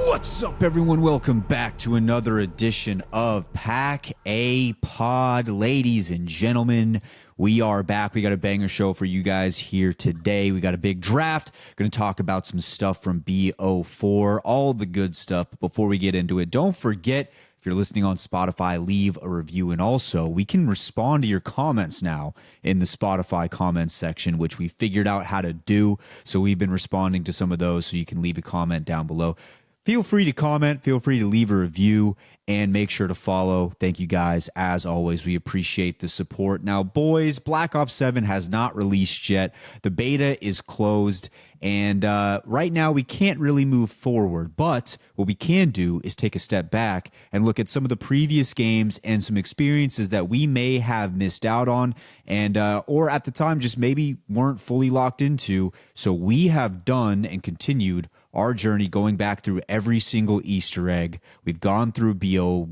What's up, everyone? Welcome back to another edition of Pack a Pod. Ladies and gentlemen, we are back. We got a banger show for you guys here today. We got a big draft. Going to talk about some stuff from BO4, all the good stuff. But before we get into it, don't forget, if you're listening on Spotify, leave a review. And also, we can respond to your comments now in the Spotify comments section, which we figured out how to do. So we've been responding to some of those, so you can leave a comment down below. Feel free to comment, feel free to leave a review, and make sure to follow. Thank you guys. As always, we appreciate the support. Now, boys, Black Ops 7 has not released yet. The beta is closed, and right now we can't really move forward. But what we can do is take a step back and look at some of the previous games and some experiences that we may have missed out on, and or at the time just maybe weren't fully locked into. So we have done and continued our journey going back through every single Easter egg. We've gone through BO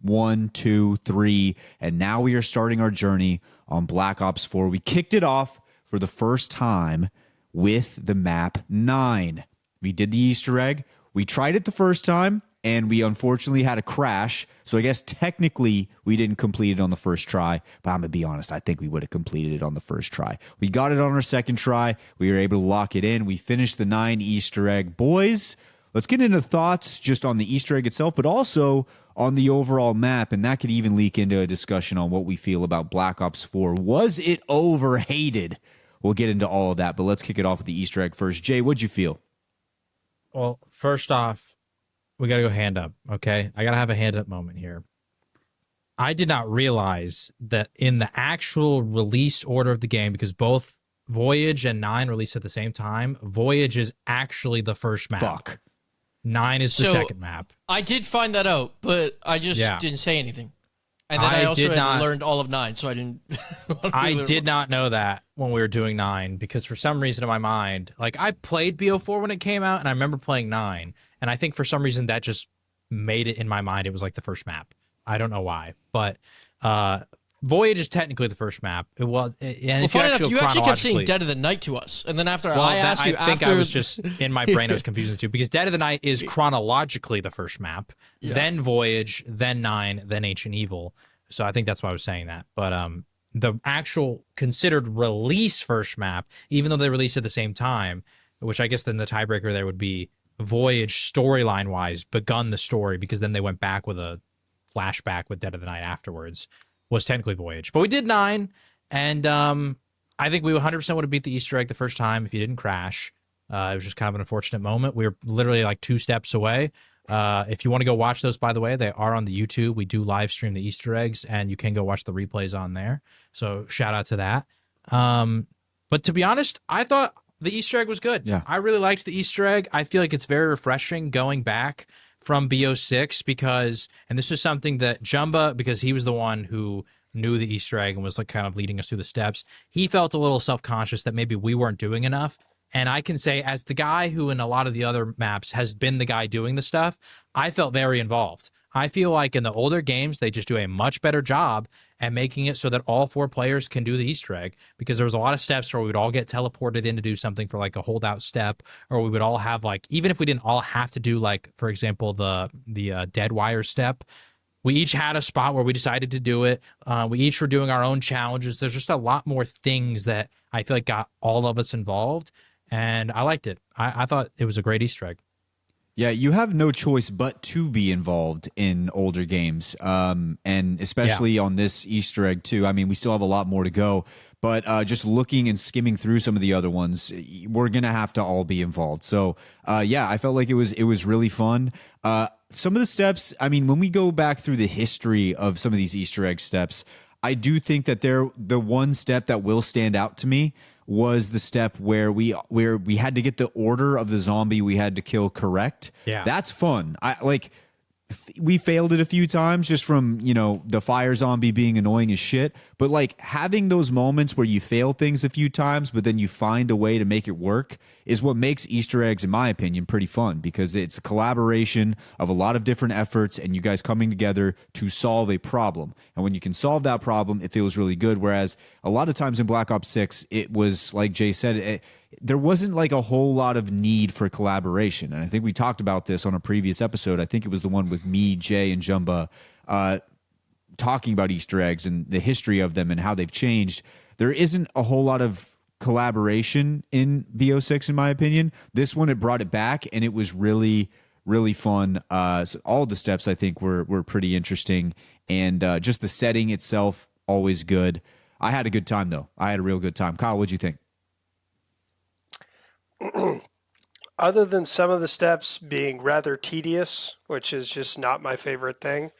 1, 2, 3, and now we are starting our journey on Black Ops 4. We kicked it off for the first time with the map 9. We did the Easter egg. We tried it the first time, and we unfortunately had a crash. So I guess technically we didn't complete it on the first try, but I'm going to be honest, I think we would have completed it on the first try. We got it on our second try. We were able to lock it in. We finished the 9 Easter egg. Boys, let's get into thoughts just on the Easter egg itself, but also on the overall map, and that could even leak into a discussion on what we feel about Black Ops 4. Was it overhated? We'll get into all of that, but let's kick it off with the Easter egg first. Jay, what'd you feel? Well, first off, we got to go hand up, okay? I got to have a hand up moment here. I did not realize that in the actual release order of the game, because both Voyage and 9 released at the same time, Voyage is actually the first map. Fuck. 9 is the second map. I did find that out, but I just didn't say anything. And then I also had learned all of 9, so I didn't... I did not know that when we were doing 9, because for some reason in my mind, like, I played BO4 when it came out, and I remember playing 9, and I think for some reason that just made it in my mind it was like the first map. I don't know why, but Voyage is technically the first map. It was, and if funny enough, you actually kept saying Dead of the Night to us, and then after I asked you, I think I was just in my brain I was confusing the two, because Dead of the Night is chronologically the first map, then Voyage, then 9, then Ancient Evil. So I think that's why I was saying that. But the actual considered release first map, even though they released at the same time, which I guess then the tiebreaker there would be Voyage storyline-wise begun the story, because then they went back with a flashback with Dead of the Night afterwards, was technically Voyage. But we did 9, and I think we 100% would have beat the Easter egg the first time if you didn't crash. It was just kind of an unfortunate moment. We were literally like 2 steps away. If you want to go watch those, by the way, they are on the YouTube. We do live stream the Easter eggs, and you can go watch the replays on there. So shout out to that. But to be honest, I thought the Easter egg was good. Yeah. I really liked the Easter egg. I feel like it's very refreshing going back from BO6 because, and this is something that Jumba, because he was the one who knew the Easter egg and was like kind of leading us through the steps, he felt a little self-conscious that maybe we weren't doing enough. And I can say, as the guy who in a lot of the other maps has been the guy doing the stuff, I felt very involved. I feel like in the older games, they just do a much better job at making it so that all 4 players can do the Easter egg, because there was a lot of steps where we would all get teleported in to do something for like a holdout step, or we would all have like, even if we didn't all have to do like, for example, the dead wire step, we each had a spot where we decided to do it. We each were doing our own challenges. There's just a lot more things that I feel like got all of us involved, and I liked it. I thought it was a great Easter egg. Yeah, you have no choice but to be involved in older games, and especially on this Easter egg too. I mean, we still have a lot more to go, but just looking and skimming through some of the other ones, we're gonna have to all be involved. So, yeah, I felt like it was really fun. Some of the steps, I mean, when we go back through the history of some of these Easter egg steps, I do think that the one step that will stand out to me was the step where we had to get the order of the zombie we had to kill correct. Yeah. That's fun. We failed it a few times just from, the fire zombie being annoying as shit. But like having those moments where you fail things a few times, but then you find a way to make it work is what makes Easter eggs, in my opinion, pretty fun, because it's a collaboration of a lot of different efforts and you guys coming together to solve a problem. And when you can solve that problem, it feels really good. Whereas a lot of times in Black Ops 6, it was like Jay said, there wasn't like a whole lot of need for collaboration. And I think we talked about this on a previous episode. I think it was the one with me, Jay, and Jumba talking about Easter eggs and the history of them and how they've changed. There isn't a whole lot of collaboration in BO6, in my opinion. This one, it brought it back, and it was really, really fun. So all the steps, I think, were pretty interesting. And just the setting itself, always good. I had a good time, though. I had a real good time. Kyle, what'd you think? Other than some of the steps being rather tedious, which is just not my favorite thing,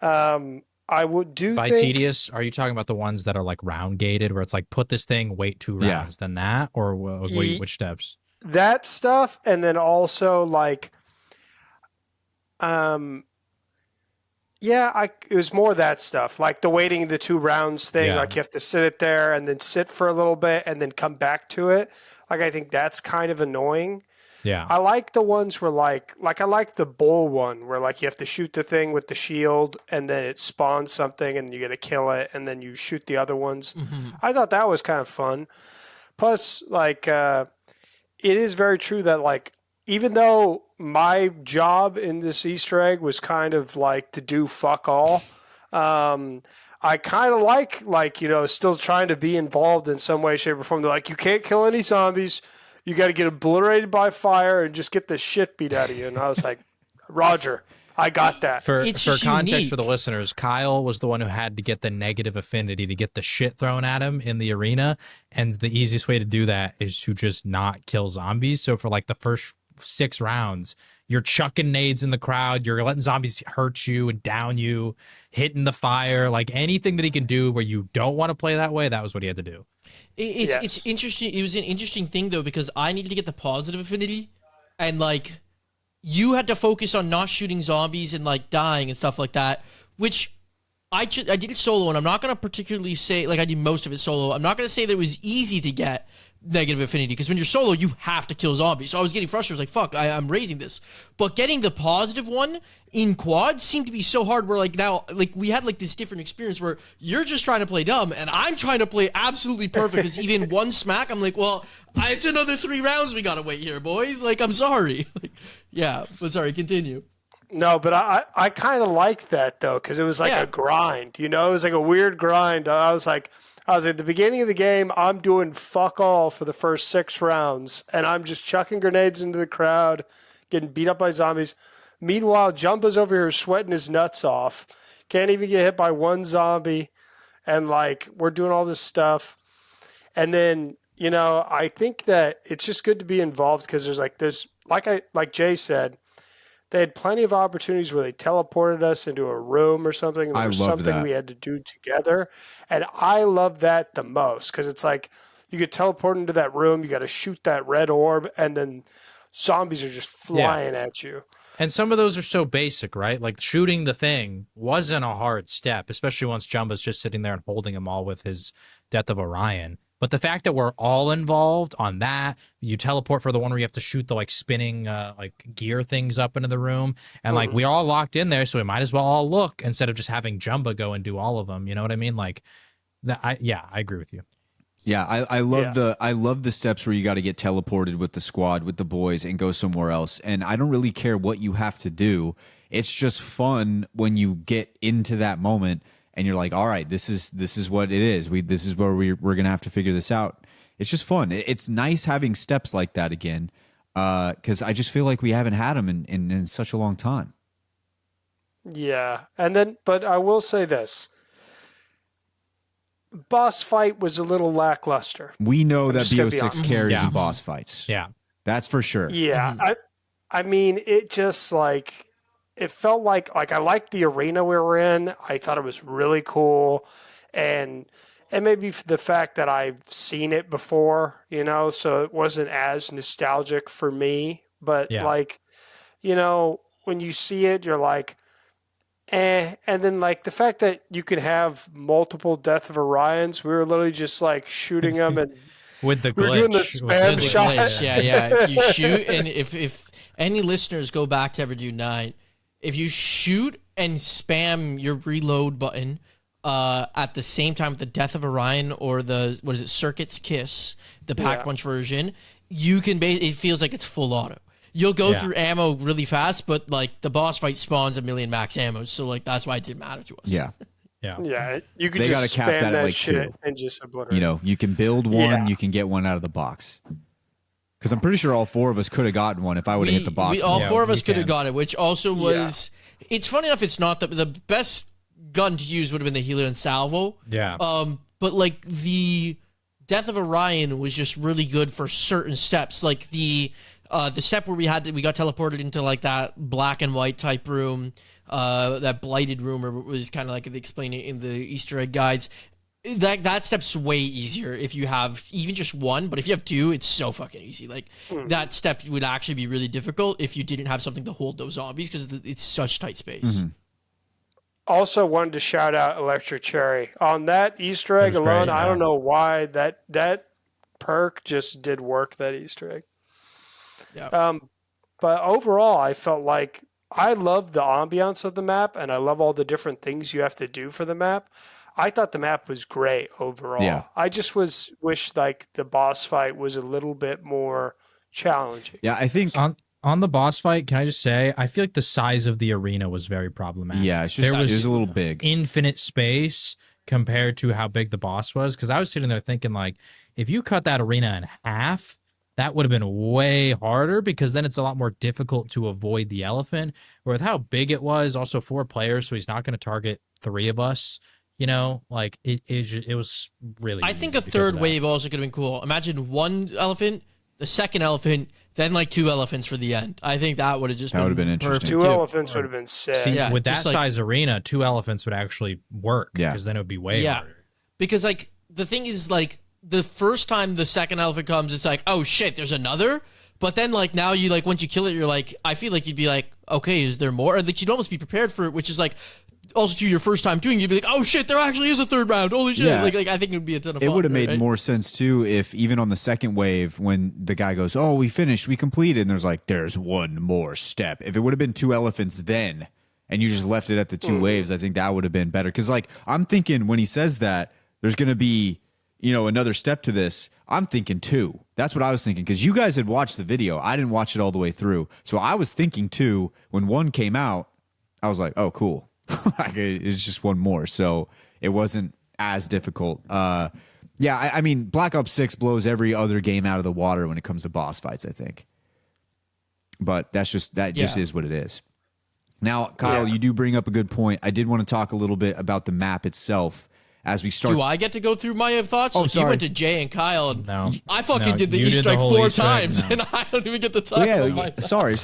I would do by think, tedious, are you talking about the ones that are like round gated, where it's like put this thing, wait 2 rounds, then that, or which steps? That stuff, and then also like, it was more that stuff, like the waiting the 2 rounds thing. Like you have to sit it there and then sit for a little bit and then come back to it. Like I think that's kind of annoying. Yeah. I like the ones where like I like the bull one where like you have to shoot the thing with the shield and then it spawns something and you got to kill it and then you shoot the other ones. Mm-hmm. I thought that was kind of fun. Plus, like, it is very true that like, even though my job in this Easter egg was kind of like to do fuck all, I kind of like, you know, still trying to be involved in some way, shape, or form. They're like, you can't kill any zombies. You got to get obliterated by fire and just get the shit beat out of you. And I was like, Roger, I got that. For context for the listeners, Kyle was the one who had to get the negative affinity to get the shit thrown at him in the arena. And the easiest way to do that is to just not kill zombies. So for like the first 6 rounds, you're chucking nades in the crowd. You're letting zombies hurt you and down you, hitting the fire, like anything that he can do where you don't want to play that way. That was what he had to do. It's interesting. It was an interesting thing though, because I needed to get the positive affinity, and like you had to focus on not shooting zombies and like dying and stuff like that, which I did it solo, and I'm not going to particularly say, like I did most of it solo. I'm not going to say that it was easy to get negative affinity, because when you're solo, you have to kill zombies. So I was getting frustrated. I was like, fuck, I'm raising this. But getting the positive one in quad seemed to be so hard, where like now, like we had like this different experience where you're just trying to play dumb and I'm trying to play absolutely perfect, because even one smack, I'm like, well, it's another 3 rounds we got to wait here, boys. Like, I'm sorry. Like, yeah, but sorry, continue. No, but I kind of liked that though, because it was like a grind, you know, it was like a weird grind. I was at the beginning of the game, I'm doing fuck all for the first 6 rounds, and I'm just chucking grenades into the crowd, getting beat up by zombies. Meanwhile, Jumba's over here sweating his nuts off, can't even get hit by one zombie, and like we're doing all this stuff. And then, you know, I think that it's just good to be involved, because there's like Jay said, they had plenty of opportunities where they teleported us into a room or something. And there was something we had to do together. And I love that the most, because it's like you get teleported into that room, you got to shoot that red orb, and then zombies are just flying at you. And some of those are so basic, right? Like shooting the thing wasn't a hard step, especially once Jumba's just sitting there and holding them all with his Death of Orion. But the fact that we're all involved on that, you teleport for the one where you have to shoot the like spinning like gear things up into the room, and like we're all locked in there, so we might as well all look instead of just having Jumba go and do all of them. You know what I mean? Like that. I agree with you. Yeah, I love the steps where you got to get teleported with the squad, with the boys, and go somewhere else. And I don't really care what you have to do. It's just fun when you get into that moment and you're like, all right, this is what it is. This is where we're gonna have to figure this out. It's just fun. It's nice having steps like that again, because I just feel like we haven't had them in such a long time. Yeah, but I will say this. Boss fight was a little lackluster. We know that BO6 carries in boss fights. Yeah. That's for sure. Yeah. Mm-hmm. I mean, it just like, it felt like I liked the arena we were in. I thought it was really cool. And maybe the fact that I've seen it before, you know, so it wasn't as nostalgic for me. But like, you know, when you see it, you're like, and then like the fact that you can have multiple Death of Orions, we were literally just like shooting them and with the glitch. We were doing the spam shot. Glitch. Yeah. If you shoot, and if any listeners go back to Ever Do 9, if you shoot and spam your reload button at the same time with the Death of Orion or Circuit's Kiss, the Pack Punch version, you can it feels like it's full auto. You'll go through ammo really fast, but like the boss fight spawns a million max ammo, so like that's why it didn't matter to us. Yeah. Yeah, you could They just gotta cap spam that at, that like, shit 2. and just obliterate. You know, you can build one, you can get one out of the box. Because I'm pretty sure all 4 of us could have gotten one if I would have hit the box. All 4 of us could have got it, which also was. It's funny enough. It's not the best gun to use would have been the Helion Salvo. Yeah. But like the Death of Orion was just really good for certain steps, like the step where we got teleported into like that black and white type room, that blighted room, or was kind of like they explain it in the Easter egg guides. That step's way easier if you have even just 1, but if you have 2, it's so fucking easy. Like that step would actually be really difficult if you didn't have something to hold those zombies because it's such tight space. Also wanted to shout out Electric Cherry on that Easter egg alone. great, I don't know why that perk just did work, that Easter egg. Yeah. But overall, I felt like I love the ambiance of the map, and I love all the different things you have to do for the map. I thought the map was great overall. Yeah. I just wish like the boss fight was a little bit more challenging. Yeah, I think... On the boss fight, can I just say, I feel like the size of the arena was very problematic. Yeah, it's just, it was a little big. Infinite space compared to how big the boss was. Because I was sitting there thinking, like, if you cut that arena in half, that would have been way harder because then it's a lot more difficult to avoid the elephant. Or with how big it was, also 4 players, so he's not going to target 3 of us. You know, like, it was really I think a third wave also could have been cool. Imagine 1 elephant, the second elephant, then like 2 elephants for the end. I think that would have just been interesting. perfect, 2 too. elephants would have been sick. See, Yeah, with that just like- size arena, 2 elephants would actually work. Yeah. Because then it would be way harder. Because like the thing is, like, the first time the second elephant comes, it's like, oh shit, there's another. But then like now you like once you kill it, you're like, I feel like you'd be like, okay, is there more? Or like you'd almost be prepared for it, which is like also to your first time doing it, you'd be like, oh shit, there actually is a third round. Holy shit. Yeah. Like I think it would be a ton of fun. It would have made right? more sense too if even on the second wave when the guy goes, "Oh, we finished, we completed," and there's like, "There's one more step." If it would have been 2 elephants then, and you just left it at the 2 waves, I think that would have been better. Because like I'm thinking when he says that there's going to be, you know, another step to this, I'm thinking 2. That's what I was thinking because you guys had watched the video. I didn't watch it all the way through, so I was thinking 2. When 1 came out, I was like, "Oh, cool." Like it's just 1 more, so it wasn't as difficult. Yeah, I mean, Black Ops 6 blows every other game out of the water when it comes to boss fights, I think. But that just is what it is. Now, Kyle, you do bring up a good point. I did want to talk a little bit about the map itself as we start. Do I get to go through my thoughts? Oh, Like, sorry. You went to Jay and Kyle, and No. I fucking No, did the you did Easter the egg whole 4 Easter egg, times, no. and I don't even get to talk Yeah, about my sorry.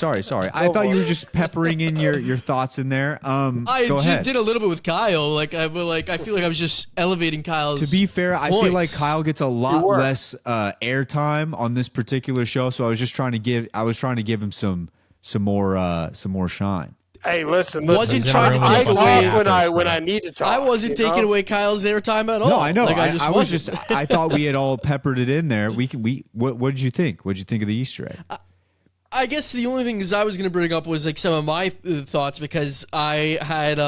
I thought you were just peppering in your thoughts in there. I Go ahead. did a little bit with Kyle. I feel like I was just elevating Kyle's. To be fair, I feel like points. Kyle gets a lot less airtime on this particular show, so I was trying to give him some more shine. Hey, listen. Wasn't He's in trying a to room take with away. Apples, when bro. I need to talk. I wasn't you know? taking away Kyle's airtime at all. No, I know. Like, I was wasn't. just. I thought we had all peppered it in there. What did you think? What did you think of the Easter egg? I guess the only thing I was going to bring up was like some of my thoughts because I had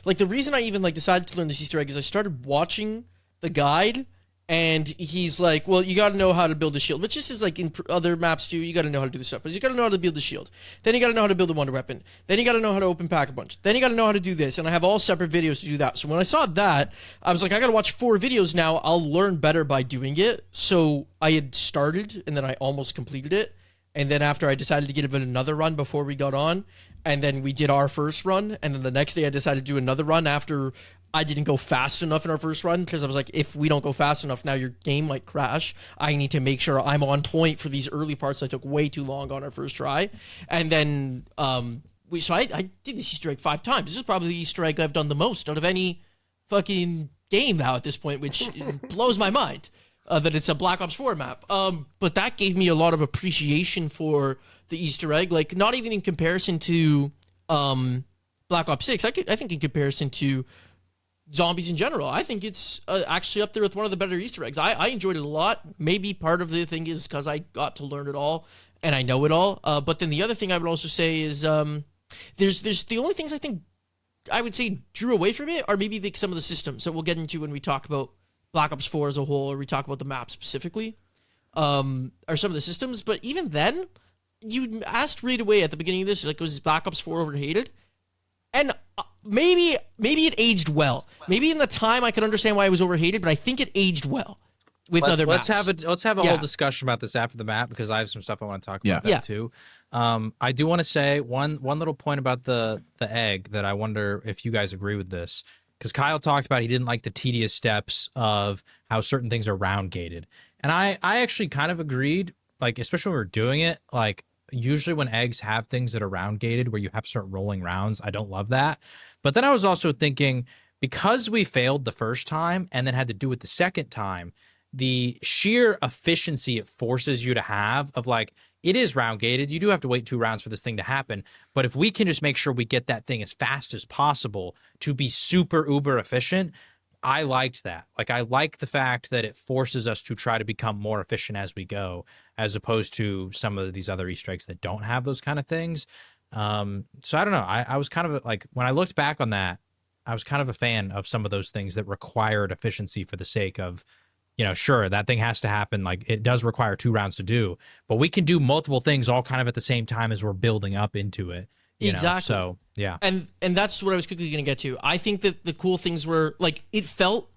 like the reason I even like decided to learn this Easter egg is I started watching the guide and he's like, well, you got to know how to build a shield, which this is like in other maps too. You got to know how to do this stuff, but you got to know how to build a shield. Then you got to know how to build a wonder weapon. Then you got to know how to open pack a bunch. Then you got to know how to do this. And I have all separate videos to do that. So when I saw that, I was like, I got to watch 4 videos now. I'll learn better by doing it. So I had started and then I almost completed it. And then after I decided to give it another run before we got on, and then we did our first run, and then the next day I decided to do another run after I didn't go fast enough in our first run, because I was like, if we don't go fast enough, now your game might crash. I need to make sure I'm on point for these early parts that took way too long on our first try. And then I did this Easter egg 5 times. This is probably the Easter egg I've done the most out of any fucking game now at this point, which blows my mind. That it's a Black Ops 4 map. But that gave me a lot of appreciation for the Easter egg. Like, not even in comparison to Black Ops 6. I think in comparison to Zombies in general, I think it's actually up there with one of the better Easter eggs. I enjoyed it a lot. Maybe part of the thing is because I got to learn it all and I know it all. But then the other thing I would also say is there's the only things I think I would say drew away from it are maybe some of the systems that we'll get into when we talk about Black Ops 4 as a whole, or we talk about the map specifically, are some of the systems. But even then, you asked right away at the beginning of this, like, was Black Ops 4 overhated? And maybe it aged well. Maybe in the time I could understand why it was overhated, but I think it aged well with other maps. Let's have a whole discussion about this after the map, because I have some stuff I want to talk about that too. I do want to say one little point about the egg that I wonder if you guys agree with this, because Kyle talked about he didn't like the tedious steps of how certain things are round gated, and I actually kind of agreed. Like, especially when we're doing it, like, usually when eggs have things that are round gated where you have to start rolling rounds, I don't love that. But then I was also thinking, because we failed the first time and then had to do it the second time, the sheer efficiency it forces you to have of, like, it is round gated. You do have to wait 2 rounds for this thing to happen. But if we can just make sure we get that thing as fast as possible to be super uber efficient, I liked that. Like, I like the fact that it forces us to try to become more efficient as we go, as opposed to some of these other Easter eggs that don't have those kind of things. So I don't know. I was kind of like, when I looked back on that, I was kind of a fan of some of those things that required efficiency for the sake of, you know, sure, that thing has to happen. Like, it does require 2 rounds to do, but we can do multiple things all kind of at the same time as we're building up into it. Exactly. So yeah. And that's what I was quickly going to get to. I think that the cool things were, like, it felt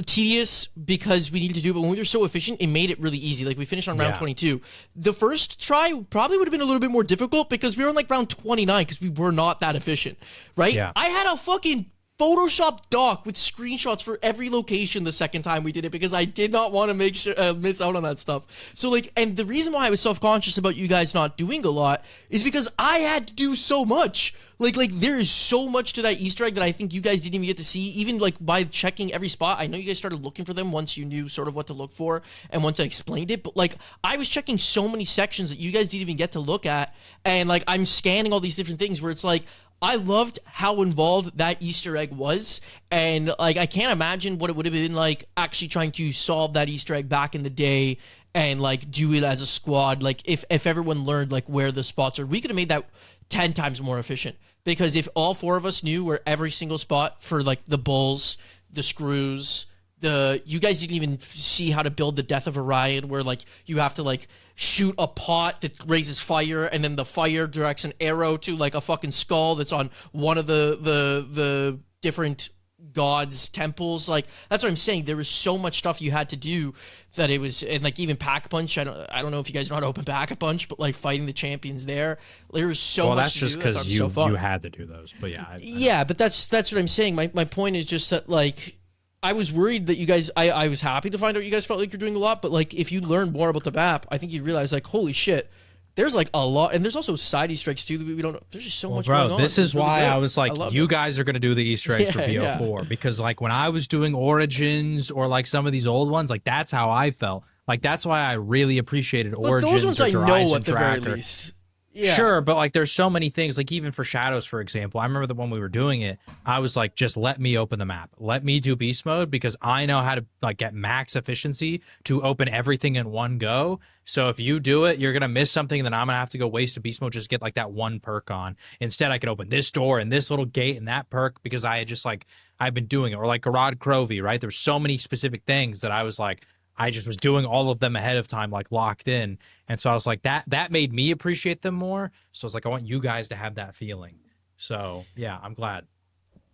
tedious because we needed to do it, but when we were so efficient, it made it really easy. Like, we finished on round 22. The first try probably would have been a little bit more difficult because we were on, like, round 29 because we were not that efficient, right? Yeah. I had a fucking Photoshop doc with screenshots for every location the second time we did it because I did not want to make sure miss out on that stuff. So, like, and the reason why I was self-conscious about you guys not doing a lot is because I had to do so much. Like there is so much to that Easter egg that I think you guys didn't even get to see, even, like, by checking every spot. I know you guys started looking for them once you knew sort of what to look for and once I explained it, but, like, I was checking so many sections that you guys didn't even get to look at, and, like, I'm scanning all these different things where it's like, I loved how involved that Easter egg was, and, like, I can't imagine what it would have been like actually trying to solve that Easter egg back in the day and, like, do it as a squad. Like, if everyone learned, like, where the spots are, we could have made that 10 times more efficient, because if all 4 of us knew where every single spot for, like, the bulls, the screws, you guys didn't even see how to build the Death of Orion, where, like, you have to, like, shoot a pot that raises fire, and then the fire directs an arrow to, like, a fucking skull that's on one of the different gods' temples. Like, that's what I'm saying. There was so much stuff you had to do that it was, and, like, even Pack-a-Punch. I don't know if you guys know how to open Pack-a-Punch, but, like, fighting the champions there was so much to do. That's just because you had to do those. But yeah. Yeah, but that's what I'm saying. My point is just that, like, I was worried that you guys, I was happy to find out you guys felt like you're doing a lot, but, like, if you learn more about the map, I think you realize, like, holy shit, there's, like, a lot, and there's also side Easter eggs too that we don't know. There's just so much going on. This is why I was like, you guys are going to do the Easter eggs for BO4, because, like, when I was doing Origins or, like, some of these old ones, like, that's how I felt. Like, that's why I really appreciated Origins. Those ones or I know Horizon at the Tracker. very least. Yeah. Sure, but, like, there's so many things, like, even for Shadows, for example, I remember that when we were doing it, I was like, just let me open the map. Let me do beast mode, because I know how to, like, get max efficiency to open everything in one go. So if you do it, you're going to miss something, and then I'm going to have to go waste a beast mode just to get, like, that one perk on. Instead, I could open this door and this little gate and that perk because I had just, like, I've been doing it. Or, like, Garad Crovey, right? There's so many specific things that I was like, I just was doing all of them ahead of time, like, locked in. And so I was like, that made me appreciate them more. So I was like, I want you guys to have that feeling. So, yeah, I'm glad.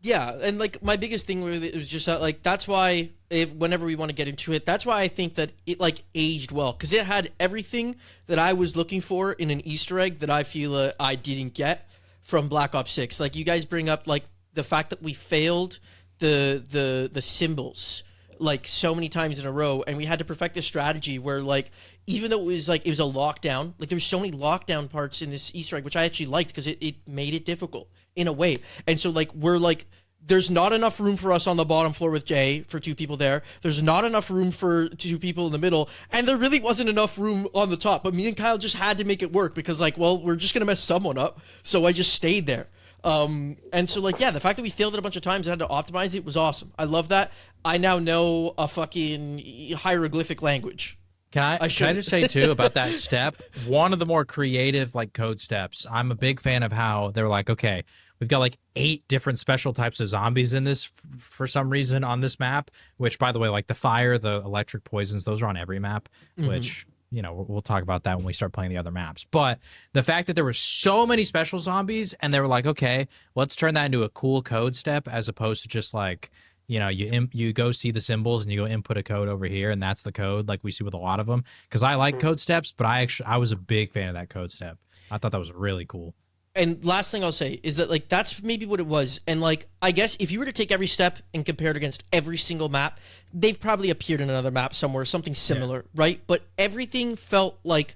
Yeah, and, like, my biggest thing with it was just that, like, that's why, whenever we want to get into it, that's why I think that it, like, aged well. Because it had everything that I was looking for in an Easter egg that I feel I didn't get from Black Ops 6. Like, you guys bring up, like, the fact that we failed the symbols, like, so many times in a row, and we had to perfect this strategy where, like, even though it was a lockdown, like, there's so many lockdown parts in this Easter egg, which I actually liked because it made it difficult in a way. And so, like, we're like, there's not enough room for us on the bottom floor with Jay for 2 people there. There's not enough room for 2 people in the middle, and there really wasn't enough room on the top. But me and Kyle just had to make it work because, like, well, we're just gonna mess someone up, so I just stayed there. And so, like, yeah, the fact that we failed it a bunch of times and had to optimize it was awesome. I love that. I now know a fucking hieroglyphic language. Can I just say, too, about that step, one of the more creative, like, code steps, I'm a big fan of how they're like, okay, we've got like 8 different special types of zombies in this for some reason on this map, which by the way, like the fire, the electric poisons, those are on every map, which, you know, we'll talk about that when we start playing the other maps. But the fact that there were so many special zombies and they were like, okay, let's turn that into a cool code step as opposed to just like, you know, you go see the symbols and you go input a code over here and that's the code like we see with a lot of them. Because I like code steps, but I was a big fan of that code step. I thought that was really cool. And last thing I'll say is that, like, that's maybe what it was. And, like, I guess if you were to take every step and compare it against every single map, they've probably appeared in another map somewhere, something similar, right? But everything felt like,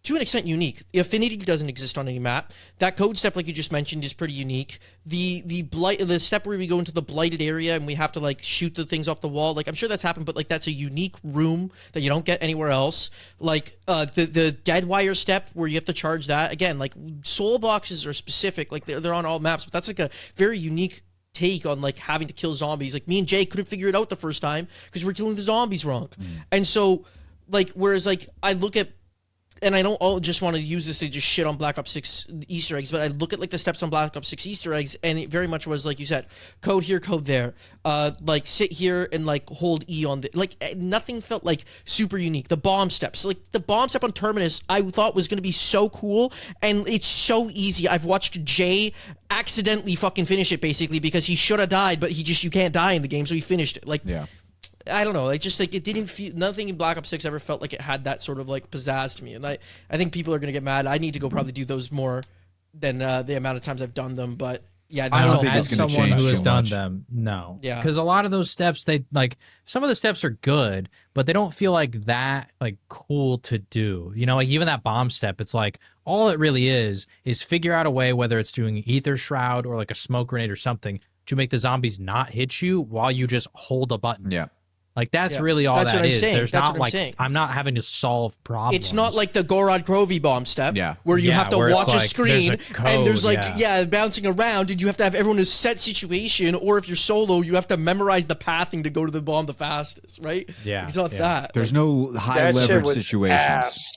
to an extent, unique. The affinity doesn't exist on any map. That code step, like you just mentioned, is pretty unique. The step where we go into the blighted area and we have to like shoot the things off the wall, like I'm sure that's happened, but like that's a unique room that you don't get anywhere else. Like the dead wire step where you have to charge that again. Like soul boxes are specific, like they're on all maps, but that's like a very unique take on like having to kill zombies. Like me and Jay couldn't figure it out the first time because we're killing the zombies wrong, and so like whereas like I look at. And I don't just want to use this to just shit on Black Ops 6 Easter eggs, but I look at like the steps on Black Ops 6 Easter eggs, and it very much was like you said, code here, code there. Like sit here and like hold E on the like nothing felt like super unique. The bomb steps, like the bomb step on Terminus, I thought was gonna be so cool, and it's so easy. I've watched Jay accidentally fucking finish it basically because he should have died, but you can't die in the game, so he finished it. Like Yeah. I don't know. Like just like it didn't feel nothing in Black Ops 6 ever felt like it had that sort of like pizzazz to me. And I think people are gonna get mad. I need to go probably do those more than the amount of times I've done them. But yeah, I don't all think felt- it's gonna someone change who has too done much. them, no. Yeah. Because a lot of those steps, they like some of the steps are good, but they don't feel like that like cool to do. You know, like even that bomb step, it's like all it really is figure out a way, whether it's doing ether shroud or like a smoke grenade or something, to make the zombies not hit you while you just hold a button. Yeah. Like that's Yeah. really all That's that what I'm is. saying. There's That's not what I'm like saying. I'm not having to solve problems. It's not like the Gorod Grovey bomb step, Yeah. where you Yeah, have to where it's watch a like, screen there's a and there's code, like yeah. bouncing around, and you have to have everyone in a set situation, or if you're solo, you have to memorize the pathing to go to the bomb the fastest, right? Yeah, It's not yeah. that. There's no high That shit leverage was situations. ass.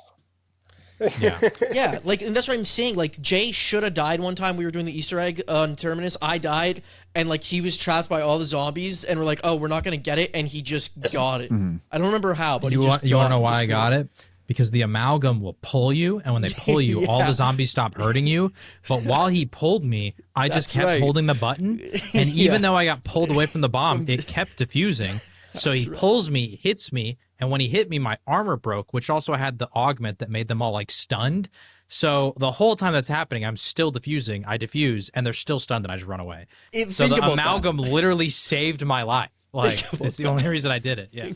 yeah. Yeah, like, and that's what I'm saying. Like, Jay should have died one time. We were doing the Easter egg on Terminus. I died, and like he was trapped by all the zombies, and we're like, oh, we're not gonna get it, and he just got it. I don't remember how, but You he want just to know got why just I got it? Because the amalgam will pull you, and when they pull you, all Yeah. the zombies stop hurting you. But while he pulled me, I just That's kept right. holding the button, and Yeah. even though I got pulled away from the bomb, it kept diffusing. So he pulls me, hits me, and when he hit me, my armor broke, which also had the augment that made them all like stunned. So the whole time that's happening, I'm still diffusing. I diffuse, and they're still stunned, and I just run away. So Think the about that. amalgam literally saved my life. Like Think about it's the only reason I did it. Yeah.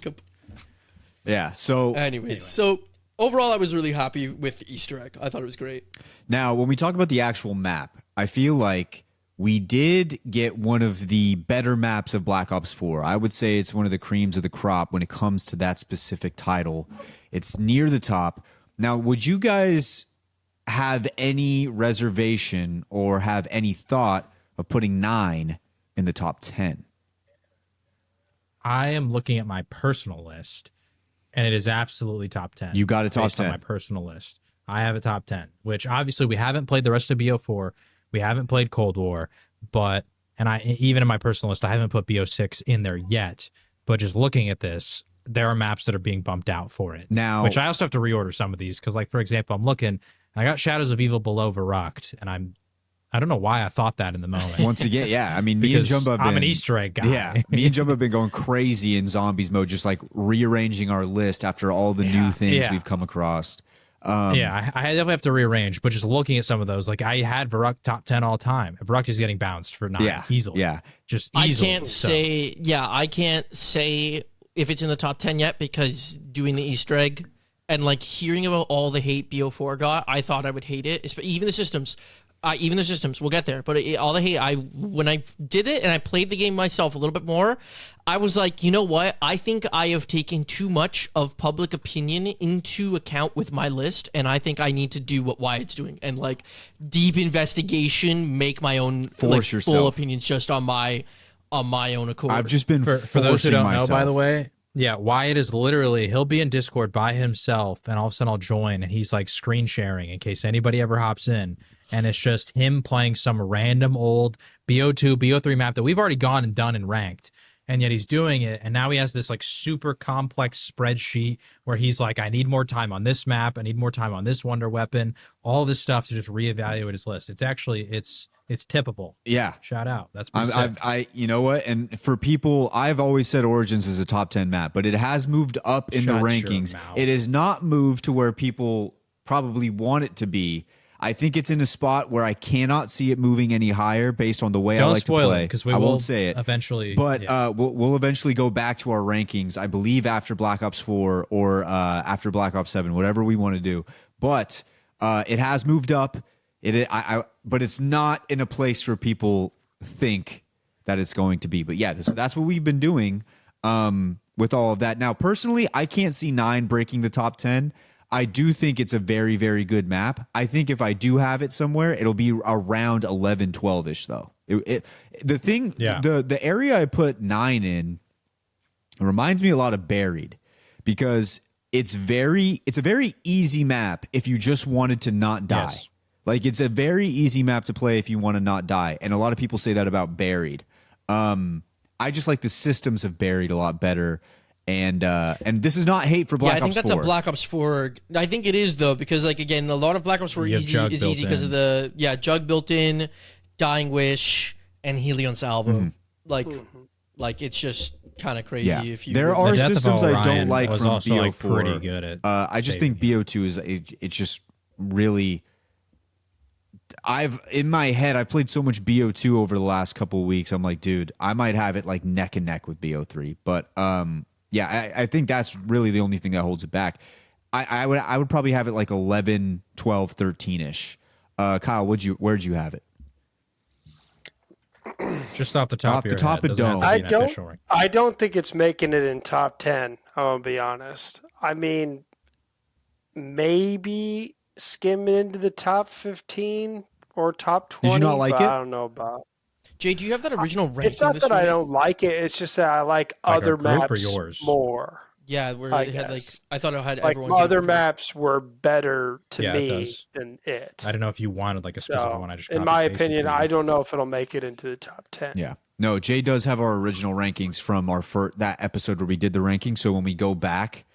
Yeah. So Anyways, so overall, I was really happy with the Easter egg. I thought it was great. now, when we talk about the actual map, I feel like we did get one of the better maps of Black Ops 4. I would say it's one of the creams of the crop when it comes to that specific title. It's near the top. Now, would you guys have any reservation or have any thought of putting 9 in the top 10? I am looking at my personal list, and it is absolutely top 10. You got a top based on 10. my personal list. I have a top 10, which obviously we haven't played the rest of BO4. We haven't played Cold War, and I even in my personal list, I haven't put BO6 in there yet. But just looking at this, there are maps that are being bumped out for it. Now- which I also have to reorder some of these because, like for example, I'm looking. I got Shadows of Evil below Verrucht, and I don't know why I thought that in the moment. Once again, yeah. I mean, me and because Jumbo have been, I'm an Easter egg guy. Yeah, me and Jumbo have been going crazy in zombies mode, just like rearranging our list after all the new things yeah. we've come across. Yeah, I definitely have to rearrange, but just looking at some of those, like I had Verrucht top 10 all time. Verrucht is getting bounced for 9 Yeah, easily. yeah. Just I easily. can't So, I can't say if it's in the top 10 yet because doing the Easter egg and like hearing about all the hate BO4 got, I thought I would hate it. Even the systems, we'll get there. But all the hate, when I did it and I played the game myself a little bit more, I was like, you know what? I think I have taken too much of public opinion into account with my list, and I think I need to do what Wyatt's doing and like deep investigation, make my own Force full yourself. opinions just on my own accord. I've just been for those who forcing don't myself. know, by the way, Yeah, Wyatt is literally, he'll be in Discord by himself, and all of a sudden I'll join, and he's like screen sharing in case anybody ever hops in. And it's just him playing some random old BO2, BO3 map that we've already gone and done and ranked. And yet he's doing it, and now he has this like super complex spreadsheet where he's like, I need more time on this map, I need more time on this wonder weapon, all this stuff to just reevaluate his list. It's actually, it's tippable. Yeah. Shout out. That's pretty sick. you know what? And for people, I've always said Origins is a top 10 map, but it has moved up in the rankings. It is not moved to where people probably want it to be. I think it's in a spot where I cannot see it moving any higher based on the way I like to play. Because we won't say it eventually, but we'll eventually go back to our rankings. I believe after Black Ops 4 or after Black Ops 7, whatever we want to do. But it has moved up. But it's not in a place where people think that it's going to be. But yeah, that's what we've been doing with all of that. Now, personally, I can't see 9 breaking the top 10. I do think it's a very, very good map. I think if I do have it somewhere, it'll be around 11, 12-ish, though. The area I put 9 in reminds me a lot of Buried, because it's a very easy map if you just wanted to not die. Yes. Like, it's a very easy map to play if you want to not die. And a lot of people say that about Buried. I just like the systems of Buried a lot better. And this is not hate for Black Ops 4. Yeah, I think that's a Black Ops 4. I think it is, though, because, like, again, a lot of Black Ops 4 is easy because of the Jug built in, Dying Wish, and Helion Salvo. Like it's just kind of crazy. Yeah. If you there are Death systems of I don't Orion like was from also, BO4. like, pretty good at I just think BO2 is it's just really. In my head, I've played so much BO2 over the last couple of weeks. I'm like, dude, I might have it like neck and neck with BO3. But yeah, I think that's really the only thing that holds it back. I would probably have it like 11, 12, 13-ish. Kyle, where'd you have it? Just off the top of your top head. of dome. I don't think it's making it in top 10. I'll be honest. I mean, maybe skim into the top 15 or top 20. Did you not like it? I don't know about. Jay, do you have that original ranking? It's not that I don't like it. It's just that I like other maps more. Yeah, where it had like I thought it had like everyone's other maps were better to me than it. I don't know if you wanted like a specific one. I just in my opinion, I don't know if it'll make it into the top 10. Yeah. No, Jay does have our original rankings from our that episode where we did the rankings. So when we go back,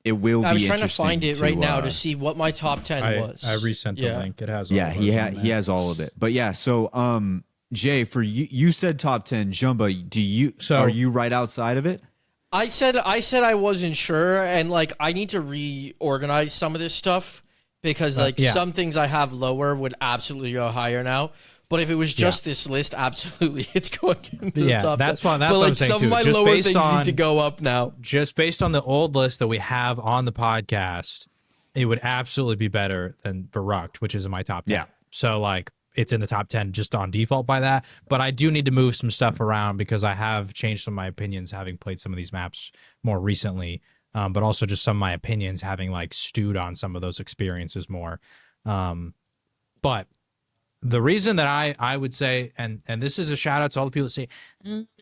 it will be interesting. I was trying to find it right now to see what my top 10 was. I resent the link. It has all he has all of it. But yeah, so Jay, for you said top 10. Jumba, are you right outside of it? I said I wasn't sure, and like I need to reorganize some of this stuff because some things I have lower would absolutely go higher now. But if it was just this list, absolutely, it's going into the top 10. That's what I'm saying some too. of my Just lower based things on, need to go up now. Just based on the old list that we have on the podcast, it would absolutely be better than Baruch, which is in my top 10. Yeah. So like it's in the top 10 just on default by that. But I do need to move some stuff around because I have changed some of my opinions having played some of these maps more recently. But also just some of my opinions having like stewed on some of those experiences more. But the reason that I would say, and this is a shout out to all the people that say,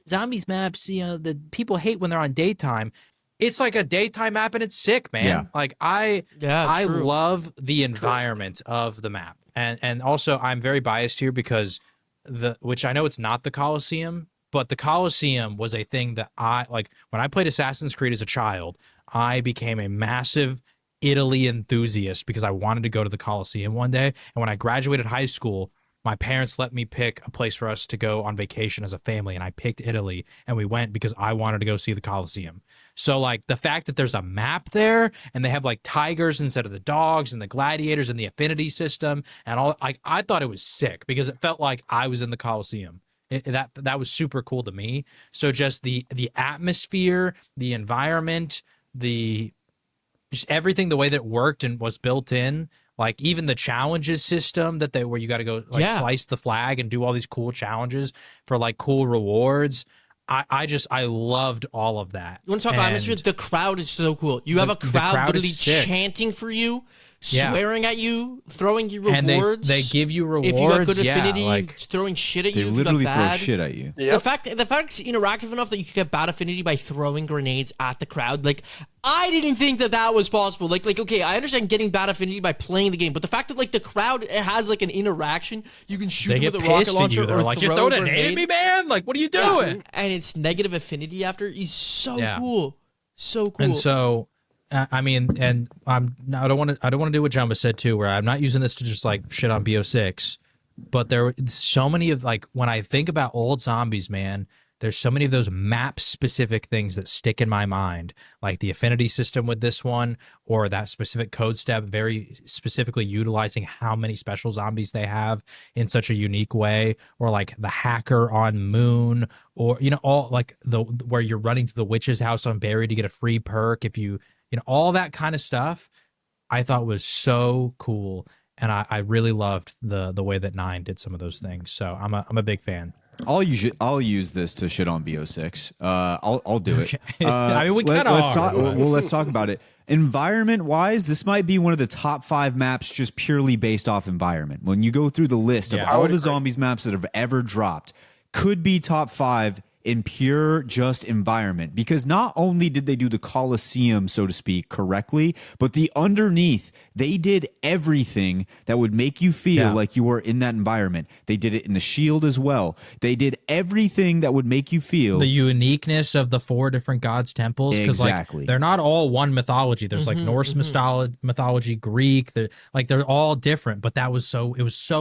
zombies maps, the people hate when they're on daytime. It's like a daytime map and it's sick, man. Yeah. Like I love the environment of the map. And also I'm very biased here because which I know it's not the Coliseum, but the Coliseum was a thing that when I played Assassin's Creed as a child, I became a massive Italy enthusiast because I wanted to go to the Coliseum one day. And when I graduated high school, my parents let me pick a place for us to go on vacation as a family, and I picked Italy, and we went because I wanted to go see the Coliseum. So like the fact that there's a map there and they have like tigers instead of the dogs and the gladiators and the affinity system and all, I thought it was sick because it felt like I was in the Coliseum. That was super cool to me. So just the atmosphere, the environment, just everything, the way that it worked and was built in, like even the challenges system where you got to go slice the flag and do all these cool challenges for like cool rewards. I loved all of that. You want to talk atmosphere? The crowd is so cool. You have a crowd literally chanting for you. Yeah. swearing at you, throwing you And rewards. they give you rewards. if you got good yeah, affinity, like throwing shit at They you. if you literally got throw bad. shit at you. Yep. The fact it's interactive enough that you could get bad affinity by throwing grenades at the crowd. Like, I didn't think that was possible. Like okay, I understand getting bad affinity by playing the game, but the fact that like the crowd has like an interaction, you can shoot they them get with a rocket pissed at launcher you. They're or like, throw "You're throwing a a nade grenade. at me, man! Like, what are you Yeah. doing?" And it's negative affinity after is so Yeah. cool, so cool. And so, I mean, and I don't want to do what Jumba said too, where I'm not using this to just like shit on BO6, but there were so many of like when I think about old zombies, man, there's so many of those map specific things that stick in my mind, like the affinity system with this one, or that specific code step, very specifically utilizing how many special zombies they have in such a unique way, or like the hacker on Moon, or all like the where you're running to the witch's house on Barry to get a free perk if you all that kind of stuff. I thought was so cool, and I really loved the way that 9 did some of those things. So I'm a big fan. I'll use this to shit on BO6. I'll do it. I mean, we kinda let's are, talk. but- Well, let's talk about it. Environment wise, this might be one of the top 5 maps just purely based off environment. When you go through the list of Yeah. all the zombies maps that have ever dropped, could be top 5 in pure just environment, because not only did they do the Coliseum, so to speak, correctly, but the underneath, they did everything that would make you feel like you were in that environment. They did it in the Shield as well. They did everything that would make you feel The uniqueness of the 4 different gods' temples, because Exactly. like they're not all one mythology. There's like Norse mythology, Greek, they're all different, but it was so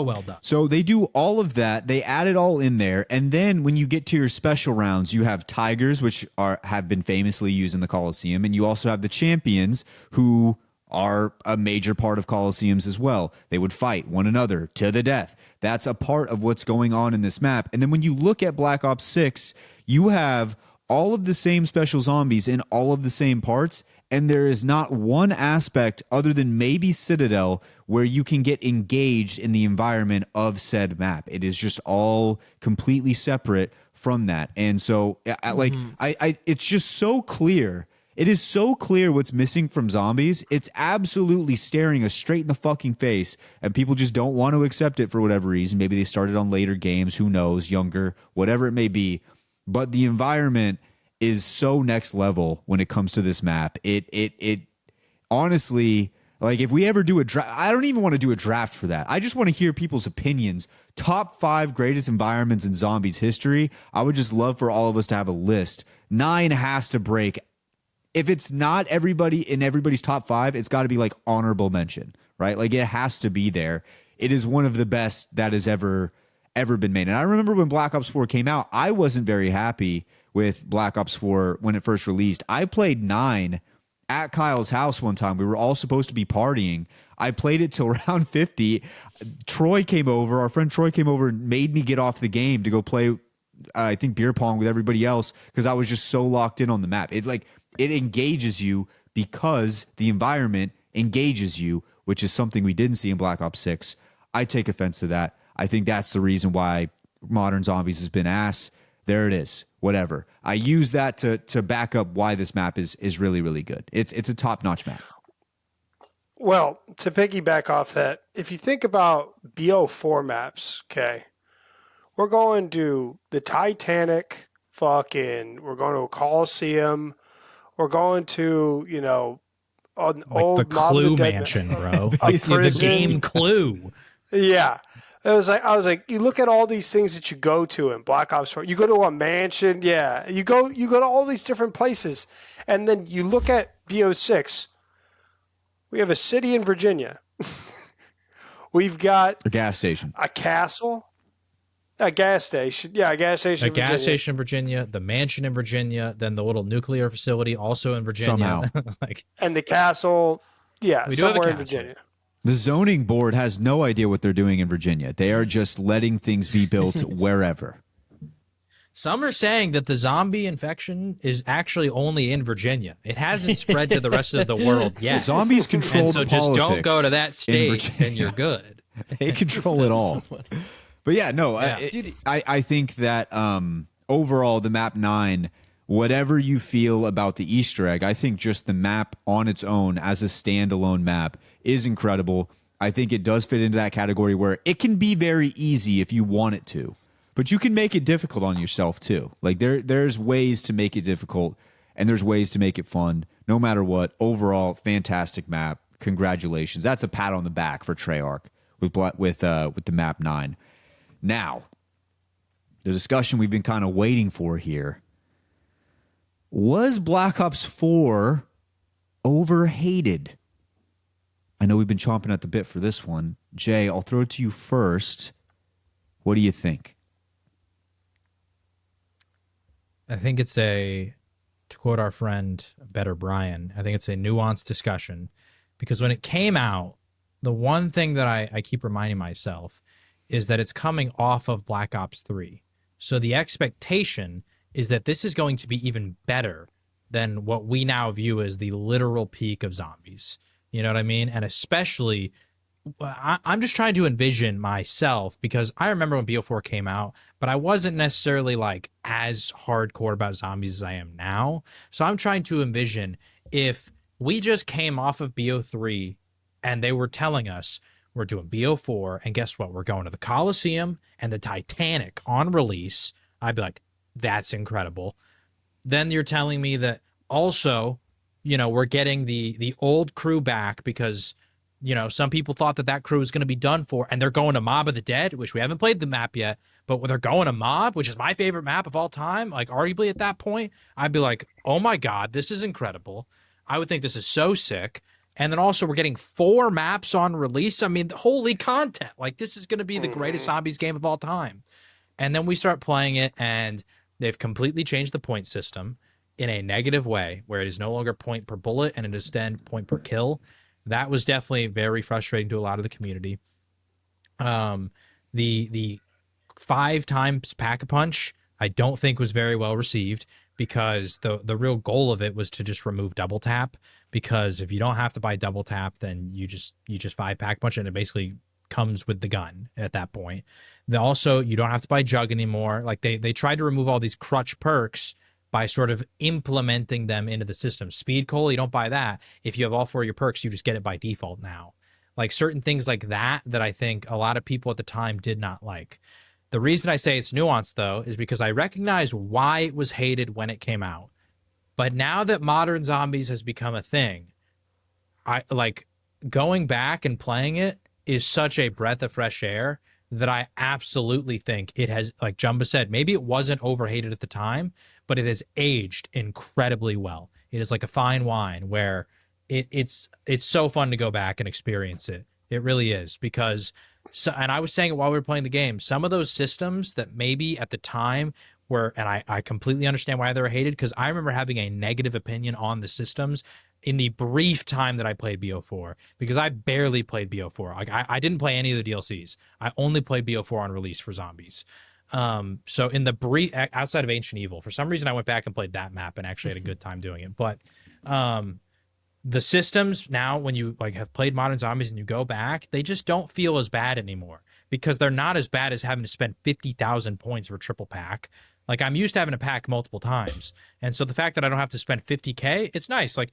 well done. So they do all of that. They add it all in there, and then when you get to your special rounds, you have tigers, which have been famously used in the Colosseum, and you also have the champions, who are a major part of Colosseums as well. They would fight one another to the death. That's a part of what's going on in this map. And then when you look at Black Ops 6, you have all of the same special zombies in all of the same parts, and there is not one aspect other than maybe Citadel where you can get engaged in the environment of said map. It is just all completely separate from that. And so it's just so clear. It is so clear what's missing from zombies. It's absolutely staring us straight in the fucking face, and people just don't want to accept it for whatever reason. Maybe they started on later games, who knows, younger, whatever it may be. But the environment is so next level when it comes to this map. It honestly, like, if we ever do a draft, I don't even want to do a draft for that. I just want to hear people's opinions. Top 5 greatest environments in zombies history. I would just love for all of us to have a list. 9 has to break. If it's not everybody in everybody's top 5, it's got to be like honorable mention, right? Like, it has to be there. It is one of the best that has ever been made. And I remember when Black Ops 4 came out, I wasn't very happy with Black Ops 4 when it first released. I played 9 at Kyle's house one time. We were all supposed to be partying. I played it till around 50. Our friend Troy came over and made me get off the game to go play, I think, beer pong with everybody else, because I was just so locked in on the map. It engages you because the environment engages you, which is something we didn't see in Black Ops 6. I take offense to that. I think that's the reason why Modern Zombies has been ass. There it is. Whatever. I use that to back up why this map is really, really good. It's a top-notch map. Well, to piggyback off that, if you think about BO4 maps, okay, we're going to the Titanic, we're going to a Coliseum, we're going to, an Like old the Mob of Clue the Dead mansion, bro. a Like the prison. game Clue. Yeah. I was like, you look at all these things that you go to in Black Ops 4. You go to a mansion, yeah. You go to all these different places. And then you look at BO6. We have a city in Virginia. We've got A gas station. a castle, a gas station. Yeah, a gas station A in Virginia. gas station in Virginia, the mansion in Virginia, then the little nuclear facility also in Virginia. Somehow. Like, And the castle, yeah, We do have a somewhere in castle. Virginia. The zoning board has no idea what they're doing in Virginia. They are just letting things be built wherever. some are saying that the zombie infection is actually only in Virginia. It hasn't spread to the rest of the world yet. Zombies control and so the just don't politics go to that in state Virginia. and you're good. They control it all. But yeah, no, Yeah. I think that overall the map 9 whatever you feel about the Easter egg, I think just the map on its own as a standalone map is incredible. I think it does fit into that category where it can be very easy if you want it to, but you can make it difficult on yourself too. Like there's ways to make it difficult and there's ways to make it fun. No matter what, overall, fantastic map. Congratulations. That's a pat on the back for Treyarch with the map 9. Now, the discussion we've been kind of waiting for here. Was Black Ops 4 overhated? I know we've been chomping at the bit for this one. Jay, I'll throw it to you first. What do you think? I think it's to quote our friend Better Brian, I think it's a nuanced discussion, because when it came out, the one thing that I keep reminding myself is that it's coming off of Black Ops 3. So the expectation is that this is going to be even better than what we now view as the literal peak of zombies. You know what I mean? And especially, I'm just trying to envision myself, because I remember when BO4 came out, but I wasn't necessarily like as hardcore about zombies as I am now. So I'm trying to envision if we just came off of BO3 and they were telling us we're doing BO4, and guess what? We're going to the Coliseum and the Titanic on release. I'd be like, that's incredible. Then you're telling me that also, you know, we're getting the old crew back because, you know, some people thought that crew was going to be done for, and they're going to Mob of the Dead, which we haven't played the map yet, but when they're going to Mob, which is my favorite map of all time, like arguably at that point, I'd be like, oh my God, this is incredible. I would think this is so sick. And then also we're getting 4 maps on release. I mean, holy content. Like, this is going to be the greatest zombies game of all time. And then we start playing it, and they've completely changed the point system in a negative way, where it is no longer point per bullet and it is then point per kill. That was definitely very frustrating to a lot of the community. The 5 times Pack-a-Punch, I don't think was very well received, because the real goal of it was to just remove double tap, because if you don't have to buy double tap, then you just 5 Pack-a-Punch, and it basically comes with the gun at that point. Also, you don't have to buy Jug anymore. Like they tried to remove all these crutch perks by sort of implementing them into the system. Speed Cola, you don't buy that. If you have all 4 of your perks, you just get it by default now. Like certain things like that I think a lot of people at the time did not like. The reason I say it's nuanced, though, is because I recognize why it was hated when it came out. But now that modern zombies has become a thing, I like going back and playing it is such a breath of fresh air that I absolutely think it has, like Jumba said, maybe it wasn't overhated at the time, but it has aged incredibly well. It is like a fine wine where it's so fun to go back and experience it. It really is, because and I was saying it while we were playing the game, some of those systems that maybe at the time were, and I completely understand why they were hated, because I remember having a negative opinion on the systems in the brief time that I played BO4, because I barely played BO4. Like I didn't play any of the DLCs. I only played BO4 on release for zombies. So in the brief, outside of Ancient Evil, for some reason I went back and played that map and actually had a good time doing it. But the systems now, when you like have played Modern Zombies and you go back, they just don't feel as bad anymore, because they're not as bad as having to spend 50,000 points for a triple pack. Like, I'm used to having to pack multiple times. And so the fact that I don't have to spend 50K, it's nice. Like,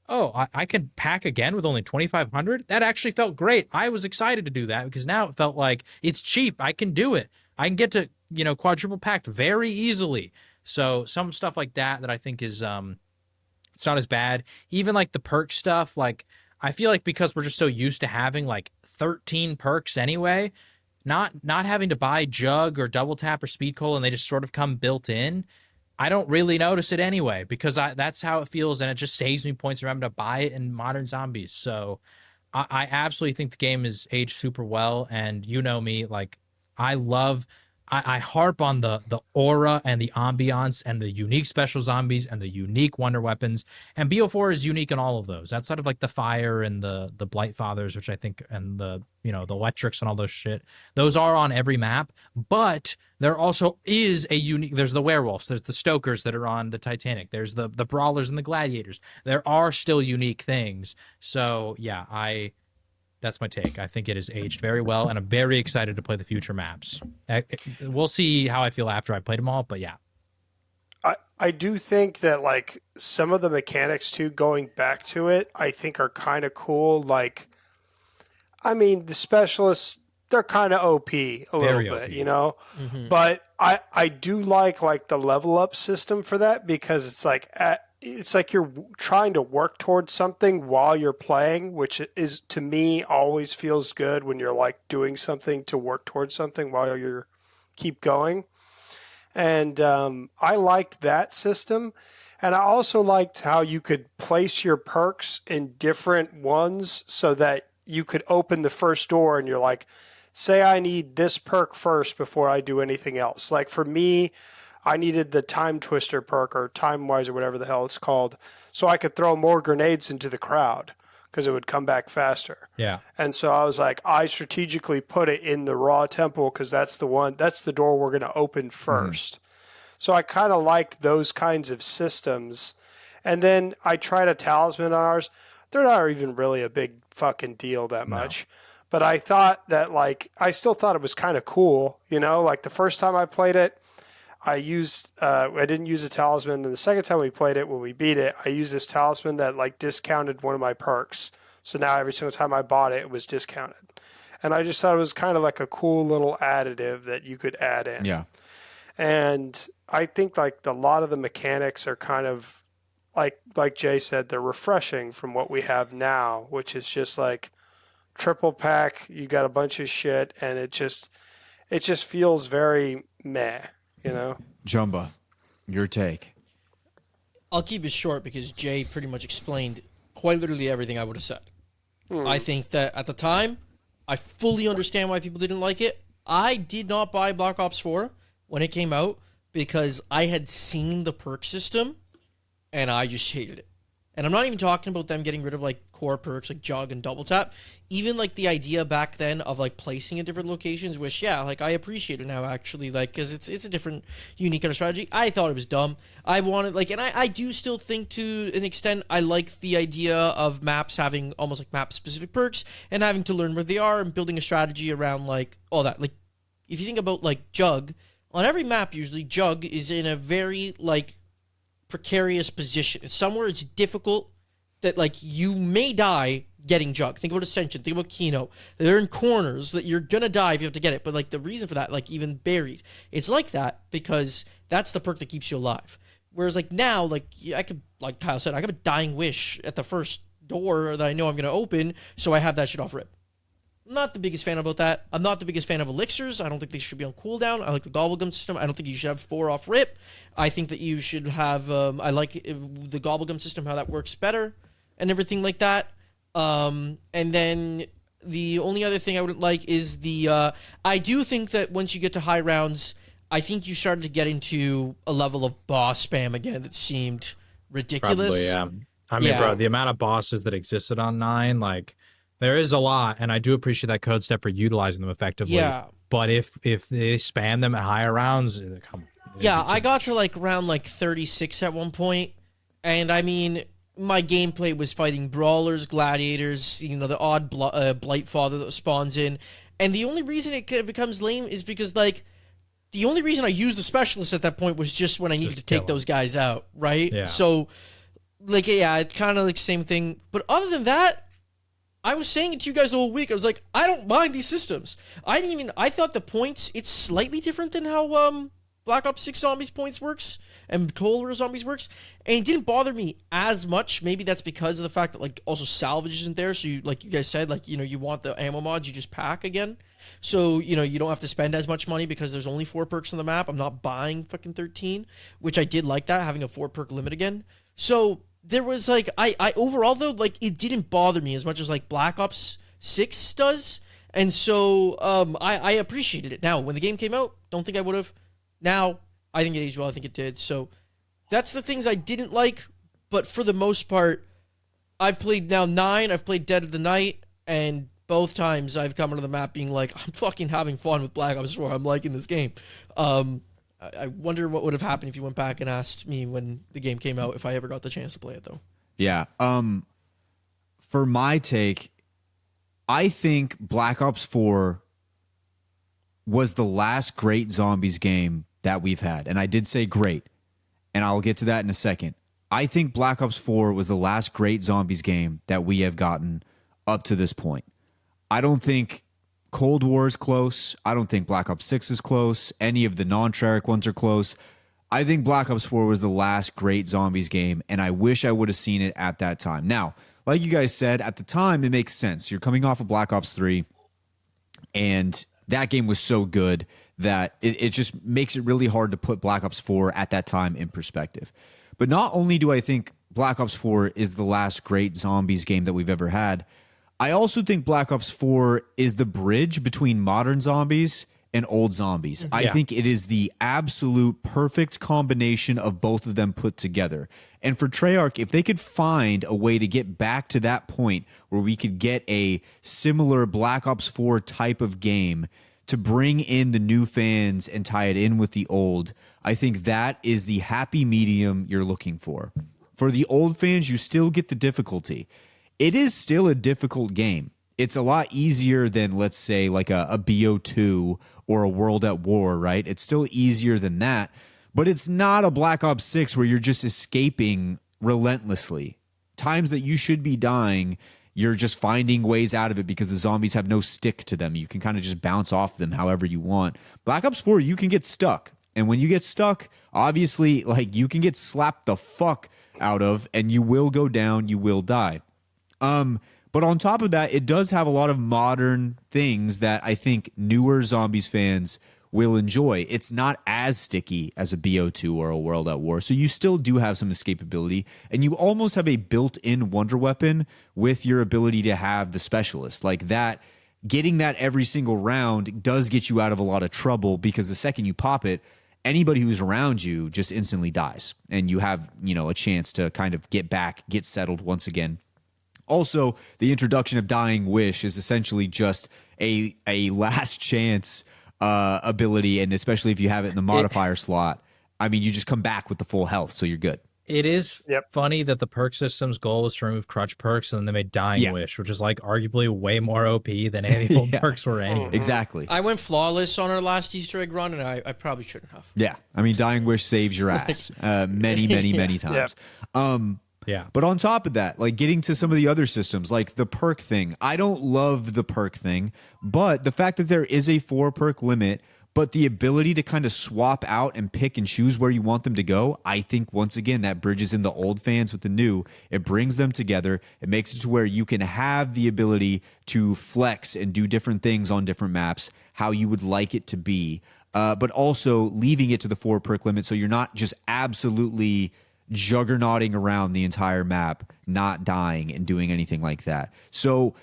oh, I can pack again with only 2,500. That actually felt great. I was excited to do that, because now it felt like it's cheap. I can do it. I can get to, you know, quadruple packed very easily. So some stuff like that I think is, it's not as bad. Even like the perk stuff, like I feel like because we're just so used to having like 13 perks anyway, not having to buy Jug or Double Tap or Speed Cola, and they just sort of come built in, I don't really notice it anyway, because that's how it feels, and it just saves me points from having to buy it in Modern Zombies. So I absolutely think the game is aged super well, and you know me, like I harp on the aura and the ambiance and the unique special zombies and the unique wonder weapons. And BO4 is unique in all of those. Outside of like the fire and the Blight Fathers, which I think, and the, you know, the electrics and all those shit. Those are on every map. But there also is a unique, there's the werewolves, there's the Stokers that are on the Titanic, there's the brawlers and the gladiators. There are still unique things. So yeah, that's my take. I think it has aged very well, and I'm very excited to play the future maps. We'll see how I feel after I played them all, but yeah. I do think that like some of the mechanics too, going back to it, I think are kind of cool. Like, I mean, the specialists, they're kind of OP a little Very bit, OP. you know? Mm-hmm. But I do like the level up system for that because it's like you're trying to work towards something while you're playing, which is to me always feels good when you're like doing something to work towards something while you're keep going. And I liked that system. And I also liked how you could place your perks in different ones so that you could open the first door and you're like, say I need this perk first before I do anything else. Like for me, I needed the time twister perk or time wise or whatever the hell it's called so I could throw more grenades into the crowd because it would come back faster. Yeah. And so I was like, I strategically put it in the raw temple because that's the door we're going to open first. So I kind of liked those kinds of systems. And then I tried a talisman on ours. They're not even really a big fucking deal that much. But I thought that like, I still thought it was kind of cool, you know, like the first time I played it, I didn't use a talisman. Then the second time we played it, when we beat it, I used this talisman that like discounted one of my perks. So now every single time I bought it, it was discounted. And I just thought it was kind of like a cool little additive that you could add in. Yeah. And I think like a lot of the mechanics are kind of like Jay said, they're refreshing from what we have now, which is just like triple pack. You got a bunch of shit, and it just feels very meh, you know. Jumba, your take. I'll keep it short because Jay pretty much explained quite literally everything I would have said. I think that at the time, I fully understand why people didn't like it. I did not buy Black Ops 4 when it came out because I had seen the perk system and I just hated it. And I'm not even talking about them getting rid of like core perks like jug and double tap. Even like the idea back then of like placing in different locations, which yeah, like I appreciate it now actually, like because it's a different, unique kind of strategy. I thought it was dumb. I wanted like, and I do still think to an extent I like the idea of maps having almost like map specific perks and having to learn where they are and building a strategy around like all that. Like if you think about like jug on every map, usually jug is in a very like precarious position. It's somewhere it's difficult that like you may die getting jug. Think about Ascension, think about Kino. They're in corners that you're gonna die if you have to get it. But like the reason for that, like even buried, it's like that because that's the perk that keeps you alive. Whereas like now, like I could, like Kyle said, I have a dying wish at the first door that I know I'm gonna open, so I have that shit off rip. I'm not the biggest fan about that. I'm not the biggest fan of elixirs. I don't think they should be on cooldown. I like the gobblegum system. I don't think you should have 4 off rip. I think that you should have. I like the gobblegum system, how that works better, and everything like that. And then the only other thing I would like is the. I do think that once you get to high rounds, I think you started to get into a level of boss spam again that seemed ridiculous. Probably, yeah. I mean, bro, the amount of bosses that existed on 9, like. There is a lot, and I do appreciate that code step for utilizing them effectively. Yeah. But if they spam them at higher rounds, yeah, I got to like round like 36 at one point, and I mean, my gameplay was fighting brawlers, gladiators, you know, the odd blight father that spawns in, and the only reason it becomes lame is because like the only reason I used the specialist at that point was just when I needed to take those guys out, right? Yeah. So, like, yeah, it's kind of like same thing. But other than that, I was saying it to you guys the whole week. I was like, I don't mind these systems. I thought the points, it's slightly different than how Black Ops 6 Zombies points works and Cold War Zombies works. And it didn't bother me as much. Maybe that's because of the fact that like also salvage isn't there. So you, like you guys said, like, you know, you want the ammo mods, you just pack again. So, you know, you don't have to spend as much money because there's only 4 perks on the map. I'm not buying fucking 13, which I did like that, having a 4 perk limit again. So there was like, I overall though, like it didn't bother me as much as like Black Ops 6 does. And so I appreciated it. Now, when the game came out, don't think I would have. Now, I think it aged well. I think it did. So that's the things I didn't like. But for the most part, I've played now 9. I've played Dead of the Night. And both times I've come onto the map being like, I'm fucking having fun with Black Ops 4. I'm liking this game. I wonder what would have happened if you went back and asked me when the game came out if I ever got the chance to play it, though. Yeah. For my take, I think Black Ops 4 was the last great zombies game that we've had. And I did say great. and I'll get to that in a second. I think Black Ops 4 was the last great zombies game that we have gotten up to this point. I don't think Cold War is close. I don't think Black Ops 6 is close. Any of the non-Treyarch ones are close. I think Black Ops 4 was the last great zombies game, and I wish I would have seen it at that time. Now, like you guys said, at the time, it makes sense. You're coming off of Black Ops 3, and that game was so good that it just makes it really hard to put Black Ops 4 at that time in perspective. But not only do I think Black Ops 4 is the last great zombies game that we've ever had, I also think Black Ops 4 is the bridge between modern zombies and old zombies. I think it is the absolute perfect combination of both of them put together. And for Treyarch, if they could find a way to get back to that point where we could get a similar Black Ops 4 type of game to bring in the new fans and tie it in with the old, I think that is the happy medium you're looking for. For the old fans, you still get the difficulty. It is still a difficult game. It's a lot easier than, let's say, like a BO2 or a World at War, right? It's still easier than that, but it's not a Black Ops 6 where you're just escaping relentlessly. Times that you should be dying, you're just finding ways out of it because the zombies have no stick to them. You can kind of just bounce off them however you want. Black Ops 4, you can get stuck. And when you get stuck, obviously, like, you can get slapped the fuck out of, and you will go down, you will die. But on top of that, it does have a lot of modern things that I think newer zombies fans will enjoy. It's not as sticky as a BO2 or a World at War, so you still do have some escapability, and you almost have a built-in wonder weapon with your ability to have the specialist. Like that, getting that every single round does get you out of a lot of trouble, because the second you pop it, anybody who's around you just instantly dies, and you have, a chance to kind of get back, get settled once again. Also, the introduction of Dying Wish is essentially just a last chance ability, and especially if you have it in the modifier slot, I mean, you just come back with the full health, so you're good. It is funny that the perk system's goal was to remove crutch perks, and then they made Dying Wish, which is like arguably way more OP than any of the old perks were anyway. Exactly. I went flawless on our last Easter egg run, and I probably shouldn't have. Yeah, I mean, Dying Wish saves your ass many times. Yeah. But on top of that, like getting to some of the other systems, like the perk thing, I don't love the perk thing, but the fact that there is a 4 perk limit, but the ability to kind of swap out and pick and choose where you want them to go, I think once again that bridges in the old fans with the new. It brings them together. It makes it to where you can have the ability to flex and do different things on different maps, how you would like it to be, but also leaving it to the 4 perk limit, so you're not just absolutely juggernauting around the entire map, not dying and doing anything like that. So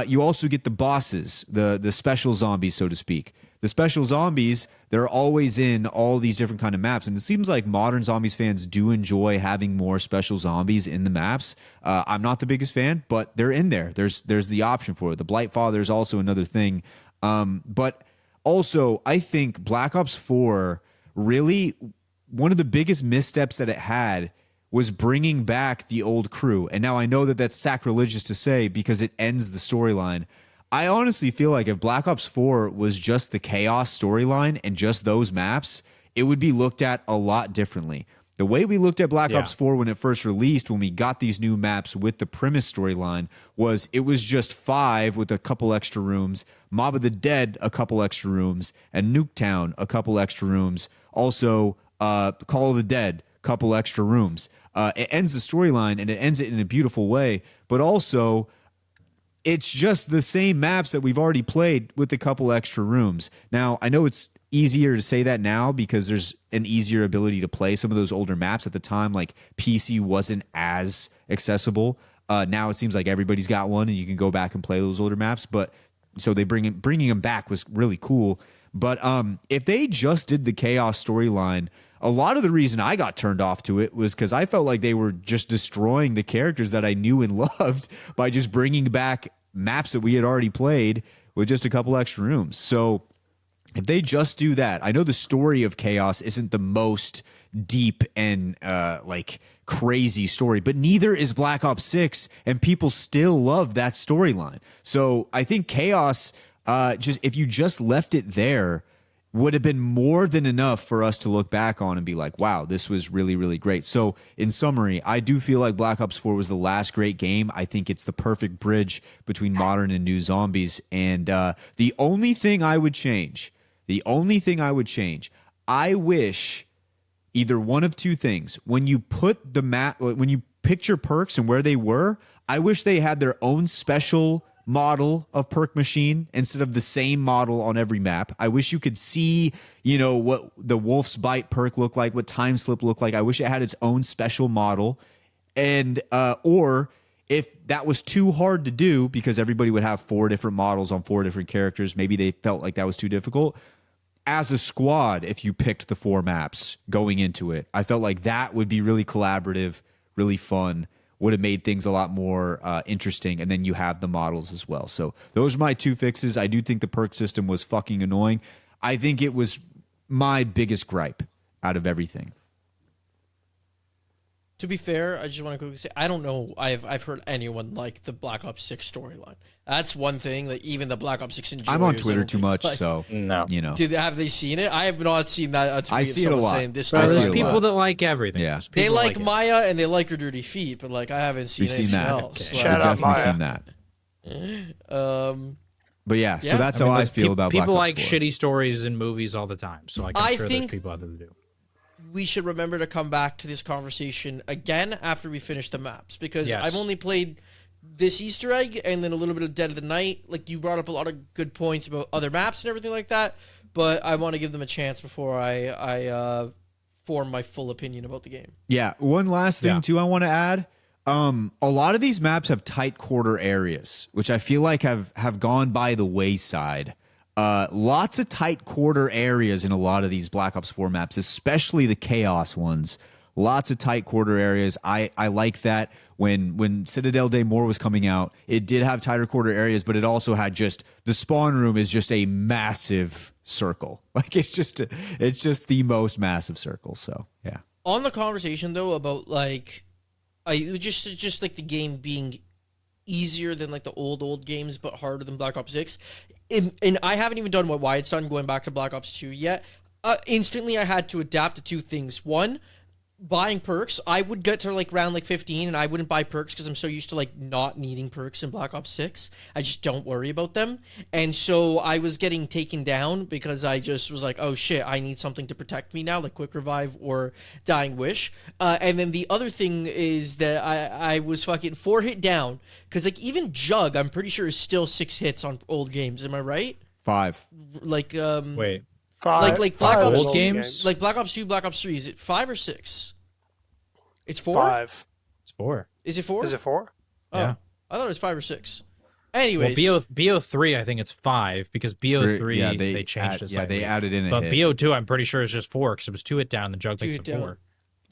you also get the bosses, the special zombies, so to speak. The special zombies, they're always in all these different kind of maps, and it seems like modern zombies fans do enjoy having more special zombies in the maps. I'm not the biggest fan, but they're in there. There's the option for it. The Blight Father is also another thing. But also, I think Black Ops 4 really, one of the biggest missteps that it had was bringing back the old crew. And now I know that that's sacrilegious to say because it ends the storyline. I honestly feel like if Black Ops 4 was just the Chaos storyline and just those maps, it would be looked at a lot differently. The way we looked at Black Ops 4 when it first released, when we got these new maps with the premise storyline, was it was just 5 with a couple extra rooms, Mob of the Dead a couple extra rooms, and Nuketown a couple extra rooms. Also, Call of the Dead, couple extra rooms. It ends the storyline, and it ends it in a beautiful way, but also it's just the same maps that we've already played with a couple extra rooms. Now, I know it's easier to say that now because there's an easier ability to play some of those older maps. At the time, like, PC wasn't as accessible. Now it seems like everybody's got one, and you can go back and play those older maps. But so bringing them back was really cool. But if they just did the Chaos storyline, a lot of the reason I got turned off to it was because I felt like they were just destroying the characters that I knew and loved by just bringing back maps that we had already played with just a couple extra rooms. So if they just do that, I know the story of Chaos isn't the most deep and like crazy story, but neither is Black Ops 6, and people still love that storyline. So I think Chaos, just if you just left it there would have been more than enough for us to look back on and be like, wow, this was really, really great. So in summary, I do feel like Black Ops 4 was the last great game. I think it's the perfect bridge between modern and new zombies. And the only thing I would change, I wish either one of two things. When you put the map, when you picked your perks and where they were, I wish they had their own special model of perk machine instead of the same model on every map. I wish you could see, what the Wolf's Bite perk looked like, what Time Slip looked like. I wish it had its own special model. And or if that was too hard to do because everybody would have 4 different models on 4 different characters, maybe they felt like that was too difficult. As a squad, if you picked the 4 maps going into it, I felt like that would be really collaborative, really fun, would have made things a lot more interesting, and then you have the models as well. So those are my 2 fixes. I do think the perk system was fucking annoying. I think it was my biggest gripe out of everything. To be fair, I just want to quickly say I don't know. I've heard anyone like the Black Ops 6 storyline. That's one thing that even the Black Ops 6 enjoyers. I'm on Twitter too much, so no. Have they seen it? I have not seen that. I see it a lot. This there's people that like everything. Yeah, they like Maya and they like her dirty feet, but like I haven't seen anything else. Okay. Like, Shout out Maya. Seen that. But yeah, so that's how I feel about people Black Ops 4. like shitty stories in movies all the time. So like, I'm sure there's people out there that do. We should remember to come back to this conversation again after we finish the maps because Yes. I've only played this Easter egg and then a little bit of Dead of the Night. Like you brought up a lot of good points about other maps and everything like that, but I want to give them a chance before I form my full opinion about the game. Yeah, one last thing too I want to add. A lot of these maps have tight quarter areas, which I feel like have gone by the wayside. Lots of tight quarter areas in a lot of these Black Ops 4 maps, especially the Chaos ones. Lots of tight quarter areas. I like that. When Citadel Day More was coming out, it did have tighter quarter areas, but it also had just the spawn room is just a massive circle. Like it's just the most massive circle. So yeah. On the conversation though about like, just like the game being easier than like the old games but harder than Black Ops 6. And I haven't even done what Wyatt's done going back to Black Ops 2 yet. Instantly I had to adapt to 2 things. One, buying perks. I would get to like round like 15 and I wouldn't buy perks because I'm so used to like not needing perks in Black Ops 6. I just don't worry about them. And so I was getting taken down because I just was like, oh shit, I need something to protect me now, like Quick Revive or Dying Wish. And then the other thing is that I was fucking 4 hit down because like even Jug, I'm pretty sure is still 6 hits on old games. Am I right? 5. Like Wait. 5. Like Black Five Ops is old games? like Black Ops 2, Black Ops 3, is it 5 or 6? It's 4? 5. It's 4. Is it 4? Is it 4? Oh, Yeah. I thought it was 5 or 6. Anyways, Well, BO3 I think it's 5 because BO3 Yeah, they changed it slightly. they added in a But hit. BO2 I'm pretty sure is just 4 because it was 2 hit down and the Jug makes hit it down.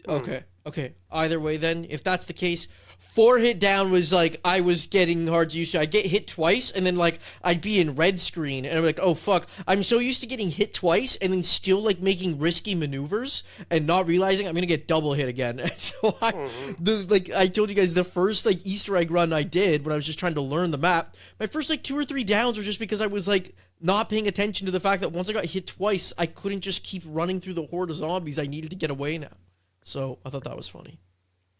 4. Okay. Either way, then, if that's the case, 4 hit down was like I was getting hard to use to. I'd get hit twice, and then like I'd be in red screen, and I'm like, oh fuck! I'm so used to getting hit twice, and then still like making risky maneuvers, and not realizing I'm gonna get double hit again. And so I told you guys the first like Easter egg run I did when I was just trying to learn the map. My first like 2 or 3 downs were just because I was like not paying attention to the fact that once I got hit twice, I couldn't just keep running through the horde of zombies. I needed to get away now. So I thought that was funny.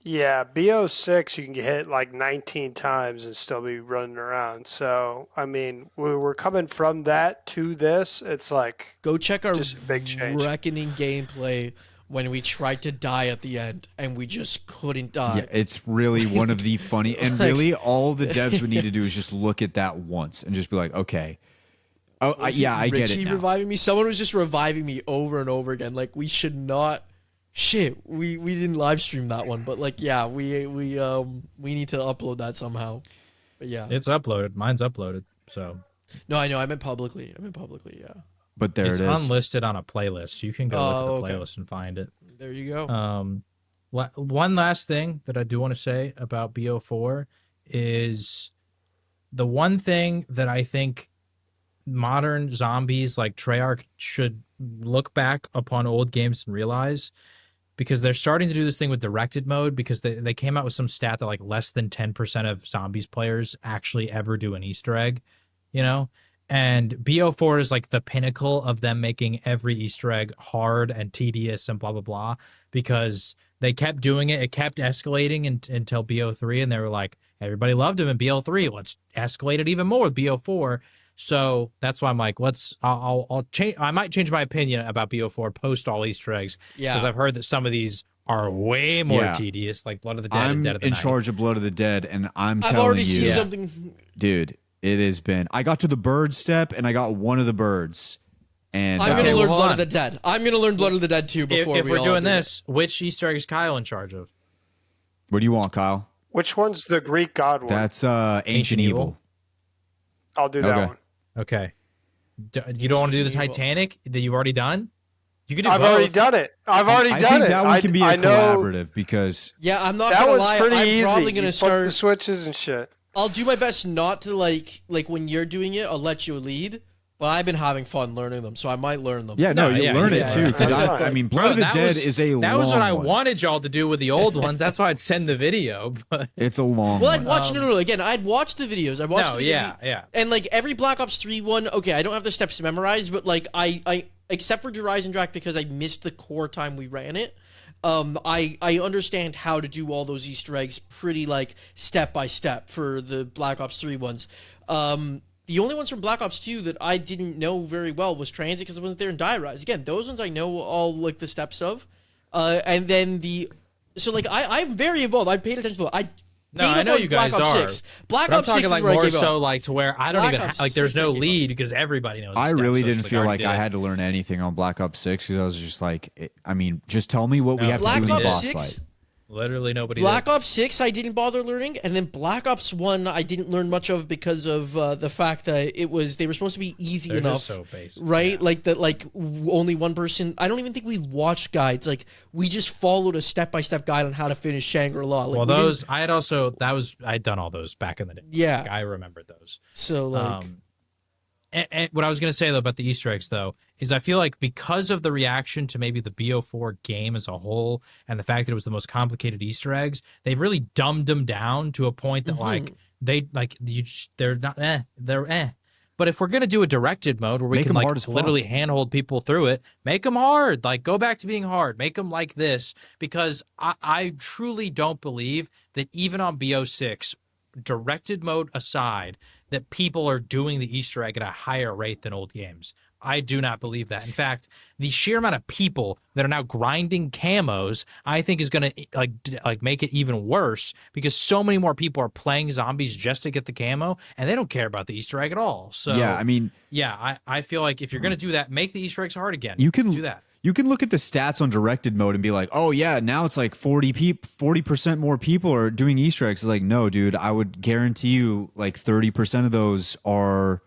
Yeah, BO6 you can get hit like 19 times and still be running around. So, I mean, we're coming from that to this. It's like Go check our just a big change. reckoning gameplay when we tried to die at the end and we just couldn't die. Yeah, it's really one of the funny, and really all the devs would need to do is just look at that once and just be like, okay, I get Richie it now. reviving me. Someone was just reviving me over and over again. Like we should not. Shit, we didn't live stream that one, but like yeah, we need to upload that somehow. But yeah, It's uploaded. Mine's uploaded. So no, I know. I meant publicly. Yeah. But there it's it is. unlisted on a playlist. You can go look at the okay. playlist and find it. There you go. One last thing that I do want to say about BO4 is the one thing that I think modern zombies like Treyarch should look back upon old games and realize, because they're starting to do this thing with directed mode, because they came out with some stat that like less than 10% of zombies players actually ever do an Easter egg, you know? And BO4 is like the pinnacle of them making every Easter egg hard and tedious and blah, blah, blah, because they kept doing it. It kept escalating until BO3. And they were like, everybody loved him in BO3. Let's escalate it even more with BO4. So that's why I'm like, I'll change. I might change my opinion about BO4 post all Easter eggs. Yeah. Because I've heard that some of these are way more Yeah. tedious, like Blood of the Dead I'm and Dead of the in Night. charge of Blood of the Dead, and I'm I've telling already you, seen something. dude, it has been. I got to the bird step, and I got one of the birds. And I'm Okay, gonna well, learn hold Blood on. of the Dead. I'm gonna learn Blood of the Dead too If, before if we we're all doing do it. this, which Easter egg is Kyle in charge of? what do you want, Kyle? Which one's the Greek god one? That's Ancient Evil. Evil. I'll do that Okay. one. Okay. You don't want to do the Evil. Titanic that you've already done? You can do I've both. already done it. I've already I done think it. that one can be a I know collaborative because Yeah, I'm not that gonna one's lie. pretty I'm easy. probably You gonna flip the start. switches and shit. I'll do my best not to like when you're doing it. I'll let you lead. But I've been having fun learning them, so I might learn them. yeah, no, No, you yeah, learn yeah, it too. yeah. Because That's I fine. mean, Blood Bro, of the that Dead was- is a long That was what I one. wanted y'all to do with the old ones. That's why I'd send the video. But It's a long Well, one. I'd watch no. Again, I'd watch the videos. I watched. no, the yeah. And like every Black Ops 3 one, okay, I don't have the steps memorized, but like I except for Horizon Drac because I missed the core time we ran it. I understand how to do all those Easter eggs pretty like step by step for the Black Ops 3 ones. The only ones from Black Ops 2 that I didn't know very well was Transit because I wasn't there in Die Rise. Again, those ones I know all like the steps of. And then so like I'm very involved. I paid attention to it. No, gave I up know on you guys Black Ops are. 6. Black But I'm Ops talking 6 like is where I more gave up. so like to where I don't Black even Ops like. There's 6 I no gave up. lead because everybody knows. the I steps, really so it's didn't feel already like did I it. had to learn anything on Black Ops 6 because I was just like, I mean, just tell me what we No, have to Black do in the Ops boss 6 fight. Literally nobody. Black did. Ops 6 I didn't bother learning, and then Black Ops 1 I didn't learn much of because of the fact that they were supposed to be easy They're enough. just so basic, right? yeah. Like that only one person. I don't even think we watched guides. Like we just followed a step-by-step guide on how to finish Shangri-La. Like, Well, we didn't- those I'd done all those back in the day. Yeah. Like, I remembered those. So like And what I was going to say though about the Easter eggs though is I feel like because of the reaction to maybe the BO4 game as a whole and the fact that it was the most complicated Easter eggs, they've really dumbed them down to a point that like they're not they're eh. But if we're gonna do a directed mode where we Make can 'em hard like as fuck. literally handhold people through it, make them hard. Like go back to being hard. Make them like this because I truly don't believe that even on BO6, directed mode aside, that people are doing the Easter egg at a higher rate than old games. I do not believe that. In fact, the sheer amount of people that are now grinding camos, I think is going to like make it even worse because so many more people are playing zombies just to get the camo, and they don't care about the Easter egg at all. So Yeah, I mean, yeah, I feel like if you're going to do that, make the Easter eggs hard again. you can do that. You can look at the stats on directed mode and be like, "Oh yeah, now it's like 40% more people are doing Easter eggs." It's like, no, dude, I would guarantee you like 30% of those are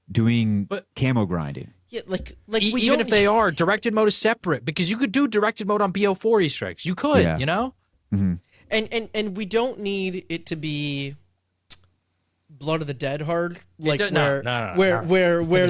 doing camo grinding. yeah, like Even don't- if they are, directed mode is separate because you could do directed mode on BO4 Easter eggs. You could, Yeah. you know? and we don't need it to be Blood of the Dead hard, like no, where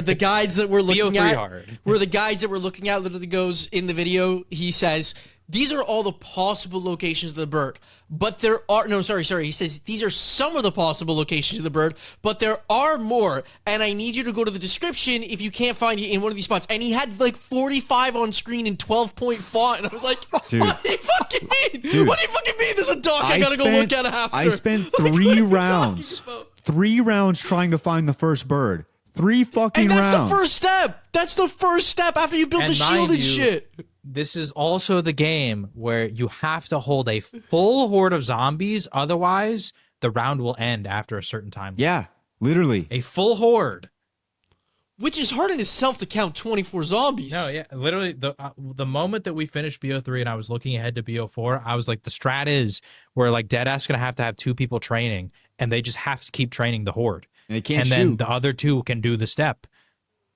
the guides that we're looking BO3 at, hard. where the guides that we're looking at literally goes in the video. He says these are all the possible locations of the bird, but there are no sorry. He says these are some of the possible locations of the bird, but there are more, and I need you to go to the description if you can't find it in one of these spots. And he had like 45 on screen in 12-point font, and I was like, Dude. what do you fucking mean? Dude. What do you fucking mean? There's a doc I gotta go look at after. I spent Like, what are 3 you rounds. talking about? 3 rounds trying to find the first bird. 3 fucking And that's rounds. the first step. That's the first step after you build And the shield mind and you, shit. This is also the game where you have to hold a full horde of zombies. Otherwise, the round will end after a certain time. Yeah, literally. A full horde. Which is hard in itself to count 24 zombies. No, yeah, literally the moment that we finished BO3 and I was looking ahead to BO4, I was like, the strat is where like Deadass gonna have to have 2 people training, and they just have to keep training the horde, And they can't and then shoot. the other 2 can do the step.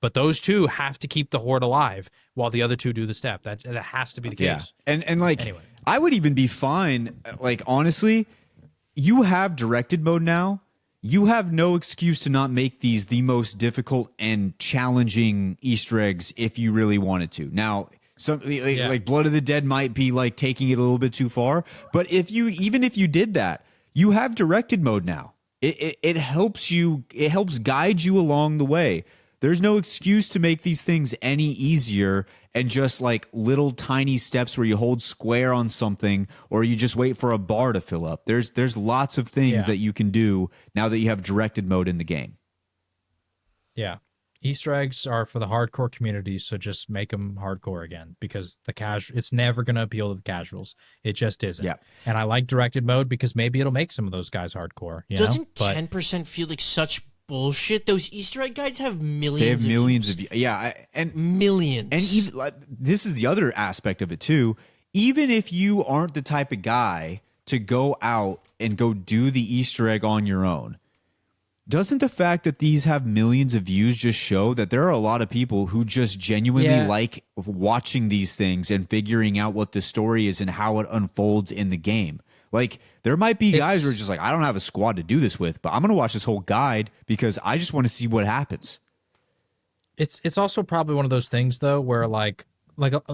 But those 2 have to keep the horde alive while the other 2 do the step. That has to be the case. Yeah. And like Anyway. I would even be fine, like honestly, you have directed mode now. You have no excuse to not make these the most difficult and challenging Easter eggs if you really wanted to. Now, like Blood of the Dead might be like taking it a little bit too far, but if you did that, you have directed mode now. It helps you. It helps guide you along the way. There's no excuse to make these things any easier and just like little tiny steps where you hold square on something or you just wait for a bar to fill up. There's lots of things that you can do now that you have directed mode in the game. Yeah. Easter eggs are for the hardcore community, so just make them hardcore again because it's never going to appeal to the casuals. It just isn't. Yeah. And I like directed mode because maybe it'll make some of those guys hardcore. Doesn't 10% feel like such bullshit? Those Easter egg guides have millions. They have millions of and millions. And even like, this is the other aspect of it too. Even if you aren't the type of guy to go out and go do the Easter egg on your own, doesn't the fact that these have millions of views just show that there are a lot of people who just genuinely like watching these things and figuring out what the story is and how it unfolds in the game? Like, there might be guys who are just like, I don't have a squad to do this with, but I'm going to watch this whole guide because I just want to see what happens. It's also probably one of those things, though, where like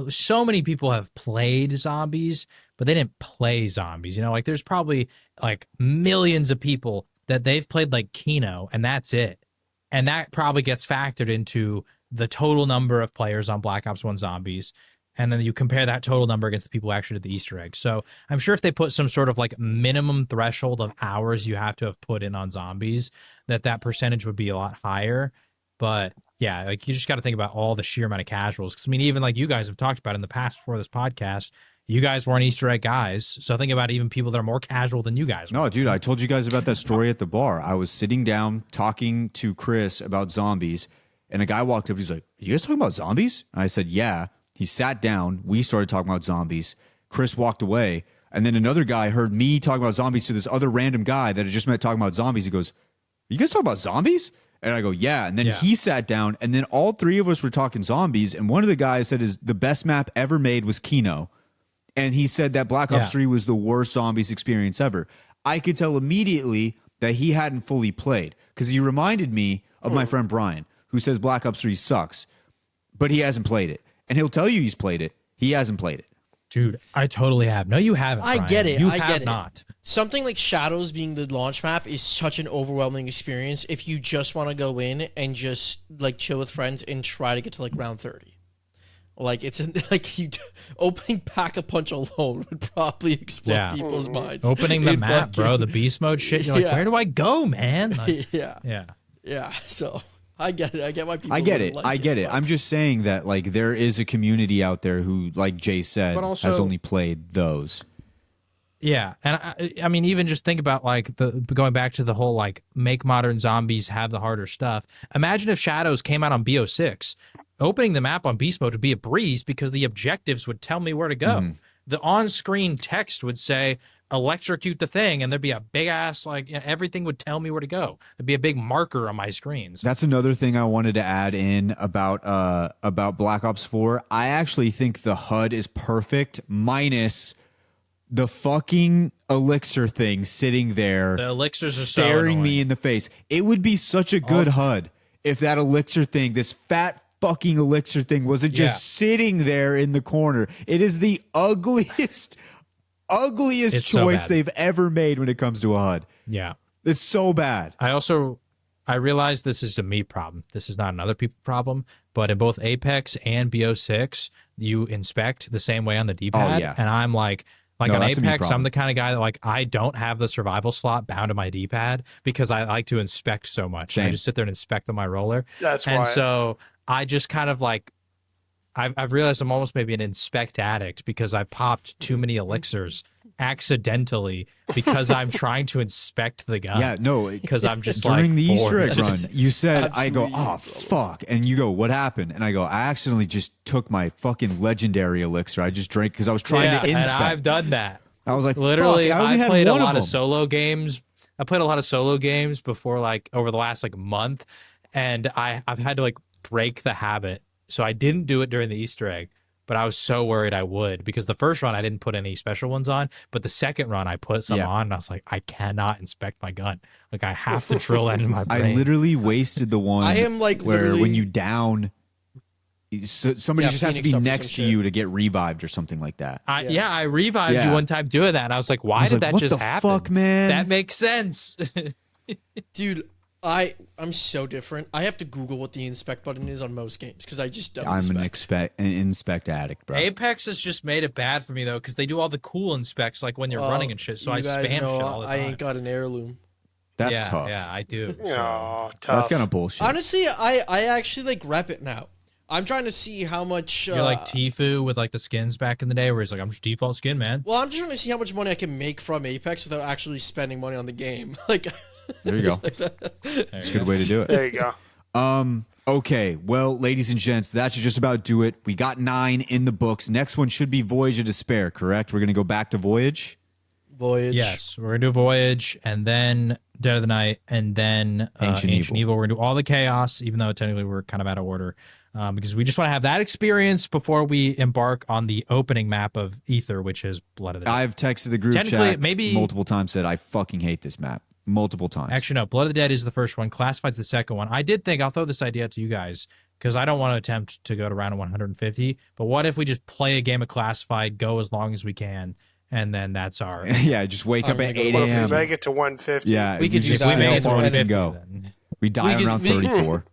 so many people have played zombies, but they didn't play zombies. Like there's probably like millions of people that they've played like Kino, and that's it. And that probably gets factored into the total number of players on Black Ops 1 Zombies. And then you compare that total number against the people who actually did the Easter egg. So I'm sure if they put some sort of like minimum threshold of hours you have to have put in on zombies, that percentage would be a lot higher. But yeah, like you just got to think about all the sheer amount of casuals. Because I mean, even like you guys have talked about in the past before this podcast, you guys weren't Easter egg guys. So think about even people that are more casual than you guys were. No, dude, I told you guys about that story at the bar. I was sitting down talking to Chris about zombies, and a guy walked up. He's like, "You guys talking about zombies?" And I said, "Yeah." He sat down. We started talking about zombies. Chris walked away. And then another guy heard me talking about zombies to this other random guy that had just met talking about zombies. He goes, "You guys talking about zombies?" And I go, "Yeah." And then he sat down, and then all three of us were talking zombies. And one of the guys said the best map ever made was Kino. And he said that Black Ops 3 was the worst zombies experience ever. I could tell immediately that he hadn't fully played because he reminded me of my friend Brian, who says Black Ops 3 sucks, but he hasn't played it. And he'll tell you he's played it. He hasn't played it. Dude, I totally have. No, you haven't. I Brian. get it. You I have get it. not. Something like Shadows being the launch map is such an overwhelming experience if you just want to go in and just like chill with friends and try to get to like round 30. Like opening Pack-a-Punch alone would probably explode people's minds. Opening the map, bro, the beast mode shit. You're like, where do I go, man? Like, yeah. So I get it. I get why people. I get it. I'm just saying that like there is a community out there who, like Jay said, also, has only played those. Yeah, and I mean, even just think about like going back to the whole like make modern zombies have the harder stuff. Imagine if Shadows came out on BO6. Opening the map on beast mode would be a breeze because the objectives would tell me where to go. Mm-hmm. The on-screen text would say electrocute the thing, and there'd be a big ass everything would tell me where to go. There'd be a big marker on my screens. That's another thing I wanted to add in about Black Ops 4. I actually think the HUD is perfect, minus the fucking elixir thing sitting there. The elixirs are staring me in the face. It would be such a good HUD if that elixir thing, this fat fucking elixir thing, wasn't just sitting there in the corner. It is the ugliest choice they've ever made when it comes to a HUD. Yeah. It's so bad. I realize this is a me problem. This is not an other people problem, but in both Apex and BO6, you inspect the same way on the D-pad. Oh, yeah. And I'm like on Apex, I'm the kind of guy that like I don't have the survival slot bound to my D-pad because I like to inspect so much. Same. I just sit there and inspect on my roller. That's and why. So I just kind of like I've realized I'm almost maybe an inspect addict because I popped too many elixirs accidentally because I'm trying to inspect the gun. Yeah, no, because I'm just during like the Easter egg bored. run, you said, I go, oh fuck, and you go, what happened? And I go, I accidentally just took my fucking legendary elixir. I just drank because I was trying to inspect. And I've done that. I was like, literally, fuck, I only had played one a lot of of solo games. I played a lot of solo games before, like over the last like month, and I've had to like break the habit. So I didn't do it during the Easter egg, but I was so worried I would because the first run I didn't put any special ones on, but the second run I put some on, and I was like, I cannot inspect my gun. Like I have to drill that in my brain. I literally wasted the one. I am like where literally... when you down, somebody just has to be next to you to get revived or something like that. I revived you one time doing that, and I was like, why did that just happen? Fuck, man? That makes sense. Dude, I'm so different. I have to Google what the inspect button is on most games because I just don't. I'm an inspect addict, bro. Apex has just made it bad for me though, because they do all the cool inspects like when you're running and shit. So I spam shit all the time. I ain't got an heirloom. That's tough. Yeah, I do. Oh, tough. That's kind of bullshit. Honestly, I actually like rep it now. I'm trying to see how much. You're like Tfue with like the skins back in the day, where he's like, "I'm just default skin, man." Well, I'm just trying to see how much money I can make from Apex without actually spending money on the game. Like, there you go. That's a good way to do it. There you go. Okay, well, ladies and gents, that should just about do it. We got 9 in the books. Next one should be Voyage of Despair, correct? We're going to go back to Voyage? Voyage. Yes, we're going to do Voyage, and then Dead of the Night, and then Ancient Evil. We're going to do all the Chaos, even though technically we're kind of out of order, because we just want to have that experience before we embark on the opening map of Ether, which is Blood of the Dead. I've texted the group chat multiple times, said I fucking hate this map. Multiple times. Actually, no. Blood of the Dead is the first one. Classified's the second one. I did think, I'll throw this idea out to you guys, because I don't want to attempt to go to round 150, but what if we just play a game of Classified, go as long as we can, and then that's our... Yeah, just wake up at 8 What if a.m. we make it to 150? Yeah, we could do that. We make it to 150 go. then. We die around 34.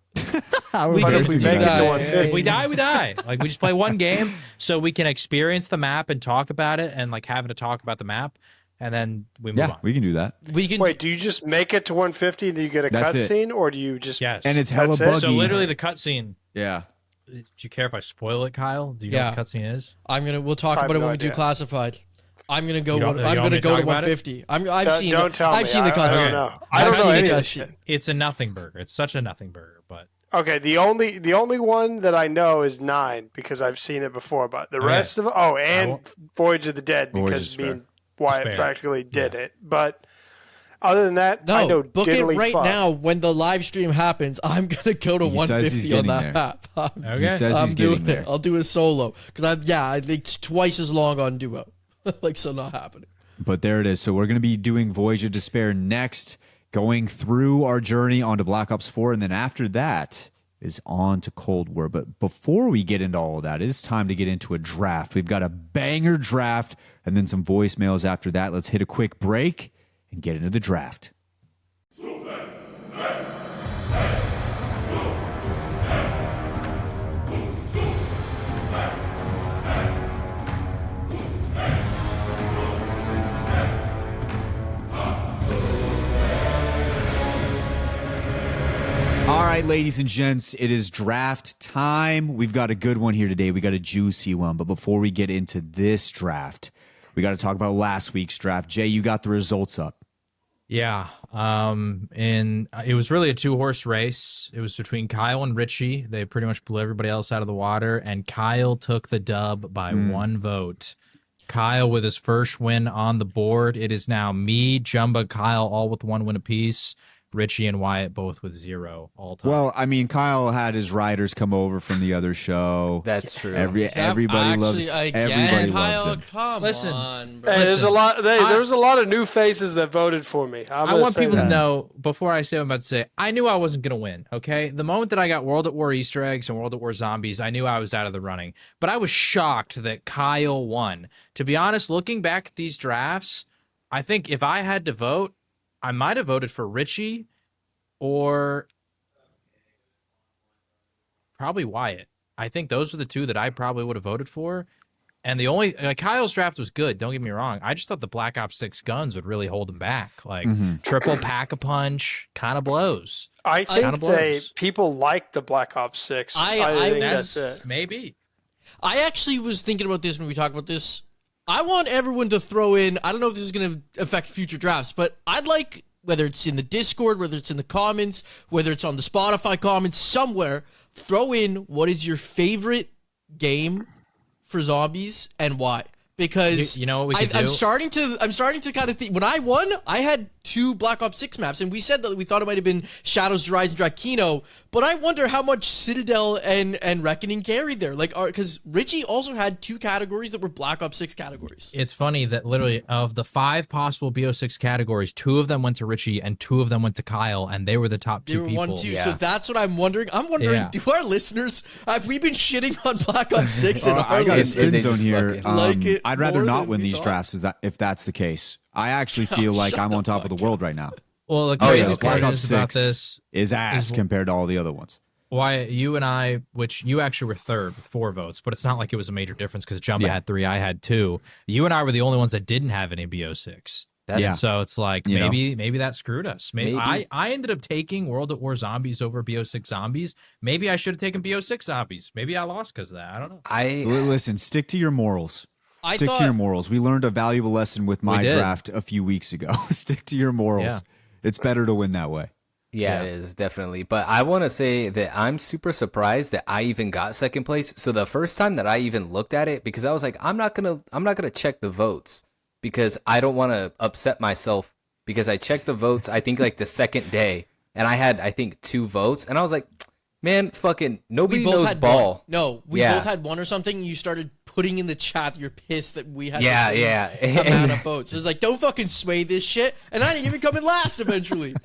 But if we make it to 150? If we die, we die. Like, we just play one game so we can experience the map and talk about it, and like having to talk about the map, and then we move on. We can do that. We can Wait, do you just make it to 150 and then you get a cutscene, or do you just? Yes. And it's hella That's it? buggy. So literally the cutscene. Yeah. Do you care if I spoil it, Kyle? Do you know what the cutscene is? We'll talk about it when we do Classified. I'm gonna go. You I'm gonna go to about 150. I've seen. Don't tell me. I've seen the I cutscene. don't know. I don't know any of this shit. It's a nothing burger. It's such a nothing burger, but Okay, the only one that I know is 9 because I've seen it before, but the rest of and Voyage of the Dead because me and Wyatt practically did it. But other than that, I know book it diddly right fuck. now. When the live stream happens, I'm gonna go to He says he's 150 on getting that there. map. He says I'm he's doing getting there. it. I'll do a solo because I think it's twice as long on duo. Like, so not happening. But there it is. So we're going to be doing Voyage of Despair next, going through our journey onto Black Ops 4, and then after that is on to Cold War. But before we get into all of that, it's time to get into a draft. We've got a banger draft and then some voicemails after that. Let's hit a quick break and get into the draft. All right, ladies and gents, it is draft time. We've got a good one here today. We got a juicy one. But before we get into this draft, we got to talk about last week's draft. Jay, you got the results up. yeah. And it was really a 2-horse race. It was between Kyle and Richie. They pretty much blew everybody else out of the water, and Kyle took the dub by 1 vote. Kyle with his first win on the board. It is now me, Jumba, Kyle, all with 1 win apiece. Richie and Wyatt both with 0 all time. Well, I mean, Kyle had his writers come over from the other show. That's true. Everybody loves everybody loves him. Come Listen, on, bro. Hey, there's a lot. There's a lot of new faces that voted for me. I want people to know, before I say what I'm about to say, I knew I wasn't going to win, okay? The moment that I got World at War Easter eggs and World at War Zombies, I knew I was out of the running. But I was shocked that Kyle won. To be honest, looking back at these drafts, I think if I had to vote, I might have voted for Richie or probably Wyatt. I think those are the 2 that I probably would have voted for. And the only Kyle's draft was good. Don't get me wrong. I just thought the Black Ops 6 guns would really hold him back. Like triple pack-a-punch kind of blows. I think people like the Black Ops 6. I think that's it. Maybe. I actually was thinking about this when we talked about this. I want everyone to throw in. I don't know if this is going to affect future drafts, but I'd like, whether it's in the Discord, whether it's in the comments, whether it's on the Spotify comments, somewhere, throw in what is your favorite game for zombies and why. Because you know what we could do? I'm starting to kind of think. When I won, I had 2 Black Ops 6 maps, and we said that we thought it might have been Shadows, Rise, and Drakino, but I wonder how much Citadel and Reckoning carried there. Like, because Richie also had 2 categories that were Black Ops 6 categories. It's funny that literally of the 5 possible BO6 categories, 2 of them went to Richie and 2 of them went to Kyle, and they were the top 2 people. 1, 2. So that's what I'm wondering. Do our listeners, have we been shitting on Black Ops 6 and I our got a listeners spin zone here. like it I'd rather more not than win we these thought? drafts if that's the case. I actually feel like shut I'm the on top of the fuck world right now. Well, the Oh, crazy yeah, Black part Ops is about 6 this is ass compared to all the other ones. why you and I, which you actually were third with 4 votes, but it's not like it was a major difference because Jumba had 3, I had 2. You and I were the only ones that didn't have any BO6. Yeah. So it's like You know? maybe that screwed us. Maybe I ended up taking World at War Zombies over BO6 Zombies. Maybe I should have taken BO6 Zombies. Maybe I lost because of that. I don't know. Listen, stick to your morals. Stick to your morals. We learned a valuable lesson with my draft a few weeks ago. Stick to your morals. Yeah. It's better to win that way. Yeah, it is definitely. But I want to say that I'm super surprised that I even got second place. So the first time that I even looked at it, because I was like, I'm not gonna check the votes because I don't want to upset myself. Because I checked the votes, I think like the second day, and I had 2 votes, and I was like, man, fucking nobody knows ball. One. No, we both had 1 or something. You started putting in the chat you're pissed that we had the same amount of votes. It was like, don't fucking sway this shit. And I didn't even come in last eventually.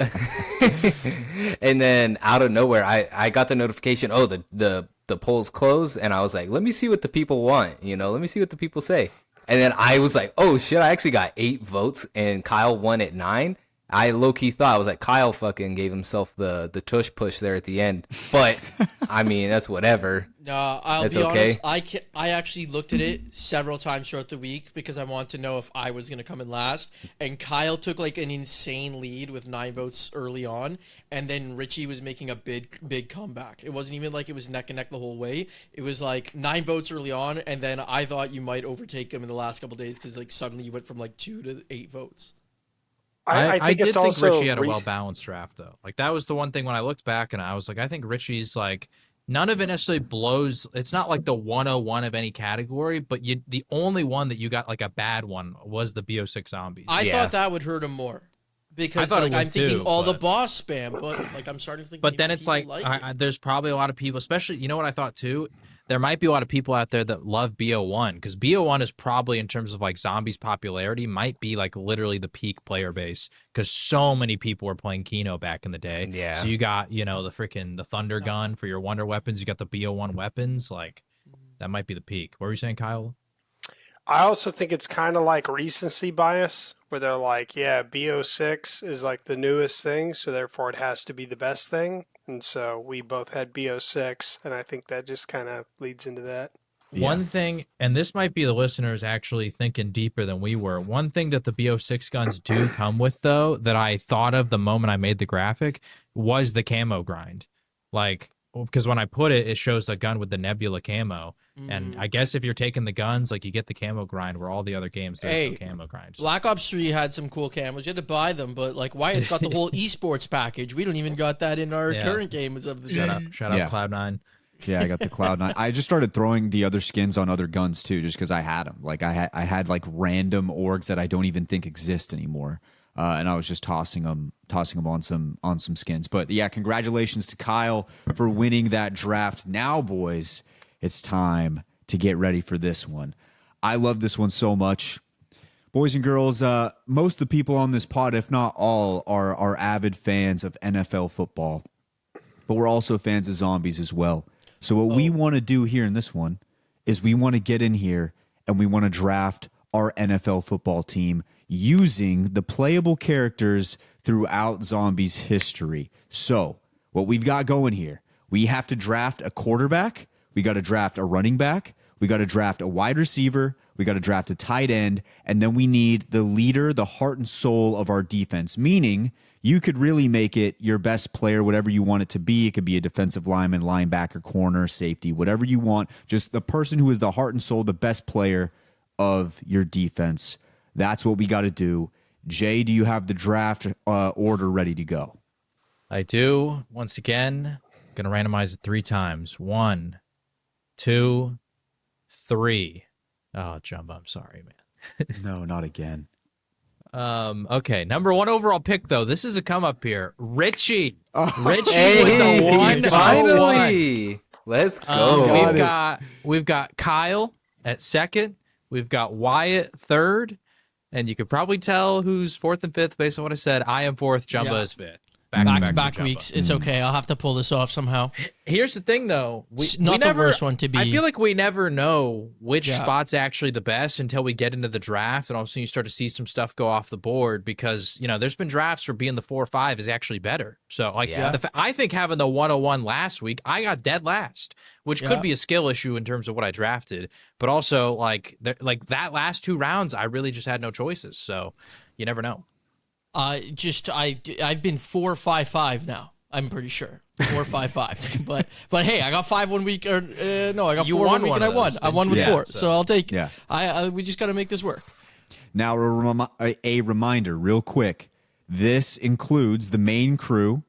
And then out of nowhere, I got the notification, oh, the polls closed, and I was like, let me see what the people want, let me see what the people say. And then I was like, oh shit, I actually got 8 votes, and Kyle won at 9. I low-key thought, I was like, Kyle fucking gave himself the tush push there at the end. But, I mean, that's whatever. No, I'll be honest. I actually looked at it several times throughout the week because I wanted to know if I was going to come in last. And Kyle took like an insane lead with 9 votes early on. And then Richie was making a big comeback. It wasn't even like it was neck and neck the whole way. It was like 9 votes early on. And then I thought you might overtake him in the last couple of days because like suddenly you went from like 2 to 8 votes. I did think Richie had a well-balanced draft, though. Like, that was the one thing when I looked back, and I was like, I think Richie's, like, none of it necessarily blows. It's not like the 101 of any category, but the only one that you got, like, a bad one was the BO6 Zombies. I thought that would hurt him more. Because, like, I'm thinking the boss spam, but, like, I'm starting to think But then it's like there's probably a lot of people, especially, you know what I thought, too? There might be a lot of people out there that love BO1 because BO1 is probably, in terms of like zombies popularity, might be like literally the peak player base because so many people were playing Kino back in the day. Yeah. So you got, the Thunder Gun for your Wonder weapons. You got the BO1 weapons. Like, that might be the peak. What were you saying, Kyle? I also think it's kind of like recency bias where they're like, yeah, BO6 is like the newest thing, so therefore it has to be the best thing. And so we both had BO6, and I think that just kind of leads into that. One thing, and this might be the listeners actually thinking deeper than we were. One thing that the BO6 guns do come with, though, that I thought of the moment I made the graphic was the camo grind. Like, because when I put it, it shows the gun with the Nebula camo. And I guess if you're taking the guns, like, you get the camo grind where all the other games, there's no camo grind. Black Ops 3 had some cool camos. You had to buy them, but, like, Wyatt's got the whole esports package. We don't even got that in our current games of the Shout out Cloud9. Yeah, I got the Cloud9. I just started throwing the other skins on other guns, too, just because I had them. Like, I had, like, random orgs that I don't even think exist anymore. And I was just tossing them on some skins. But, yeah, congratulations to Kyle for winning that draft. Now, boys, it's time to get ready for this one. I love this one so much. Boys and girls, most of the people on this pod, if not all, are avid fans of NFL football. But we're also fans of zombies as well. So what we want to do here in this one is we want to get in here and we want to draft our NFL football team using the playable characters throughout zombies history. So what we've got going here, we have to draft a quarterback. We got to draft a running back. We got to draft a wide receiver. We got to draft a tight end. And then we need the leader, the heart and soul of our defense, meaning you could really make it your best player, whatever you want it to be. It could be a defensive lineman, linebacker, corner, safety, whatever you want. Just the person who is the heart and soul, the best player of your defense. That's what we got to do. Jay, do you have the draft order ready to go? I do. Once again, going to randomize it 3 times. 1, 2, 3. Oh, Jumbo, I'm sorry, man. No, not again. Okay, number 1 overall pick, though. This is a come up here. Richie. Richie Hey, with the 1. finally. Let's go. We've got Kyle at 2nd. We've got Wyatt 3rd. And you could probably tell who's 4th and 5th based on what I said. I am 4th. Jumbo is 5th. Back-to-back weeks. It's okay. I'll have to pull this off somehow. Here's the thing, though. Not the worst one to be. I feel like we never know which spot's actually the best until we get into the draft, and all of a sudden you start to see some stuff go off the board because, there's been drafts where being the 4 or 5 is actually better. So, I think having the 101 last week, I got dead last, which could be a skill issue in terms of what I drafted. But also, that last 2 rounds, I really just had no choices. So, you never know. I've been 4-5-5 now. I'm pretty sure 4-5-5. but hey, I got 5 1 week. I got 4 1 week and I won. I won with 4, so I'll take it. Yeah. We just got to make this work. Now a reminder, real quick. This includes the main crew,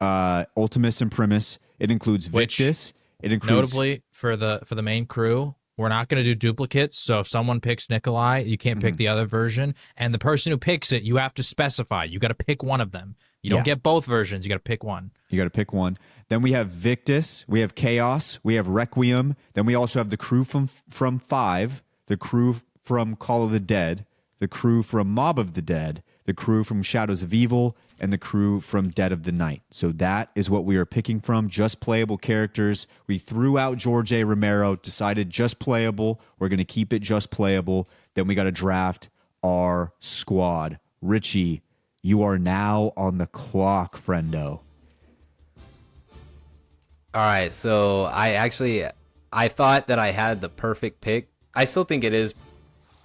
Ultimus and Primus. It includes Victus. It includes notably for the main crew. We're not going to do duplicates, so if someone picks Nikolai, you can't pick the other version. And the person who picks it, you have to specify. You got to pick one of them. You don't get both versions. You got to pick one. You got to pick one. Then we have Victus. We have Chaos. We have Requiem. Then we also have the crew from 5, the crew from Call of the Dead, the crew from Mob of the Dead, the crew from Shadows of Evil, and the crew from Dead of the Night. So that is what we are picking from, just playable characters. We threw out George A. Romero, decided just playable. We're going to keep it just playable. Then we got to draft our squad. Richie, you are now on the clock, friendo. All right, so I thought that I had the perfect pick. I still think it is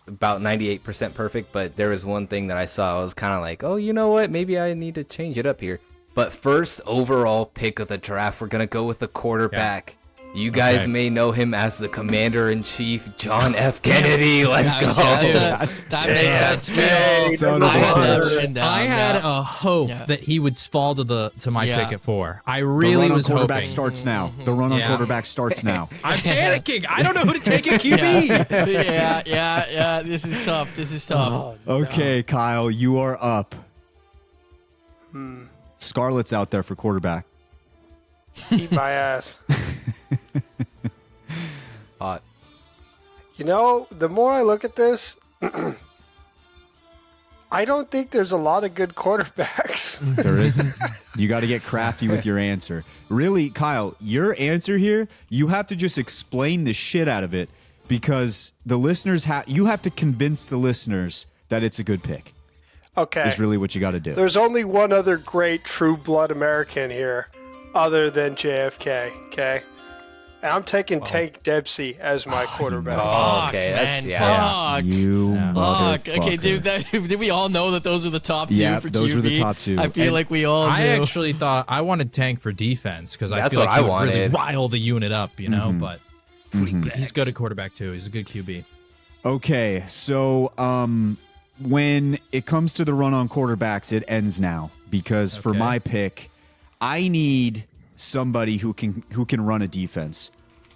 about 98% perfect, but there was one thing that I saw. I was kind of like, oh, you know what? Maybe I need to change it up here. But first overall pick of the draft, we're going to go with the quarterback. You guys may know him as the Commander-in-Chief, John F. Kennedy. Let's go. That makes sense. I had a hope that he would fall to my pick at 4. I really was hoping. The quarterback starts now. The run on quarterback starts now. I'm panicking. I don't know who to take at QB. Yeah. This is tough. Okay, Kyle, you are up. Scarlett's out there for quarterback. Eat my ass. Hot. The more I look at this, I don't think there's a lot of good quarterbacks. There isn't. You got to get crafty with your answer. Really, Kyle, your answer here, you have to just explain the shit out of it because the listeners you have to convince the listeners that it's a good pick. Okay. Is really what you got to do. There's only one other great true blood American here other than JFK, okay? And I'm taking Tank Dempsey as my quarterback. Oh, okay. Fuck. You motherfucker. Okay, dude, did we all know that those are the top 2 for QB? Those were the top 2. I feel like we all knew. I actually thought I wanted Tank for defense because I feel like he would really rile the unit up, but he's good at quarterback too. He's a good QB. Okay, so when it comes to the run on quarterbacks, it ends now because for my pick, I need somebody who can run a defense.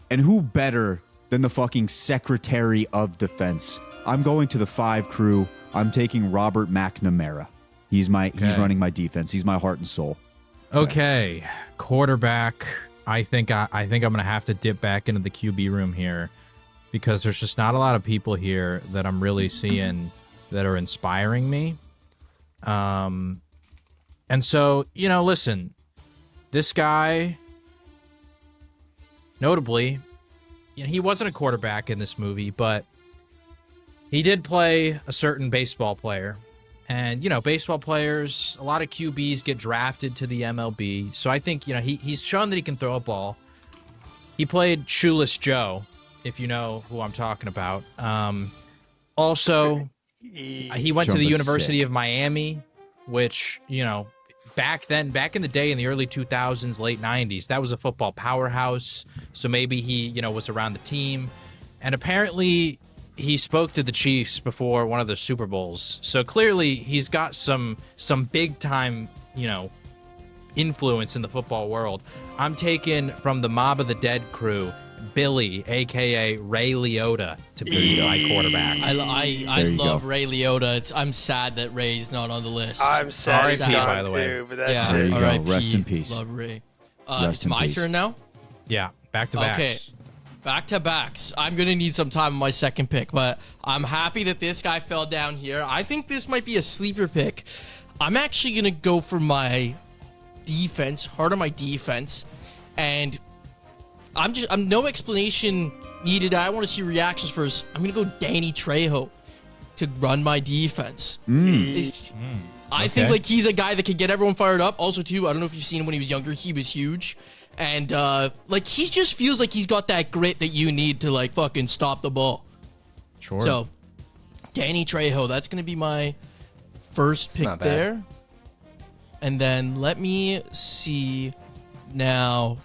And who better than the fucking Secretary of Defense? I'm going to the 5 crew. I'm taking Robert McNamara. He's running my defense. He's my heart and soul. Okay, quarterback. I think I'm gonna have to dip back into the QB room here because there's just not a lot of people here that I'm really seeing that are inspiring me. And so, listen, this guy, notably, he wasn't a quarterback in this movie, but he did play a certain baseball player. And, baseball players, a lot of QBs get drafted to the MLB. So I think, he's shown that he can throw a ball. He played Shoeless Joe, if you know who I'm talking about. Also, he went to the University of Miami, which, back in the day in the early 2000s, late 90s, that was a football powerhouse. So maybe he, was around the team. And apparently he spoke to the Chiefs before one of the Super Bowls. So clearly he's got some big time, influence in the football world. I'm taking from the Mob of the Dead crew, Billy, a.k.a. Ray Liotta, to be my quarterback. I love Ray Liotta. I'm sad that Ray's not on the list. I'm sad, by the way. too, but that's There you go. R.I.P. Rest in peace. Love Ray. Rest It's in my peace. turn now? Yeah, back to backs. Okay. Back to backs. I'm going to need some time on my second pick, but I'm happy that this guy fell down here. I think this might be a sleeper pick. I'm actually going to go for my defense, hard on my defense, and I'm no explanation needed. I want to see reactions first. I'm gonna go Danny Trejo to run my defense. I think like he's a guy that can get everyone fired up. Also, too, I don't know if you've seen him when he was younger. He was huge, and like he just feels like he's got that grit that you need to like fucking stop the ball. Sure. So, Danny Trejo, that's gonna be my first pick not bad. there. And then let me see now.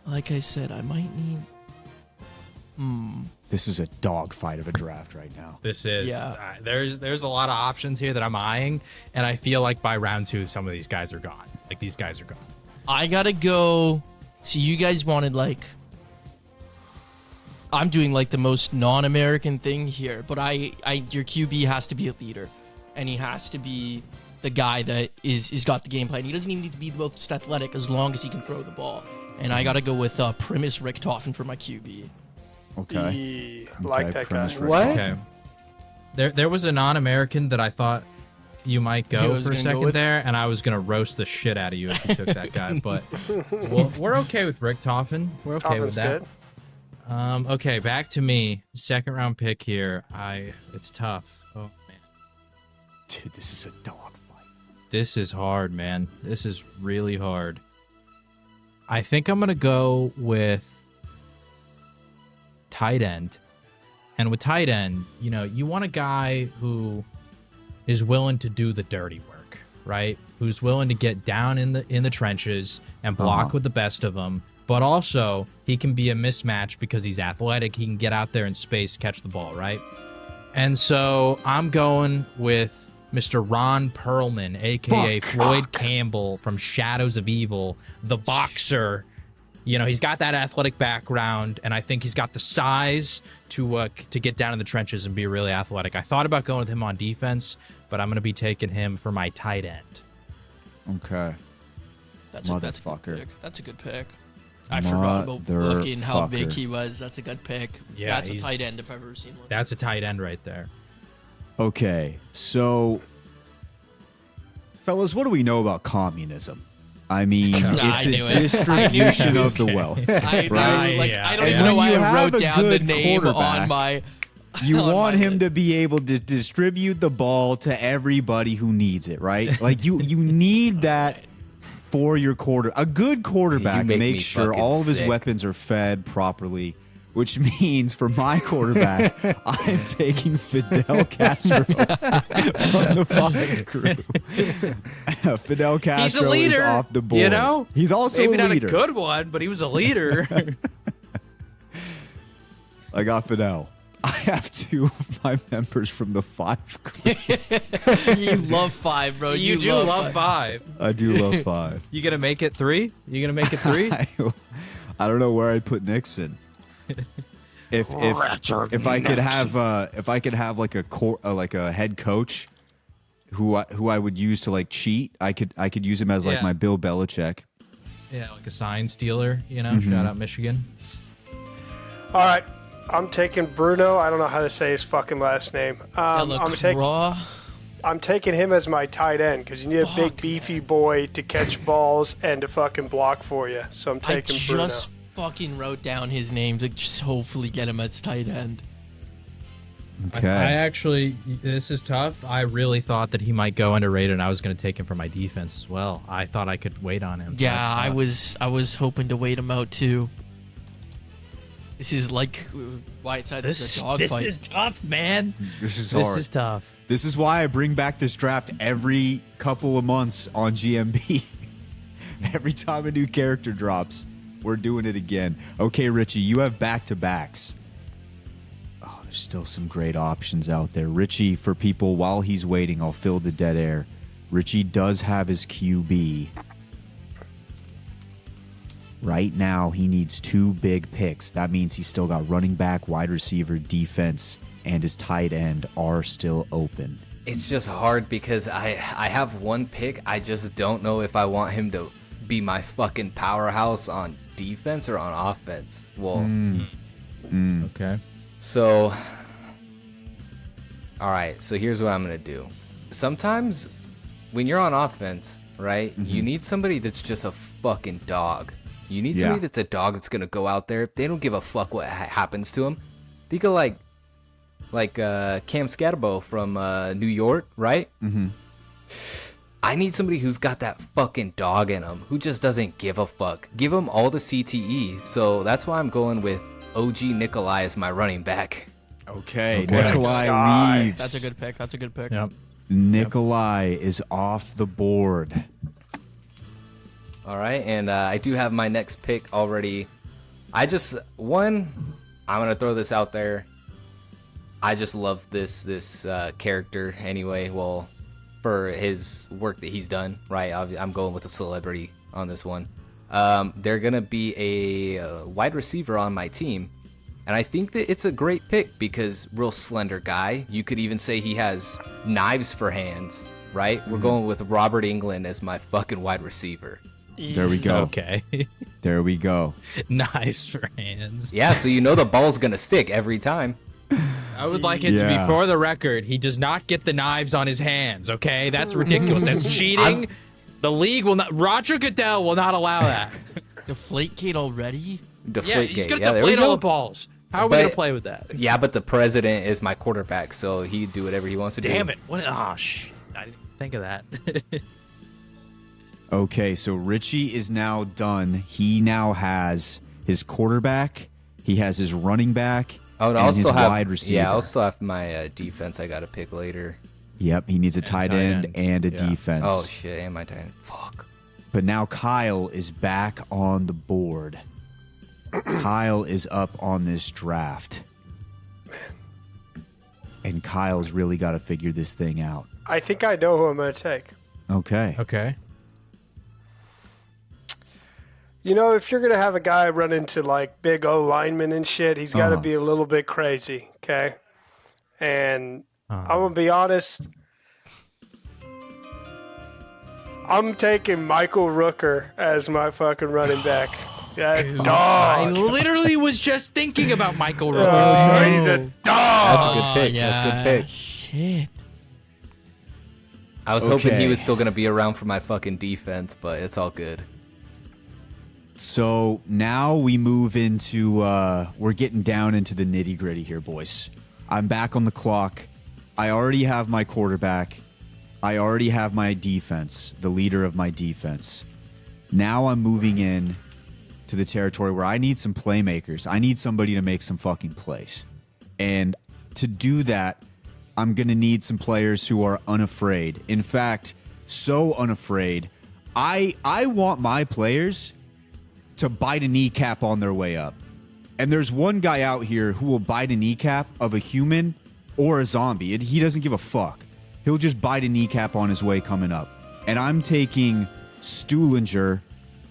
Like I said, I might need. This is a dogfight of a draft right now. This is Yeah. There's a lot of options here that I'm eyeing, and I feel like by round 2, some of these guys are gone. Like these guys are gone. I gotta go. So you guys wanted like. I'm doing like the most non-American thing here, but your QB has to be a leader, and he has to be the guy that is got the game plan. He doesn't even need to be the most athletic as long as he can throw the ball. And I gotta go with Primus Richtofen for my QB. Okay. I like that guy. Premise right. What? Okay. There was a non-American that I thought you might I go was for a gonna go second with- there, and I was gonna roast the shit out of you if you took that guy. But we're okay with Richtofen. We're okay with Toffin's that. good. Okay, back to me. Second round pick here. It's tough. Oh man, Dude, this is a dogfight. this is hard, man. This is really hard. I think I'm gonna go with tight end. And with tight end, you want a guy who is willing to do the dirty work, right? Who's willing to get down in the trenches and block with the best of them. But also, he can be a mismatch because he's athletic. He can get out there in space, catch the ball, right? And so I'm going with Mr. Ron Perlman, a.k.a. Floyd Campbell from Shadows of Evil, the boxer. He's got that athletic background, and I think he's got the size to get down in the trenches and be really athletic. I thought about going with him on defense, but I'm going to be taking him for my tight end. Okay. That's a good Motherfucker. pick. That's a good pick. I forgot about looking how big Motherfucker. he was. That's a good pick. Yeah, That's a he's- tight end if I've ever seen one. That's a tight end right there. Okay, so, fellas, what do we know about communism? I mean, I it's knew a it. distribution I of the Okay. wealth. I Right, like yeah. I don't And even know when why you I have wrote a down the good name quarterback, on my. You on want my him list. to be able to distribute the ball to everybody who needs it, right? Like you need that for your quarter. A good quarterback You make me makes sure fucking all of his sick. weapons are fed properly, which means for my quarterback, I'm taking Fidel Castro from the Five Crew. Fidel Castro He's a leader, is off the board. He's also maybe a not leader. a good one, but he was a leader. I got Fidel. I have 2 of my members from the Five Crew. You love 5, bro. you do love 5. I do love 5. You gonna make it 3? You gonna make it 3? I don't know where I'd put Nixon. If I could have like a head coach who I would use to like cheat, I could use him as like Yeah. my Bill Belichick. Yeah, like a sign stealer. Mm-hmm. Shout out Michigan. All right. I'm taking Bruno. I don't know how to say his fucking last name. I'm taking him as my tight end because you need a big beefy boy to catch balls and to fucking block for you. So I'm I taking Bruno. just fucking wrote down his name to just hopefully get him as tight end. Okay. I actually, this is tough. I really thought that he might go underrated, and I was going to take him for my defense as well. I thought I could wait on him. Yeah, That's tough. I was hoping to wait him out too. This is like Wyatt said. This is a dog This fight. is tough, man. This is This hard. is tough. This is why I bring back this draft every couple of months on GMB. Every time a new character drops, we're doing it again. Okay, Richie, you have back-to-backs. Oh, there's still some great options out there. Richie, for people, while he's waiting, I'll fill the dead air. Richie does have his QB. Right now, he needs 2 big picks. That means he's still got running back, wide receiver, defense, and his tight end are still open. It's just hard because I have 1 pick. I just don't know if I want him to be my fucking powerhouse on defense or on offense. Well, Okay. so all right. So here's what I'm gonna do. Sometimes when you're on offense, right? You need somebody that's just a fucking dog. You need Yeah. somebody that's a dog that's gonna go out there. They don't give a fuck what happens to them. Think of like Cam Scatterbo from New York, right? Mm-hmm. I need somebody who's got that fucking dog in them, who just doesn't give a fuck. Give them all the CTE. So that's why I'm going with OG Nikolai as my running back. Okay, Okay. Nikolai leaves. That's a good pick. That's a good pick. Yep. Nikolai is off the board. All right, and I do have my next pick already. I'm gonna throw this out there. I just love this character anyway. Well, for his work that he's done, right? I'm going with a celebrity on this one. They're gonna be a wide receiver on my team, and I think that it's a great pick because real slender guy. You could even say he has knives for hands, right? We're going with Robert England as my fucking wide receiver. There we go. Okay. There we go. Knives for hands. Yeah, so you know the ball's gonna stick every time. I would like it to be, for the record, he does not get the knives on his hands, okay? That's ridiculous. That's cheating. The league will not, Roger Goodell will not allow that. Deflategate already? Yeah, he's going to there we deflate all go. the balls. How are we But- going to play with that? Yeah, but the president is my quarterback, so he do whatever he wants to do. Damn it. What? Oh, I didn't think of that. Okay, so Richie is now done. He now has his quarterback. He has his running back. Oh, and and I'll his still have wide receiver. Yeah, I'll still have my defense. I got to pick later. Yep, he needs a tight tight end end. and a Yeah. defense. Oh shit, and my tight end. Fuck. But now Kyle is back on the board. Kyle is up on this draft. And Kyle's really got to figure this thing out. I think I know who I'm going to take. Okay. Okay. You know, if you're going to have a guy run into like big O linemen and shit, he's got to be a little bit crazy, okay? And I'm going to be honest. I'm taking Michael Rooker as my fucking running back. That I dog. literally was just thinking about Michael Rooker. Oh, he's a dog. That's a good pick. That's a good pick. Shit. I was hoping Okay. he was still gonna be around for my fucking defense, but it's all good. So now we move into, we're getting down into the nitty gritty here, boys. I'm back on the clock. I already have my quarterback. I already have my defense, the leader of my defense. Now I'm moving in to the territory where I need some playmakers. I need somebody to make some fucking plays. And to do that, I'm going to need some players who are unafraid. In fact, so unafraid. I want my players to bite a kneecap on their way up. And there's one guy out here who will bite a kneecap of a human or a zombie. He doesn't give a fuck. He'll just bite a kneecap on his way coming up. And I'm taking Stuhlinger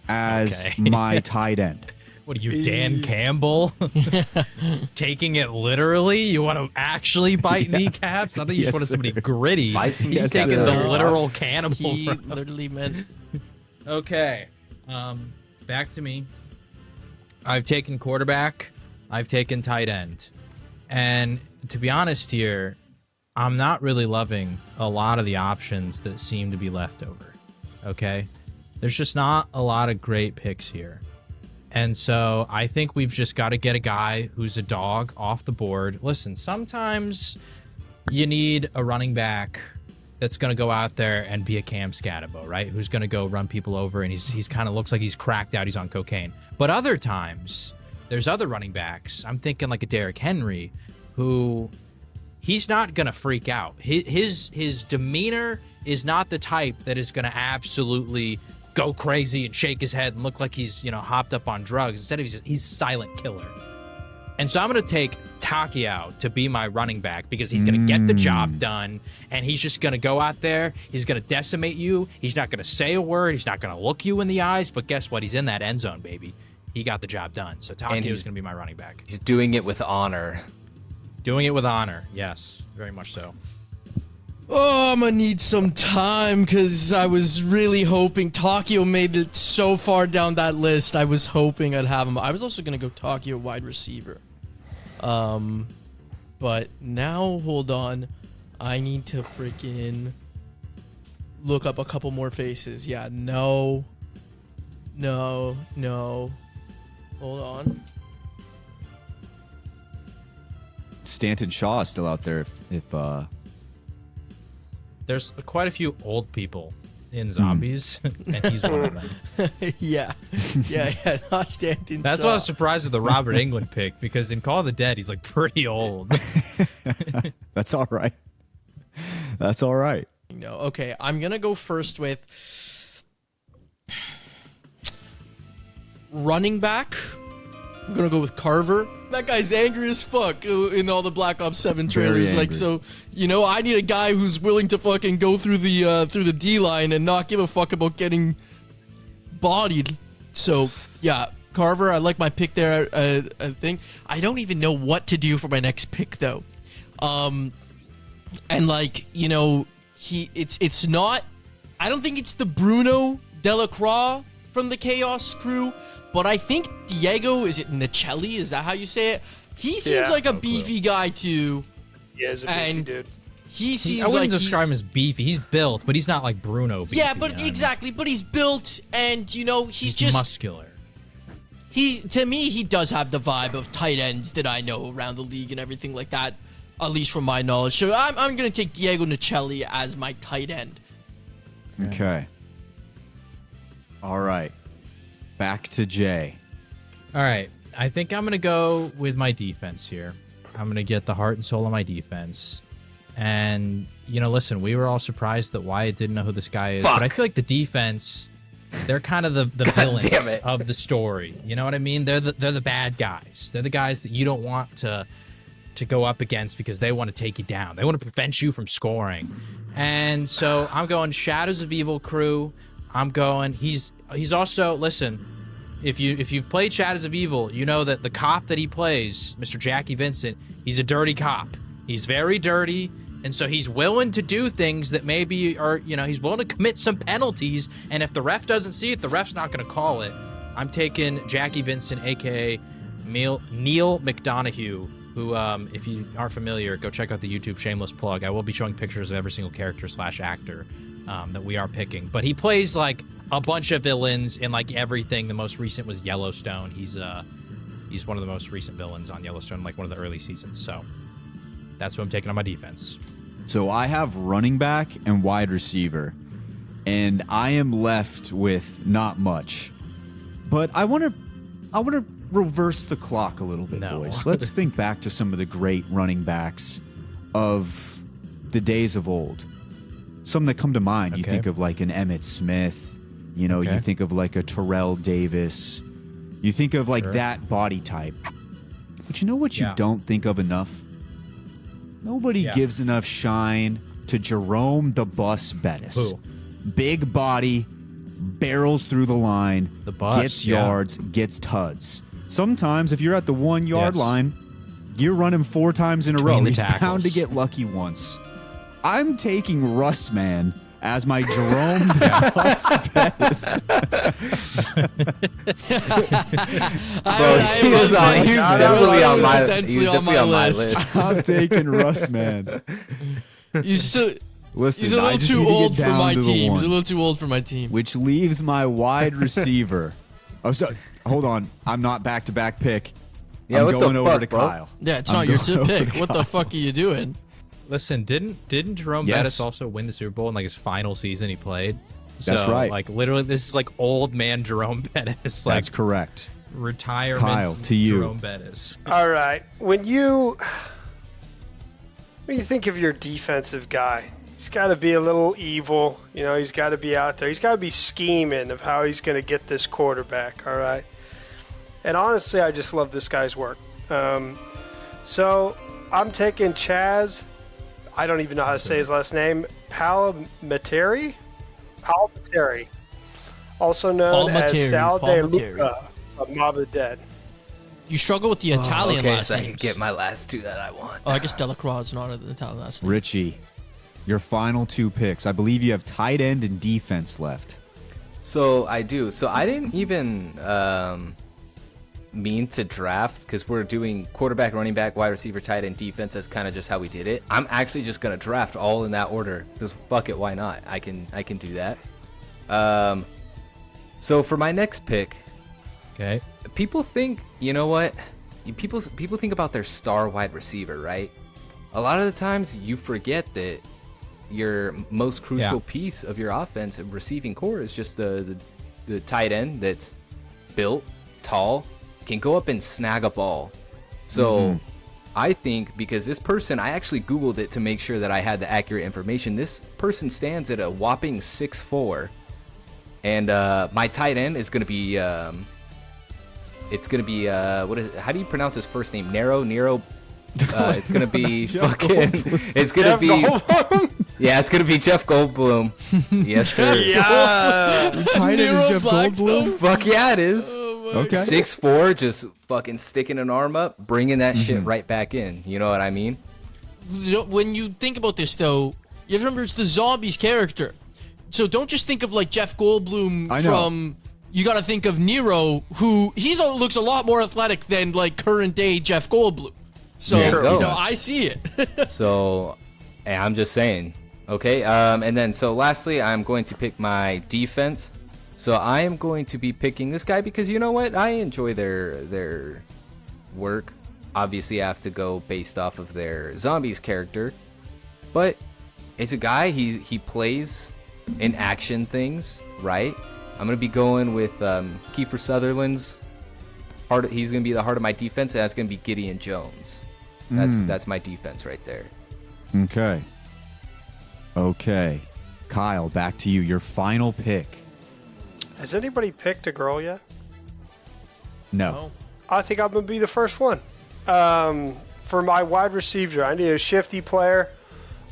as Okay. my tight end. What are you, Dan Campbell? Taking it literally? You want to actually bite kneecaps? I think you Yes, just wanted somebody gritty. Bite some He's kneecaps taking the off. literal cannibal. He route. literally meant Okay. Back to me. I've taken quarterback. I've taken tight end. And to be honest here, I'm not really loving a lot of the options that seem to be left over. Okay? There's just not a lot of great picks here. And so I think we've just got to get a guy who's a dog off the board. Listen, sometimes you need a running back that's going to go out there and be a Cam Scatterbo, right? Who's going to go run people over, and he's kind of looks like he's cracked out. He's on cocaine. But other times, there's other running backs. I'm thinking like a Derrick Henry, who he's not going to freak out. His demeanor is not the type that is going to absolutely go crazy and shake his head and look like he's, hopped up on drugs. Instead, he's a silent killer. And so I'm going to take Taki out to be my running back because he's going to get the job done, and he's just going to go out there. He's going to decimate you. He's not going to say a word. He's not going to look you in the eyes. But guess what? He's in that end zone, baby. He got the job done. So Taki is he's- going to be my running back. He's doing it with honor. Doing it with honor. Yes, very much so. Oh, I'm gonna need some time because I was really hoping Takio made it so far down that list. I was hoping I'd have him. I was also gonna go Takio wide receiver. But now hold on. I need to freaking look up a couple more faces. Yeah, no. Hold on. Stanton Shaw is still out there. If There's quite a few old people in Zombies, and he's one of them. yeah, not Stanton. That's Shaw. why I was surprised with the Robert Englund pick, because in Call of the Dead, he's like pretty old. that's all right. That's all right. No, okay. I'm gonna go first with running back. I'm gonna go with Carver. That guy's angry as fuck in all the Black Ops 7 trailers. Very Like, angry. so, you know, I need a guy who's willing to fucking go through the D line and not give a fuck about getting bodied. So, yeah, Carver. I like my pick there. I think I don't even know what to do for my next pick though. And like, you know, it's not. I don't think it's the Bruno Delacroix from the Chaos crew. But I think Diego, is it Nicelli? Is that how you say it? He seems like a beefy guy too. He is a beefy dude. He seems I wouldn't like describe him as beefy. He's built, but he's not like Bruno beefy. yeah, but you know what I mean? exactly. But he's built, and you know, he's just muscular. To me, he does have the vibe of tight ends that I know around the league and everything like that, at least from my knowledge. So I'm gonna take Diego Nicelli as my tight end. Okay. All right. Back to Jay. All right. I think I'm going to go with my defense here. I'm going to get the heart and soul of my defense. And, you know, listen, we were all surprised that Wyatt didn't know who this guy is. But I feel like the defense, they're kind of the villains of the story. You know what I mean? They're the bad guys. They're the guys that you don't want to go up against because they want to take you down. They want to prevent you from scoring. And so I'm going Shadows of Evil crew. I'm going. He's also, listen, if you've played Shadows of Evil, you know that the cop that he plays, Mr. Jackie Vincent, he's a dirty cop. He's very dirty, and so he's willing to do things that maybe are, you know, he's willing to commit some penalties, and if the ref doesn't see it, the ref's not going to call it. I'm taking Jackie Vincent, aka Neil McDonough, who, if you aren't familiar, go check out the YouTube shameless plug. I will be showing pictures of every single character / actor that we are picking. But he plays like a bunch of villains in like everything. The most recent was Yellowstone. He's one of the most recent villains on Yellowstone, like one of the early seasons. So that's what I'm taking on my defense. So I have running back and wide receiver, and I am left with not much. But I want to reverse the clock a little bit, boys. Let's think back to some of the great running backs of the days of old. Some that come to mind, you think of like an Emmitt Smith, you know, you think of like a Terrell Davis, you think of like that body type. But you know what you don't think of enough? Nobody gives enough shine to Jerome the Bus Bettis. Who? Big body, barrels through the line, The Bus, gets yards, gets tuds. Sometimes if you're at the 1 yard line, you're running 4 times in a row. Between the He's bound tackles. to get lucky once. I'm taking Russ Man as my Jerome the Bus Bettis. He was definitely on my list. list. I'm taking Russ Man. He's a Listen, little I just too need to old get for down my to the team. one, He's a little too old for my team. which leaves my wide receiver. Oh, so hold on. I'm not back-to-back pick. Yeah, I'm what the going over fuck, to bro? Kyle. Yeah, it's I'm not your going over pick. to What the Kyle. fuck are you doing? Listen, didn't Jerome Yes. Bettis also win the Super Bowl in like his final season he played? That's So, right. Like literally, this is like old man Jerome Bettis. Like That's correct. retirement. Kyle, to you. Jerome Bettis. All right. When you think of your defensive guy, he's got to be a little evil. You know, he's got to be out there. He's got to be scheming of how he's going to get this quarterback. All right. And honestly, I just love this guy's work. So I'm taking Chaz. I don't even know how to say his last name. Palminteri, also known as Palminteri, Sal De Palminteri. Luca of Mob of the Dead. You struggle with the Italian Okay, last so I can names. get my last 2 that I want. Oh, I guess Delacroix is not an Italian last name. Richie, your final 2 picks. I believe you have tight end and defense left. So I do. So I didn't even mean to draft because we're doing quarterback, running back, wide receiver, tight end, defense. That's kind of just how we did it. I'm actually just gonna draft all in that order. Just fuck it, why not? I can do that. So for my next pick, Okay. people think, you know what? People think about their star wide receiver, right? A lot of the times you forget that your most crucial piece of your offense and receiving core is just the tight end that's built, tall, can go up and snag a ball. So I think because this person, I actually Googled it to make sure that I had the accurate information. This person stands at a whopping 6'4", and my tight end is going to be it's going to be how do you pronounce his first name? Nero. It's going to be fucking. It's going to be. Yeah, it's going to be Jeff Goldblum. Yes, sir. Yeah. Your tight end is Jeff Goldblum. Fuck yeah, it is. Okay. 6'4", just fucking sticking an arm up, bringing that shit right back in. You know what I mean? When you think about this, though, you have to remember it's the Zombies character. So don't just think of like Jeff Goldblum from. You got to think of Nero, who looks a lot more athletic than like current day Jeff Goldblum. So I see it. So, hey, I'm just saying. Okay. And then so lastly, I'm going to pick my defense. So I am going to be picking this guy because you know what? I enjoy their work. Obviously, I have to go based off of their Zombies character, but it's a guy. He plays in action things, right? I'm gonna be going with Kiefer Sutherland's heart. He's gonna be the heart of my defense, and that's gonna be Gideon Jones. That's my defense right there. Okay. Kyle, back to you. Your final pick. Has anybody picked a girl yet? No. I think I'm going to be the first one. For my wide receiver, I need a shifty player.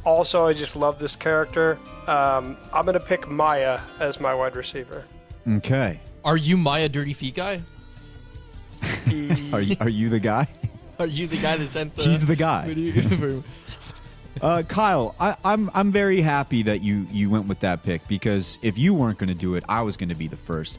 Also, I just love this character. I'm going to pick Maya as my wide receiver. Okay. Are you Maya Dirty Feet guy? Are you the guy? Are you the guy that sent the... He's the guy. Kyle, I'm very happy that you went with that pick because if you weren't going to do it, I was going to be the first.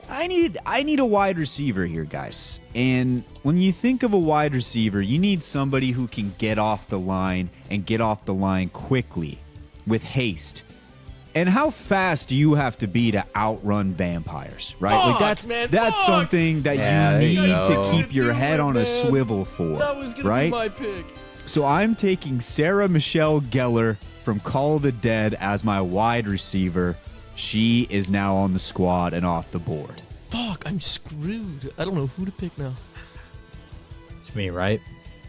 I need a wide receiver here, guys. And when you think of a wide receiver, you need somebody who can get off the line and get off the line quickly with haste. And how fast do you have to be to outrun vampires, right? Fuck, that's man, that's fuck. something that you need to keep your head on a swivel for, That was gonna right? be my pick. So I'm taking Sarah Michelle Gellar from Call of the Dead as my wide receiver. She is now on the squad and off the board. Fuck, I'm screwed. I don't know who to pick now. It's me, right?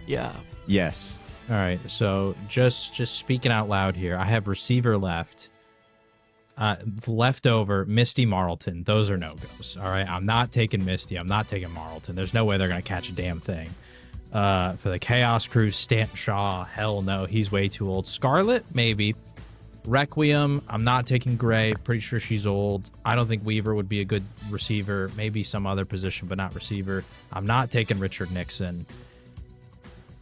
Yeah. Yes. All right. So just speaking out loud here, I have receiver left. Left over, Misty Marlton. Those are no-goes. All right. I'm not taking Misty. I'm not taking Marlton. There's no way they're going to catch a damn thing. For the Chaos Crew, Stanton Shaw, hell no. He's way too old. Scarlet, maybe. Requiem, I'm not taking Gray. Pretty sure she's old. I don't think Weaver would be a good receiver. Maybe some other position, but not receiver. I'm not taking Richard Nixon.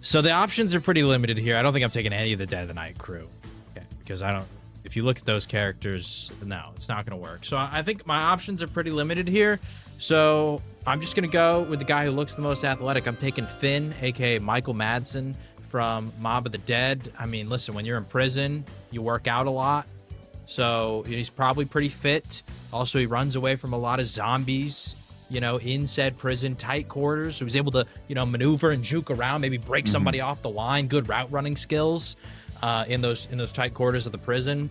So the options are pretty limited here. I don't think I'm taking any of the Dead of the Night crew. Okay, because I don't... If you look at those characters, no, it's not going to work. So I think my options are pretty limited here. So I'm just going to go with the guy who looks the most athletic. I'm taking Finn, a.k.a. Michael Madsen from Mob of the Dead. I mean, listen, when you're in prison, you work out a lot. So he's probably pretty fit. Also, he runs away from a lot of zombies, in said prison, tight quarters. So he's able to, maneuver and juke around, maybe break somebody off the line, good route running skills. In those tight quarters of the prison,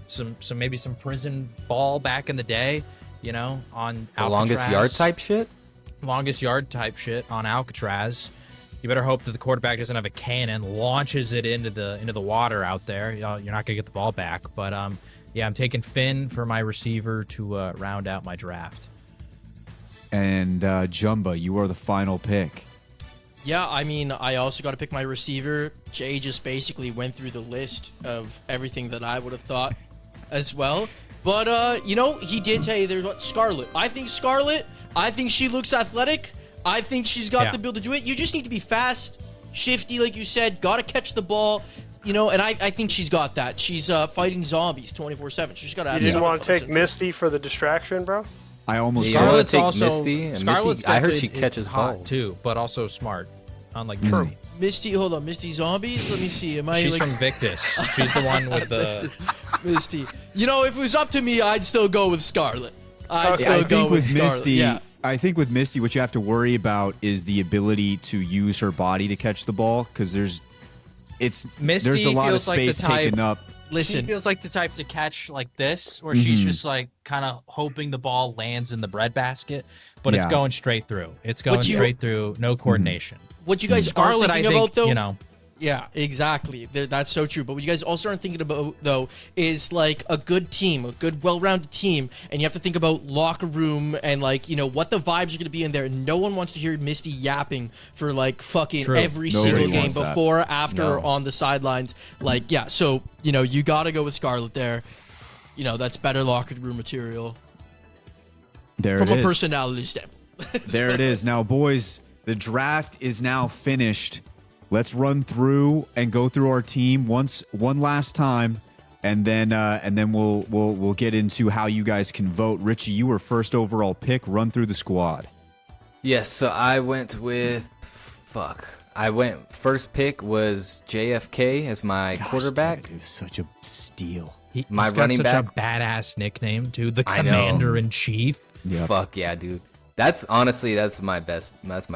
maybe some prison ball back in the day, on Alcatraz. The longest yard type shit. Longest yard type shit on Alcatraz. You better hope that the quarterback doesn't have a cannon, launches it into the water out there. You're not gonna get the ball back. But yeah, I'm taking Finn for my receiver to round out my draft. And Jumba, you are the final pick. Yeah, I mean, I also got to pick my receiver. Jay just basically went through the list of everything that I would have thought as well. But, he did say there's Scarlet. I think she looks athletic. I think she's got the build to do it. You just need to be fast, shifty, like you said. Got to catch the ball, and I think she's got that. She's fighting zombies 24/7. She's got to have You didn't want to take Misty for the distraction, bro? I almost You wanna Scarlett's take also Misty? And Scarlett's Misty, I heard she definitely catches hot balls. too, but also smart. Unlike True. Misty. Misty, hold on, Misty Zombies. Let me see. Am I She's like from Victus. She's the one with the. Misty? You know, if it was up to me, I'd still go with Scarlet. I'd still I go think with Scarlet. Misty, Yeah. I think with Misty, what you have to worry about is the ability to use her body to catch the ball, because there's Misty a lot of feels like the space type- taken up. She Listen, feels like the type to catch like this, or she's just like kind of hoping the ball lands in the breadbasket, but it's Yeah. going straight through. It's going you- straight through, no coordination. what you guys Scarlet, are I thinking think, about though, you know, yeah, exactly. That's so true. But what you guys also aren't thinking about, though, is like a good team, a good, well-rounded team. And you have to think about locker room and, like, you know, what the vibes are going to be in there. No one wants to hear Misty yapping for, like, fucking True. every Nobody single game wants that. before, after, No. on the sidelines. Like, yeah, so, you know, you got to go with Scarlet there. You know, that's better locker room material There from it a is. personality standpoint. There it is. Now, boys, the draft is now finished. Let's run through and go through our team one last time, and then we'll get into how you guys can vote. Richie, you were first overall pick. Run through the squad. Yes, so I went with first pick was JFK as my Gosh, quarterback. damn it, it was such a steal. My he's got running such back- a badass nickname too, the I know. Commander in Chief. Yep. Fuck yeah, dude. That's my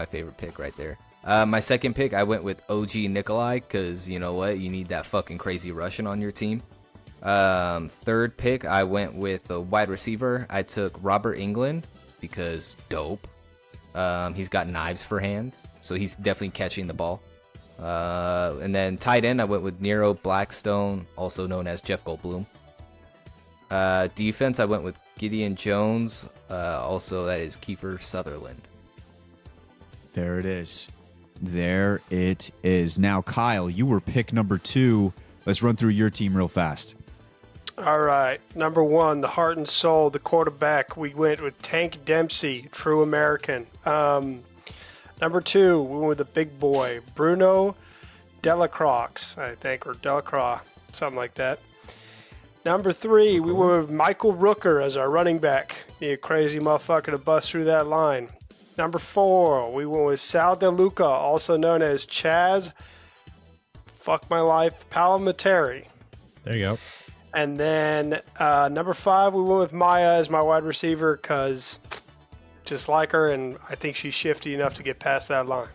favorite pick right there. My second pick, I went with OG Nikolai, because you know what? You need that fucking crazy Russian on your team. Third pick, I went with a wide receiver. I took Robert England, because dope. He's got knives for hands, so he's definitely catching the ball. And then tight end, I went with Nero Blackstone, also known as Jeff Goldblum. Defense, I went with Gideon Jones, also that is Kiefer Sutherland. There it is. There it is. Now, Kyle, you were pick number 2. Let's run through your team real fast. All right. Number 1, the heart and soul, the quarterback. We went with Tank Dempsey, true American. Number 2, we went with the big boy, Bruno Delacroix, I think, or Delacroix, something like that. Number 3, we went with Michael Rooker as our running back. Need a crazy motherfucker to bust through that line. Number 4, we went with Sal DeLuca, also known as Chaz, fuck my life, Palamateri. There you go. And then number 5, we went with Maya as my wide receiver because just like her, and I think she's shifty enough to get past that line.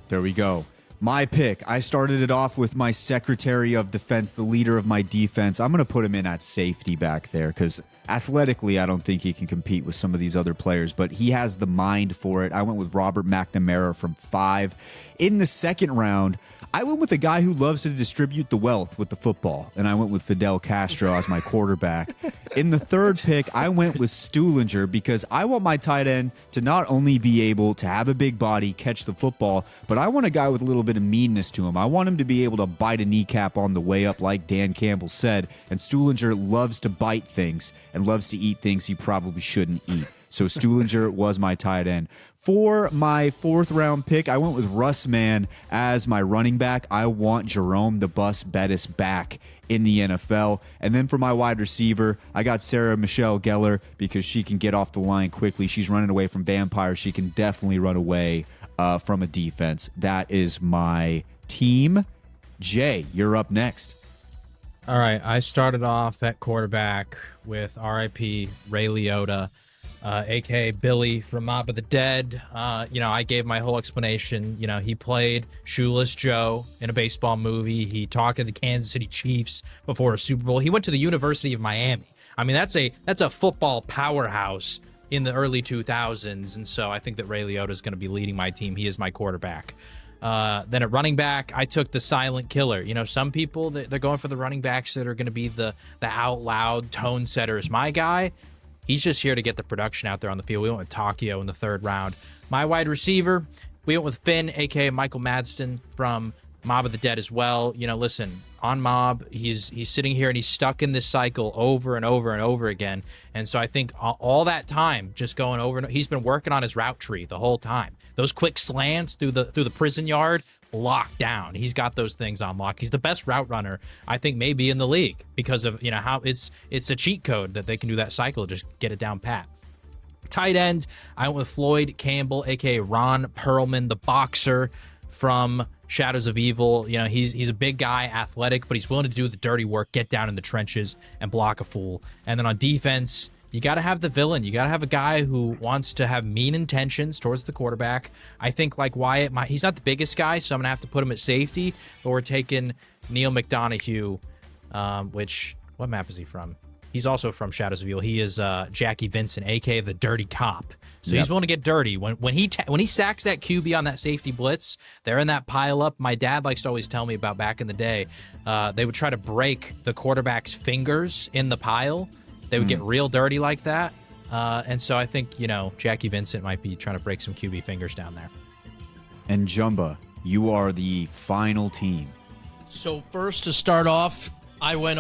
There we go. My pick. I started it off with my Secretary of Defense, the leader of my defense. I'm going to put him in at safety back there because athletically, I don't think he can compete with some of these other players, but he has the mind for it. I went with Robert McNamara from 5. In the second round, I went with a guy who loves to distribute the wealth with the football, and I went with Fidel Castro as my quarterback. In the third pick, I went with Stuhlinger because I want my tight end to not only be able to have a big body, catch the football, but I want a guy with a little bit of meanness to him. I want him to be able to bite a kneecap on the way up, like Dan Campbell said, and Stuhlinger loves to bite things and loves to eat things he probably shouldn't eat. So Stuhlinger was my tight end. For my fourth round pick, I went with Russ Mann as my running back. I want Jerome the Bus Bettis back in the NFL. And then for my wide receiver, I got Sarah Michelle Gellar because she can get off the line quickly. She's running away from vampires. She can definitely run away from a defense. That is my team. Jay, you're up next. All right, I started off at quarterback with R.I.P. Ray Liotta, a.k.a. Billy from Mob of the Dead. I gave my whole explanation. He played Shoeless Joe in a baseball movie. He talked to the Kansas City Chiefs before a Super Bowl. He went to the University of Miami. I mean, that's a football powerhouse in the early 2000s, and so I think that Ray Liotta is going to be leading my team. He is my quarterback. Then at running back, I took the silent killer. Some people, they're going for the running backs that are going to be the out loud tone setters. My guy, he's just here to get the production out there on the field. We went with Takio in the third round. My wide receiver, we went with Finn, a.k.a. Michael Madsen from Mob of the Dead as well. Listen, on Mob, he's sitting here and he's stuck in this cycle over and over and over again. And so I think all that time just going over, and he's been working on his route tree the whole time. Those quick slants through the prison yard, locked down. He's got those things on lock. He's the best route runner, I think, maybe in the league because of how it's a cheat code that they can do that cycle, just get it down pat. Tight end, I went with Floyd Campbell, aka Ron Perlman, the boxer from Shadows of Evil. You know, he's a big guy, athletic, but he's willing to do the dirty work, get down in the trenches, and block a fool. And then on defense, you got to have the villain. You got to have a guy who wants to have mean intentions towards the quarterback. I think like Wyatt, he's not the biggest guy, so I'm going to have to put him at safety. But we're taking Neil McDonough, what map is he from? He's also from Shadows of Evil. He is Jackie Vincent, a.k.a. the Dirty Cop. So he's willing to get dirty. When he sacks that QB on that safety blitz, they're in that pile up. My dad likes to always tell me about back in the day. They would try to break the quarterback's fingers in the pile. They would get real dirty like that. And so I think, you know, Jackie Vincent might be trying to break some QB fingers down there. And Jumba, you are the final team. So first to start off, I went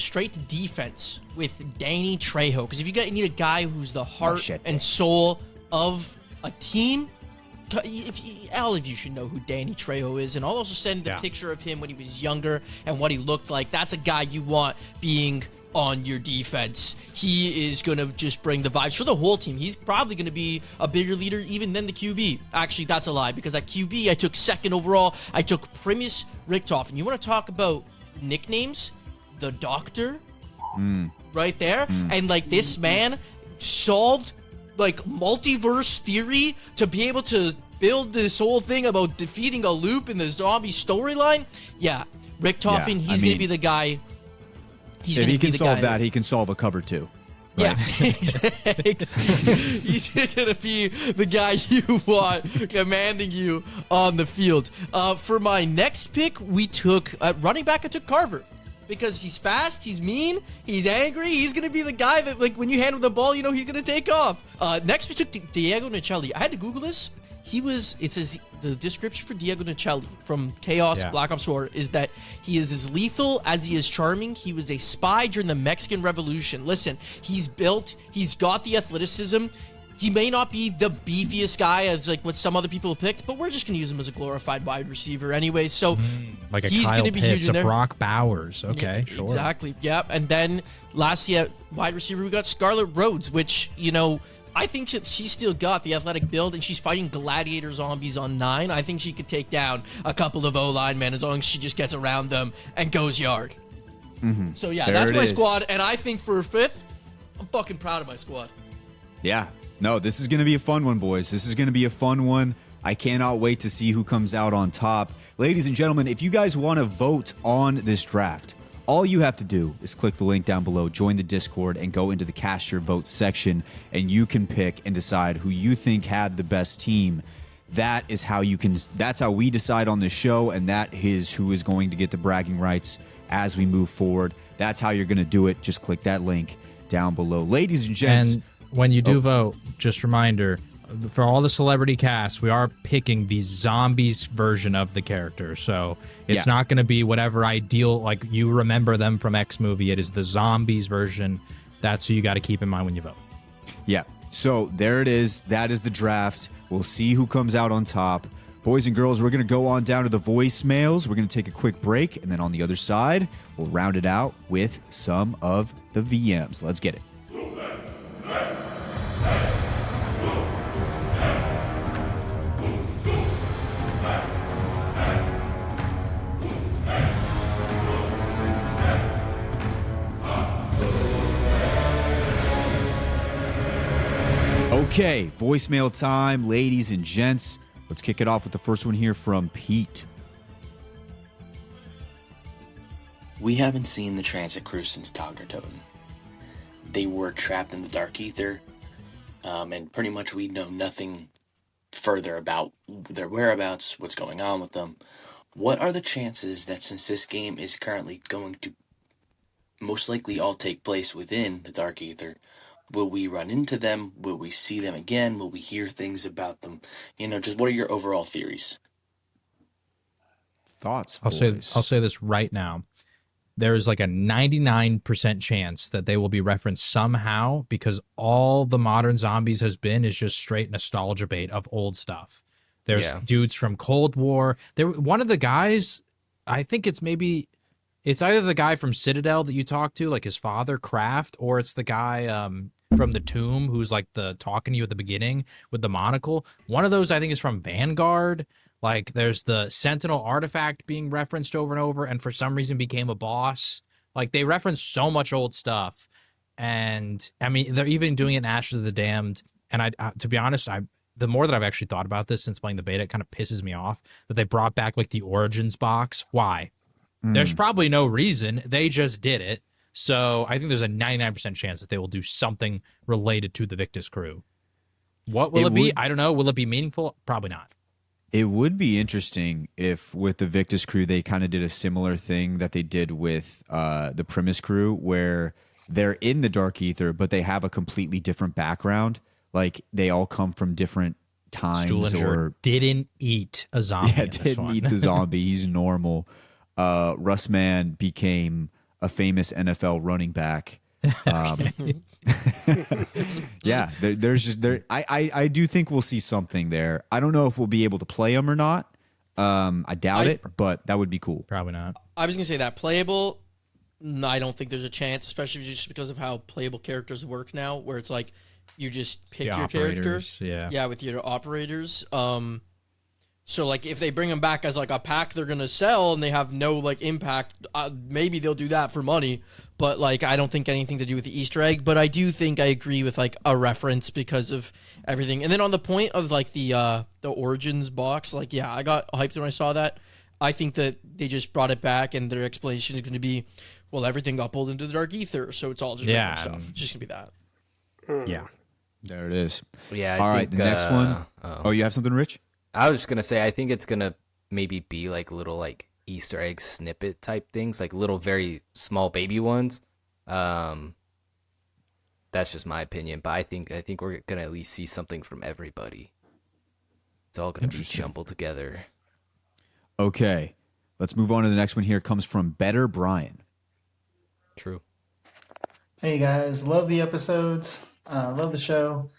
straight to defense with Danny Trejo. Because if you need a guy who's the heart and soul of a team, all of you should know who Danny Trejo is. And I'll also send a picture of him when he was younger and what he looked like. That's a guy you want being on your defense. He is going to just bring the vibes for the whole team. He's probably going to be a bigger leader even than the QB. Actually, that's a lie, because at QB, I took second overall. I took Primus Richtofen. And you want to talk about nicknames? The Doctor, right there. And like this man solved like multiverse theory to be able to build this whole thing about defeating a loop in the zombie storyline. Yeah, Richtofen, he's going to be the guy. If he can solve that, he can solve a cover too. Right? Yeah, he's gonna be the guy you want commanding you on the field. For my next pick, we took running back. I took Carver because he's fast, he's mean, he's angry. He's gonna be the guy that, like, when you hand him the ball, you know he's gonna take off. Next, we took Diego Nicelli. I had to Google this. It says the description for Diego Nicelli from Chaos Black Ops 4 is that he is as lethal as he is charming. He was a spy during the Mexican Revolution. Listen, he's got the athleticism. He may not be the beefiest guy as like what some other people picked, but we're just going to use him as a glorified wide receiver anyway. So like he's Kyle going to be Pitts, huge in there. Brock Bowers. Okay, yeah, sure. Exactly. Yep. And then lastly at wide receiver, we got Scarlett Rhodes, which, you know, I think she's still got the athletic build, and she's fighting gladiator zombies on 9. I think she could take down a couple of O-line men as long as she just gets around them and goes yard. So, yeah, that's my squad. And I think for 5th, I'm fucking proud of my squad. Yeah. No, this is going to be a fun one, boys. This is going to be a fun one. I cannot wait to see who comes out on top. Ladies and gentlemen, if you guys want to vote on this draft, all you have to do is click the link down below, join the Discord, and go into the cast your votes section, and you can pick and decide who you think had the best team. That's how we decide on the show, and that is who is going to get the bragging rights as we move forward. That's how you're going to do it. Just click that link down below. Ladies and gents. And when you do vote, just reminder, for all the celebrity casts, we are picking the zombies version of the character. So it's not going to be whatever ideal, like you remember them from X movie. It is the zombies version. That's who you got to keep in mind when you vote. Yeah. So there it is. That is the draft. We'll see who comes out on top. Boys and girls, we're going to go on down to the voicemails. We're going to take a quick break. And then on the other side, we'll round it out with some of the VMs. Let's get it. Okay, voicemail time, ladies and gents. Let's kick it off with the first one here from Pete. We haven't seen the transit crew since Tognertoten. They were trapped in the Dark Ether, and pretty much we know nothing further about their whereabouts, what's going on with them. What are the chances that, since this game is currently going to most likely all take place within the Dark Ether, will we run into them? Will we see them again? Will we hear things about them? You know, just what are your overall theories? Thoughts, I'll say this right now. There is like a 99% chance that they will be referenced somehow, because all the modern zombies has been is just straight nostalgia bait of old stuff. There's dudes from Cold War. One of the guys, I think it's either the guy from Citadel that you talked to, like his father, Kraft, or it's the guy from the tomb, who's like the talking to you at the beginning with the monocle. One of those I think is from Vanguard. Like there's the Sentinel artifact being referenced over and over, and for some reason became a boss. Like they reference so much old stuff, and I mean they're even doing it in Ashes of the Damned. And I to be honest, the more that I've actually thought about this since playing the beta, it kind of pisses me off that they brought back like the Origins box. Why? There's probably no reason. They just did it. So I think there's a 99% chance that they will do something related to the Victus crew. What will it be? I don't know. Will it be meaningful? Probably not. It would be interesting if with the Victus crew they kind of did a similar thing that they did with the Primus crew, where they're in the Dark Ether, but they have a completely different background. Like they all come from different times. Stuhlinger or didn't eat a zombie. Yeah, didn't eat the zombie. He's normal. Russman became a famous NFL running back. Yeah, there's just there. I do think we'll see something there. I don't know if we'll be able to play him or not. I doubt it, but that would be cool. Probably not. I was gonna say that playable. No, I don't think there's a chance, especially just because of how playable characters work now, where it's like you just pick your character. Yeah, with your operators. So like if they bring them back as like a pack they're gonna sell and they have no like impact, maybe they'll do that for money. But like I don't think anything to do with the Easter egg. But I do think I agree with like a reference because of everything. And then on the point of like the Origins box, like yeah, I got hyped when I saw that. I think that they just brought it back and their explanation is going to be, well, everything got pulled into the Dark Ether, so it's all just random stuff. It's just gonna be that. Yeah. There it is. Yeah. All right, the next one. Oh, you have something, Rich? I was just gonna say I think it's gonna maybe be like little like Easter egg snippet type things, like little very small baby ones. That's just my opinion, but I think we're gonna at least see something from everybody. It's all gonna be jumbled together. Okay, let's move on to the next one. Here it comes from Better Brian. True. Hey guys, love the episodes, love the show.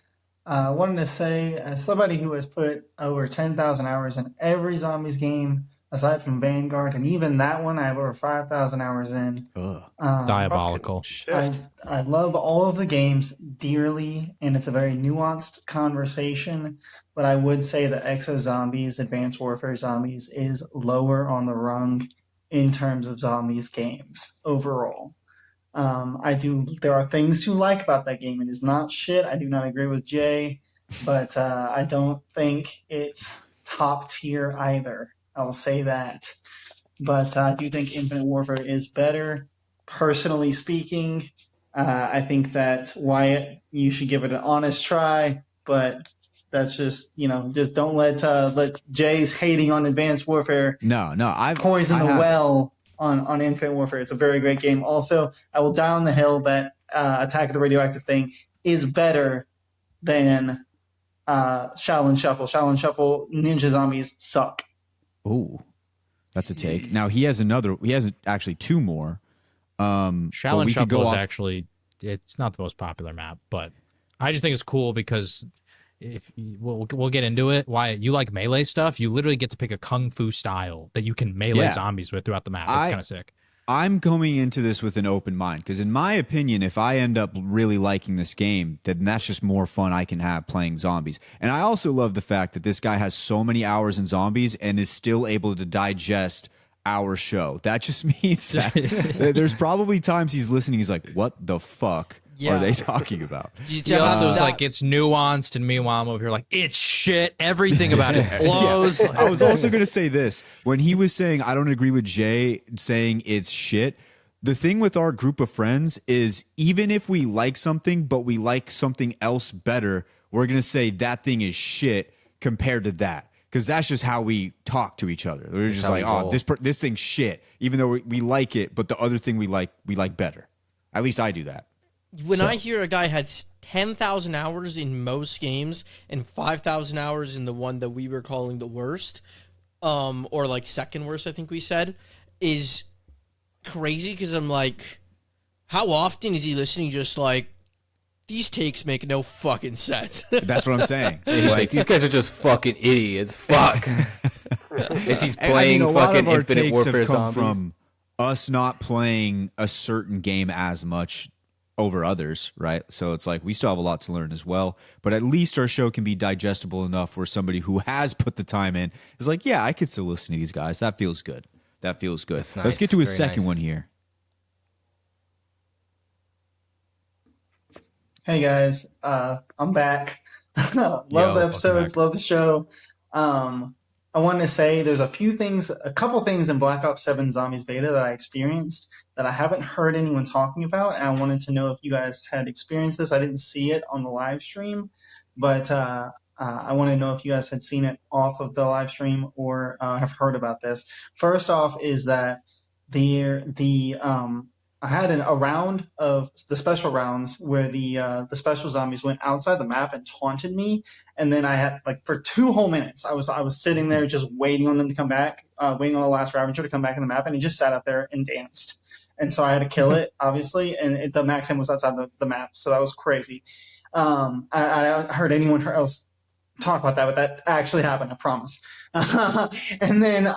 Wanted to say, as somebody who has put over 10,000 hours in every Zombies game, aside from Vanguard, and even that one I have over 5,000 hours in. Diabolical. I love all of the games dearly, and it's a very nuanced conversation, but I would say that Exo Zombies, Advanced Warfare Zombies, is lower on the rung in terms of Zombies games overall. There are things to like about that game. It is not shit. I do not agree with Jay, but I don't think it's top tier either. I will say that. But I do think Infinite Warfare is better. Personally speaking, I think that Wyatt, you should give it an honest try, but that's just, just don't let Jay's hating on Advanced Warfare poison the well on Infinite Warfare. It's a very great game. Also, I will die on the hill that Attack of the Radioactive Thing is better than Shaolin Shuffle. Shaolin Shuffle Ninja Zombies suck. Ooh, that's a take. Now he has actually two more. Shaolin Shuffle is actually, it's not the most popular map, but I just think it's cool because if we'll get into it. Why you like melee stuff? You literally get to pick a kung fu style that you can melee zombies with throughout the map. It's kind of sick. I'm coming into this with an open mind because, in my opinion, if I end up really liking this game, then that's just more fun I can have playing zombies. And I also love the fact that this guy has so many hours in zombies and is still able to digest our show. That just means that there's probably times he's listening. He's like, "What the fuck are they talking about?" He also is like, it's nuanced, and meanwhile I'm over here like, it's shit. Everything about it blows. Yeah. I was also going to say this. When he was saying, I don't agree with Jay saying it's shit, the thing with our group of friends is even if we like something, but we like something else better, we're going to say that thing is shit compared to that. Because that's just how we talk to each other. We're just like, oh, this thing's shit, even though we like it, but the other thing we like better. At least I do that. When I hear a guy had 10,000 hours in most games and 5,000 hours in the one that we were calling the worst, or like second worst, I think we said, is crazy because I'm like, how often is he listening just like, these takes make no fucking sense? That's what I'm saying. He's like, these guys are just fucking idiots. Fuck. As he's playing fucking Infinite Warfare Zombies. From us not playing a certain game as much over others, right? So it's like we still have a lot to learn as well, but at least our show can be digestible enough where somebody who has put the time in is like, yeah, I could still listen to these guys. That feels good. That feels good. That's Let's nice. get to a Very second nice. one here. Hey guys, I'm back. Love the welcome episodes, back. love the show. I wanted to say there's a couple things in Black Ops 7 Zombies Beta that I experienced that I haven't heard anyone talking about, and I wanted to know if you guys had experienced this. I didn't see it on the live stream, but I want to know if you guys had seen it off of the live stream or have heard about this. First off is that I had a round of the special rounds where the special zombies went outside the map and taunted me, and then I had for 2 whole minutes I was sitting there just waiting on them to come back, waiting on the last Ravager to come back in the map, and he just sat out there and danced, and so I had to kill it obviously, and the Maxim was outside the map, so that was crazy. I heard anyone else talk about that, but that actually happened, I promise. And then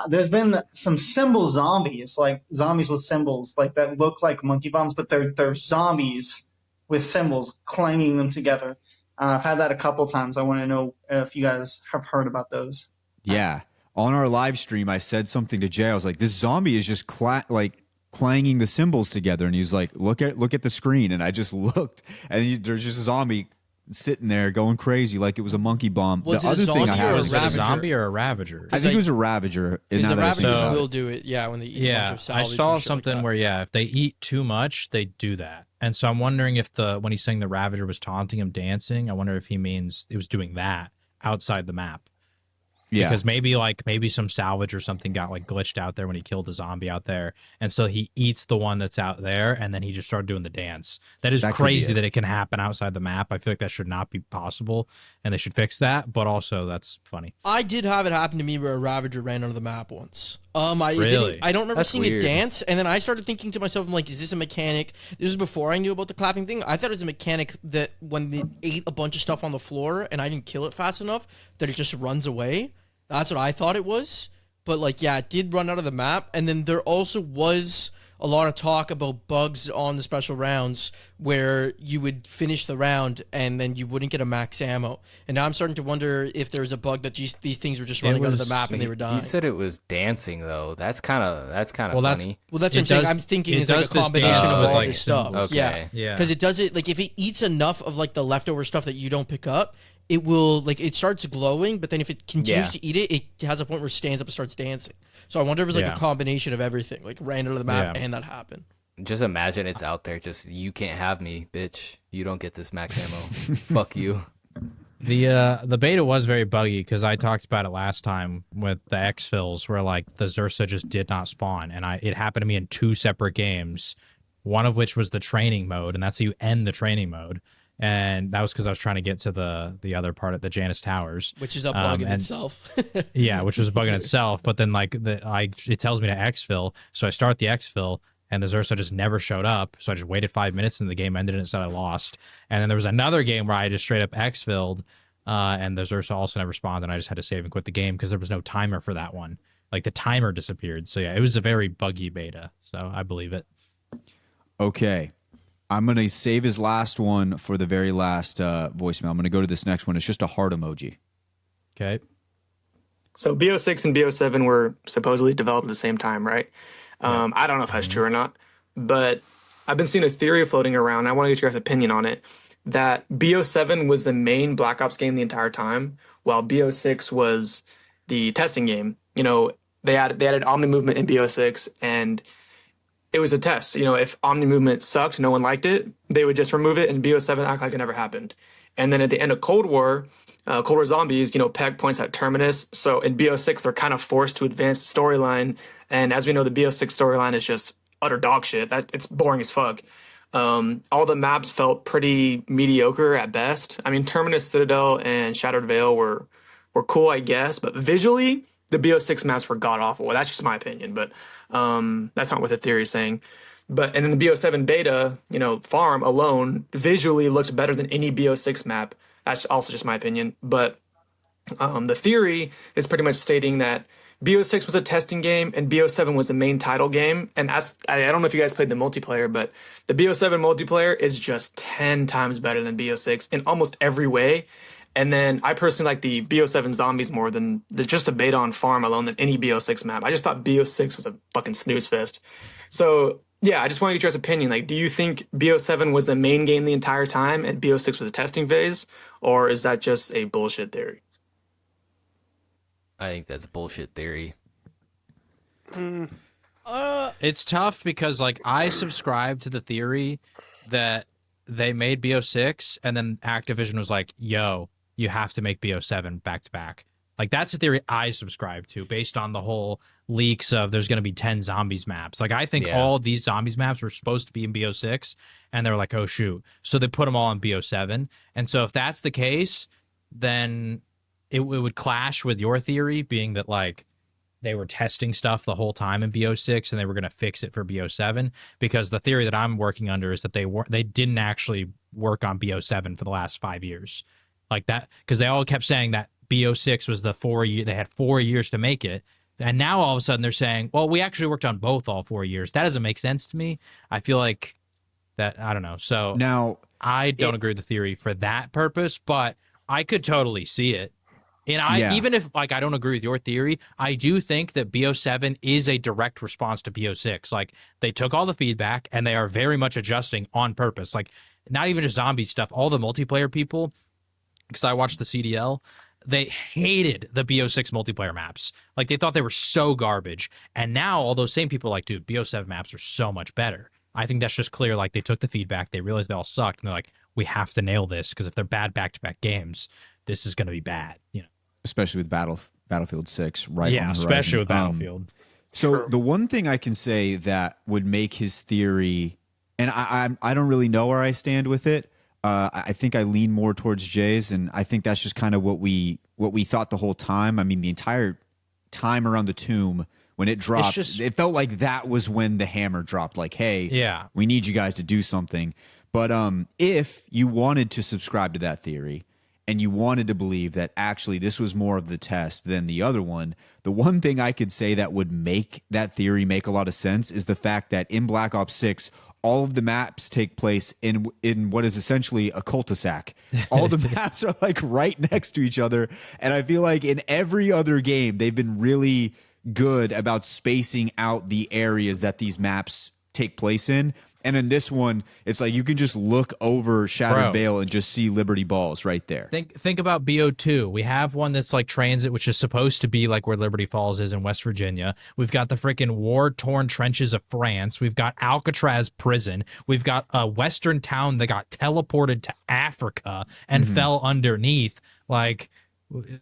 there's been some symbol zombies, like zombies with symbols, like that look like monkey bombs, but they're zombies with symbols clanging them together. I've had that a couple times. I want to know if you guys have heard about those. Yeah. On our live stream, I said something to Jay. I was like, this zombie is just clanging the symbols together. And he was like, look at the screen. And I just looked, and there's just a zombie sitting there going crazy like it was a monkey bomb. Was the it a other thing I zombie had or a was Was it a Ravager? zombie or a Ravager? I think it was a Ravager. And Because now the that I think Ravagers about it. will do it, yeah, when they eat a bunch Yeah, of salvage I and saw shit something like that. where if they eat too much, they do that. And so I'm wondering if when he's saying the Ravager was taunting him dancing, I wonder if he means it was doing that outside the map. Yeah. Because maybe some salvage or something got glitched out there when he killed the zombie out there, and so he eats the one that's out there, and then he just started doing the dance. That is That could be crazy it. that it can happen outside the map. I feel like that should not be possible, and they should fix that. But also, that's funny. I did have it happen to me where a Ravager ran onto the map once. Really? I don't remember That's seeing it weird. dance, and then I started thinking to myself, I'm like, is this a mechanic? This is before I knew about the clapping thing. I thought it was a mechanic that when they ate a bunch of stuff on the floor and I didn't kill it fast enough, that it just runs away. That's what I thought it was. But it did run out of the map. And then there also was a lot of talk about bugs on the special rounds where you would finish the round and then you wouldn't get a max ammo. And now I'm starting to wonder if there's a bug that these things were just running out of the map and they were dying. He said it was dancing though. That's kind of Well, that's- funny. Well, that's It what I'm saying. does- I'm thinking it it's like a does this combination dance of with, all this stuff. symbols. Okay. Yeah. Because it does it if it eats enough of the leftover stuff that you don't pick up, it will it starts glowing. But then if it continues to eat it, it has a point where it stands up and starts dancing. So I wonder if it was a combination of everything, ran out of the map and that happened. Just imagine it's out there. Just you can't have me, bitch. You don't get this max ammo. Fuck you. The beta was very buggy because I talked about it last time with the exfils where the Zersa just did not spawn, and it happened to me in 2 separate games, one of which was the training mode, and that's how you end the training mode, and that was because I was trying to get to the other part at the Janus Towers, Which is a bug in and- itself. yeah, which was a bug in itself. But then it tells me to exfil, so I start the exfil. And the Zersa just never showed up, so I just waited 5 minutes, and the game ended, and it said I lost. And then there was another game where I just straight up exfilled, and the Zersa also never spawned, and I just had to save and quit the game because there was no timer for that one. The timer disappeared. So yeah, it was a very buggy beta. So I believe it. Okay. I'm going to save his last one for the very last voicemail. I'm going to go to this next one. It's just a heart emoji. Okay. So BO6 and BO7 were supposedly developed at the same time, right? I don't know if that's true or not, but I've been seeing a theory floating around. I want to get your guys' opinion on it, that BO7 was the main Black Ops game the entire time, while BO6 was the testing game. They added Omni Movement in BO6, and it was a test. If Omni Movement sucked, no one liked it, they would just remove it, and BO7 act like it never happened. And then at the end of Cold War Zombies, Peg points at Terminus. So in BO6, they're kind of forced to advance the storyline. And as we know, the BO6 storyline is just utter dog shit. It's boring as fuck. All the maps felt pretty mediocre at best. I mean, Terminus, Citadel, and Shattered Veil were cool, I guess. But visually, the BO6 maps were god-awful. Well, that's just my opinion, but that's not what the theory is saying. And then the BO7 beta, farm alone, visually looked better than any BO6 map. That's also just my opinion. But the theory is pretty much stating that BO6 was a testing game and BO7 was the main title game. And I don't know if you guys played the multiplayer, but the BO7 multiplayer is just 10 times better than BO6 in almost every way. And then I personally like the BO7 zombies more than just the beta on farm alone than any BO6 map. I just thought BO6 was a fucking snooze fest. So yeah, I just want to get your opinion. Like, do you think BO7 was the main game the entire time and BO6 was a testing phase? Or is that just a bullshit theory? I think that's bullshit theory. It's tough because like I subscribe to the theory that they made BO6 and then Activision was like, yo, you have to make BO7 back to back. Like that's a theory I subscribe to based on the whole leaks of there's going to be 10 zombies maps. Like I think all these zombies maps were supposed to be in BO6 and they were like, oh shoot. So they put them all in BO7. And so if that's the case, then it would clash with your theory being that like they were testing stuff the whole time in BO6 and they were going to fix it for BO7, because the theory that I'm working under is that they didn't actually work on BO7 for the last 5 years. Like that, because they all kept saying that BO6 was the 4 year, they had 4 years to make it. And now all of a sudden they're saying, well, we actually worked on both all 4 years. That doesn't make sense to me. I feel like that, I don't know. So Now, I don't agree with the theory for that purpose, but I could totally see it. And even if like I don't agree with your theory, I do think that BO7 is a direct response to BO6. Like they took all the feedback and they are very much adjusting on purpose. Like not even just zombie stuff, all the multiplayer people, because I watched the CDL, they hated the BO6 multiplayer maps. Like they thought they were so garbage. And now all those same people are like, dude, BO7 maps are so much better. I think that's just clear. Like they took the feedback, they realized they all sucked, and they're like, we have to nail this because if they're bad back-to-back games, this is going to be bad, you know. especially with Battlefield 6, right? Yeah, on the especially horizon. with Battlefield. So the one thing I can say that would make his theory, and I don't really know where I stand with it. I think I lean more towards Jay's, and I think that's just kind of what we thought the whole time. I mean, the entire time around the tomb when it dropped, it felt like that was when the hammer dropped. Like, hey, we need you guys to do something. But if you wanted to subscribe to that theory, and you wanted to believe that actually this was more of the test than the other one, the one thing I could say that would make that theory make a lot of sense is the fact that in Black Ops 6, all of the maps take place in what is essentially a cul-de-sac. All the maps are like right next to each other. And I feel like in every other game, they've been really good about spacing out the areas that these maps take place in. And in this one, it's like you can just look over Shattered Vale and just see Liberty Balls right there. Think about BO2. We have one that's like transit, which is supposed to be like where Liberty Falls is in West Virginia. We've got the freaking war-torn trenches of France. We've got Alcatraz prison. We've got a western town that got teleported to Africa and fell underneath. Like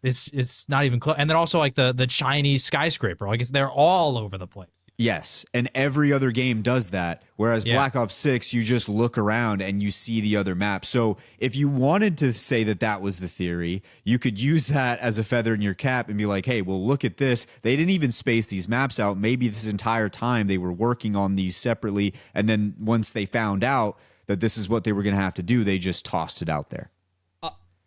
it's not even close. And then also like the Chinese skyscraper. Like they're all over the place. Yes, and every other game does that, whereas Black Ops 6, you just look around and you see the other maps. So if you wanted to say that that was the theory, you could use that as a feather in your cap and be like, hey, well, look at this. They didn't even space these maps out. Maybe this entire time they were working on these separately, and then once they found out that this is what they were going to have to do, they just tossed it out there.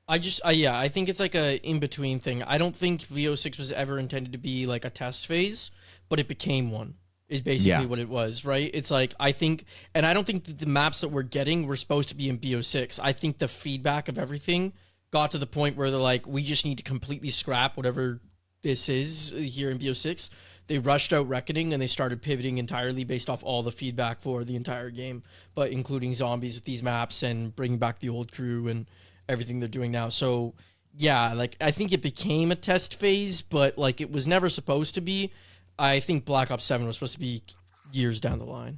I think it's like a in-between thing. I don't think VO6 was ever intended to be like a test phase, but it became one. Is basically what it was, right? It's like, I think, and I don't think that the maps that we're getting were supposed to be in BO6. I think the feedback of everything got to the point where they're like, we just need to completely scrap whatever this is here in BO6. They rushed out Reckoning and they started pivoting entirely based off all the feedback for the entire game, but including zombies with these maps and bringing back the old crew and everything they're doing now. So yeah, like I think it became a test phase, but like it was never supposed to be. I think Black Ops 7 was supposed to be years down the line.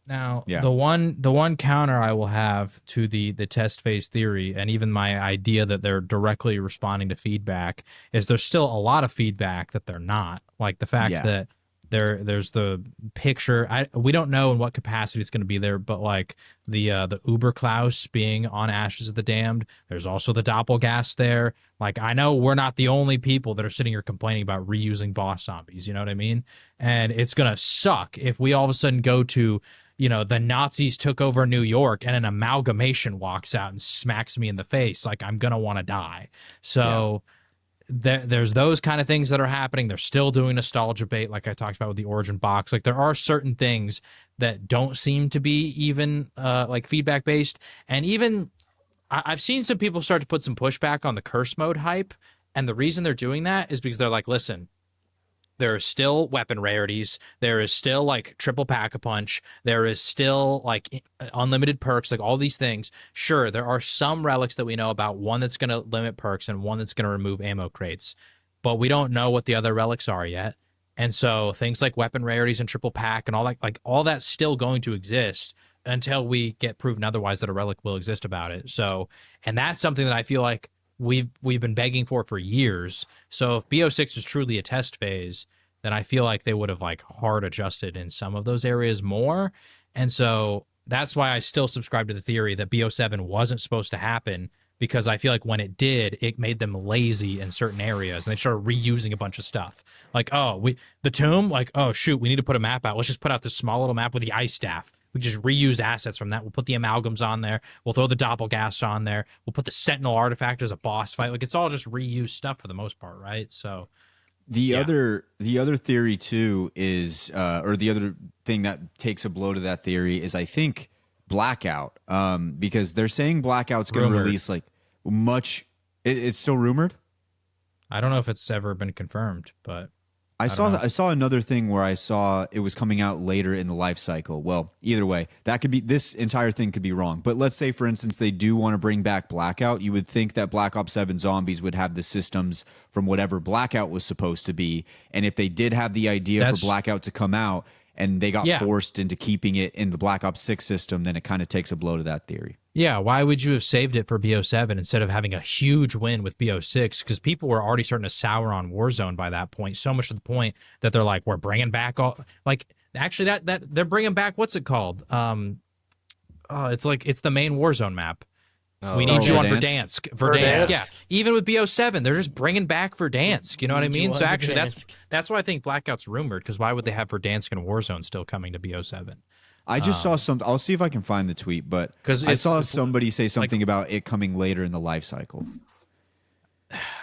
Now, the one counter I will have to the test phase theory, and even my idea that they're directly responding to feedback, is there's still a lot of feedback that they're not. Like the fact that there's the picture. We don't know in what capacity it's going to be there, but like the Uber Klaus being on Ashes of the Damned. There's also the Doppelgast there. Like I know we're not the only people that are sitting here complaining about reusing boss zombies. You know what I mean? And it's gonna suck if we all of a sudden go to, you know, the Nazis took over New York and an amalgamation walks out and smacks me in the face. Like I'm gonna want to die. So. there's those kind of things that are happening. They're still doing nostalgia bait, like I talked about with the Origin box. Like, there are certain things that don't seem to be even like feedback based. And even I've seen some people start to put some pushback on the curse mode hype. And the reason they're doing that is because they're like, listen, there are still weapon rarities. There is still like triple pack-a-punch. There is still like unlimited perks, like all these things. Sure, there are some relics that we know about, one that's going to limit perks and one that's going to remove ammo crates. But we don't know what the other relics are yet. And so things like weapon rarities and triple pack and all that, like all that's still going to exist until we get proven otherwise that a relic will exist about it. So, and that's something that I feel like we've been begging for years. So if BO6 is truly a test phase, then I feel like they would have like hard adjusted in some of those areas more. And so that's why I still subscribe to the theory that BO7 wasn't supposed to happen, because I feel like when it did, it made them lazy in certain areas and they started reusing a bunch of stuff. Like, the tomb, like, oh shoot, we need to put a map out. Let's just put out this small little map with the ice staff. We just reuse assets from that. We'll put the amalgams on there. We'll throw the doppelgasts on there. We'll put the sentinel artifact as a boss fight. Like, it's all just reused stuff for the most part, right? So the other theory too is, or the other thing that takes a blow to that theory is, I think, Blackout, because they're saying Blackout's going to release like much. It's still rumored. I don't know if it's ever been confirmed, but I saw another thing where I saw it was coming out later in the life cycle. Well, either way, that could be, this entire thing could be wrong. But let's say, for instance, they do want to bring back Blackout. You would think that Black Ops 7 Zombies would have the systems from whatever Blackout was supposed to be. And if they did have the idea for Blackout to come out and they got forced into keeping it in the Black Ops 6 system, then it kind of takes a blow to that theory. Yeah, why would you have saved it for BO7 instead of having a huge win with BO6? Because people were already starting to sour on Warzone by that point, so much to the point that they're like, we're bringing back all, like, actually that they're bringing back, what's it called? It's the main Warzone map. We need you on Verdansk. Verdansk, yeah. Even with BO7, they're just bringing back Verdansk. You know what I mean? So actually, that's why I think Blackout's rumored, because why would they have Verdansk and Warzone still coming to BO7? I just saw some. I'll see if I can find the tweet, but I saw somebody say something about it coming later in the life cycle.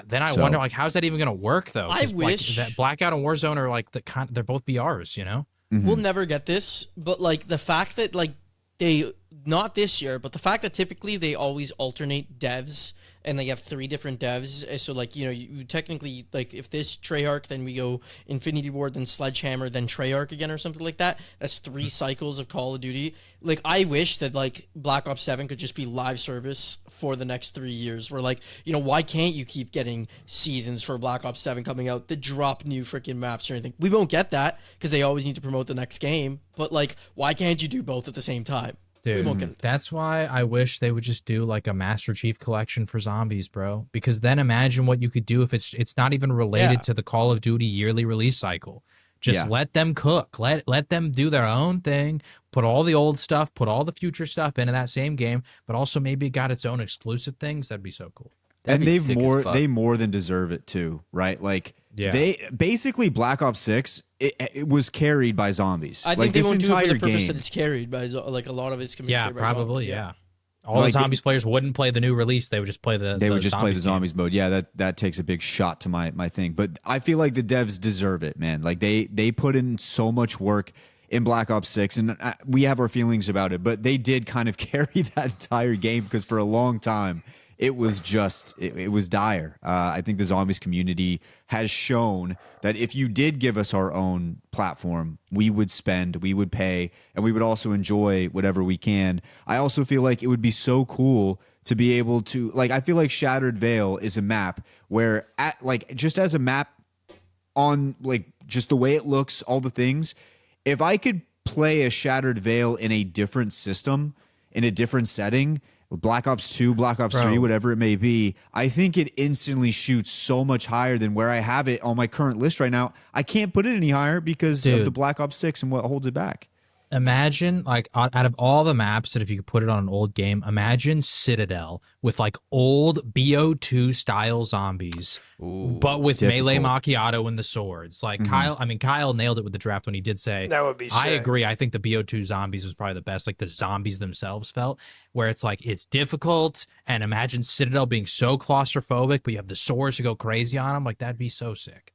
Then I wonder, like, how's that even going to work, though? I wish that Blackout and Warzone are like they're both BRs, you know. Mm-hmm. We'll never get this, but like the fact that like they, not this year, but the fact that typically they always alternate devs and they have 3 different devs. So like, you know, you technically, like, if this Treyarch, then we go Infinity Ward, then Sledgehammer, then Treyarch again or something like that. That's 3 cycles of Call of Duty. Like, I wish that like Black Ops 7 could just be live service for the next 3 years, where like, you know, why can't you keep getting seasons for Black Ops 7 coming out that drop new freaking maps or anything? We won't get that because they always need to promote the next game, but like, why can't you do both at the same time? Dude, that's why I wish they would just do like a Master Chief collection for zombies, bro. Because then imagine what you could do if it's not even related to the Call of Duty yearly release cycle. Just let them cook. Let them do their own thing. Put all the old stuff, put all the future stuff into that same game, but also maybe it got its own exclusive things. That'd be so cool. And they more than deserve it too, right? Like they basically, Black Ops 6, it was carried by zombies. I think like they this won't do it for the entire purpose game. that it's carried by like a lot of it's carried by probably zombies, All the zombies players wouldn't play the new release. They would just play the zombies mode. Yeah, that takes a big shot to my thing. But I feel like the devs deserve it, man. Like they put in so much work in Black Ops 6, and we have our feelings about it, but they did kind of carry that entire game, because for a long time it was just it was dire. I think the zombies community has shown that if you did give us our own platform, we would spend, we would pay, and we would also enjoy whatever we can. I also feel like it would be so cool to be able to, like, I feel like Shattered Veil is a map where, just as a map on, like, just the way it looks, all the things, if I could play a Shattered Veil in a different system, in a different setting, Black Ops 2, Black Ops 3, whatever it may be, I think it instantly shoots so much higher than where I have it on my current list right now. I can't put it any higher because of the Black Ops 6 and what holds it back. imagine like out of all the maps that if you could put it on an old game, imagine Citadel with like old BO2 style zombies, but with melee macchiato and the swords. Like Kyle nailed it with the draft when he did say That would be I sick. agree. I think the BO2 zombies was probably the best. Like the zombies themselves felt where it's like it's difficult, and imagine Citadel being so claustrophobic, but you have the swords to go crazy on them. Like that'd be so sick.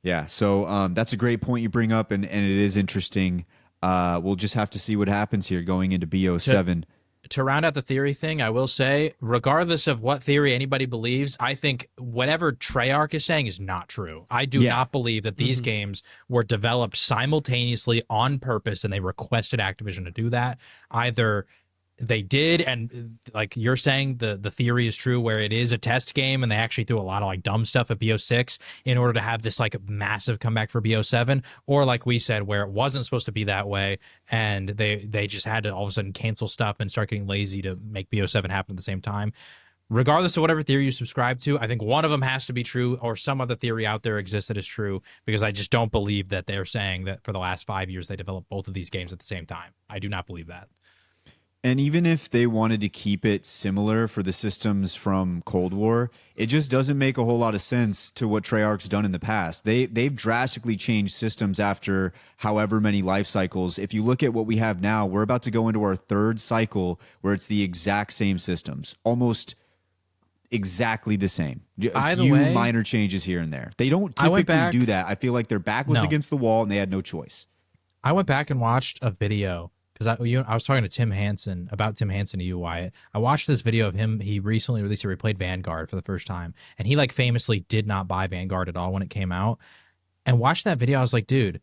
Yeah, so that's a great point you bring up, and it is interesting. We'll just have to see what happens here going into BO7. To round out the theory thing, I will say, regardless of what theory anybody believes, I think whatever Treyarch is saying is not true. I do not believe that these games were developed simultaneously on purpose, and they requested Activision to do that. Either they did, and like you're saying, the theory is true where it is a test game and they actually threw a lot of like dumb stuff at BO6 in order to have this like massive comeback for BO7, or like we said, where it wasn't supposed to be that way and they just had to all of a sudden cancel stuff and start getting lazy to make BO7 happen at the same time. Regardless of whatever theory you subscribe to, I think one of them has to be true, or some other theory out there exists that is true, because I just don't believe that they're saying that for the last 5 years they developed both of these games at the same time. I do not believe that. And even if they wanted to keep it similar for the systems from Cold War, it just doesn't make a whole lot of sense to what Treyarch's done in the past. They've drastically changed systems after however many life cycles. If you look at what we have now, we're about to go into our third cycle where it's the exact same systems, almost exactly the same. A few minor changes here and there. They don't typically do that. I feel like their back was against the wall and they had no choice. I went back and watched a video because I was talking to Tim Hansen about Tim Hansen to you, Wyatt. I watched this video of him. He recently released he played Vanguard for the first time, and he like famously did not buy Vanguard at all when it came out. And watching that video, I was like, dude,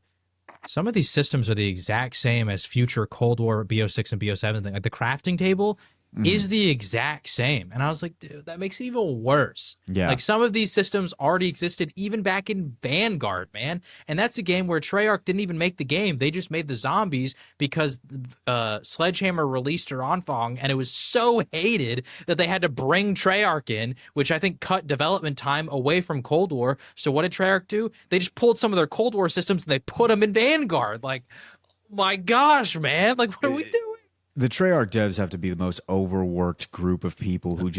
some of these systems are the exact same as future Cold War BO6 and BO7 thing. Like the crafting table is the exact same. And I was like, dude, that makes it even worse. Yeah. Like some of these systems already existed even back in Vanguard, man. And that's a game where Treyarch didn't even make the game. They just made the zombies because Sledgehammer released her Enfang, and it was so hated that they had to bring Treyarch in, which I think cut development time away from Cold War. So what did Treyarch do? They just pulled some of their Cold War systems and they put them in Vanguard. Like, my gosh, man. Like, what are we doing? The Treyarch devs have to be the most overworked group of people who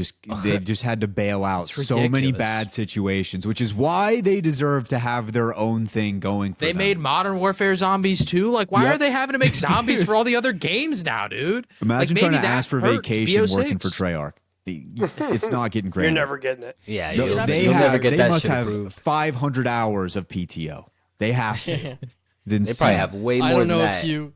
they've just had to bail out so many bad situations, which is why they deserve to have their own thing going for them. They made Modern Warfare zombies too. Like, why are they having to make zombies for all the other games now, dude? Imagine like, trying to ask for vacation BO6. working for Treyarch. It's not getting great. You're never getting it. Yeah, No, you'll never get they that must shit have approved. 500 hours of PTO. They have to. They probably have way more I don't than know that. if you,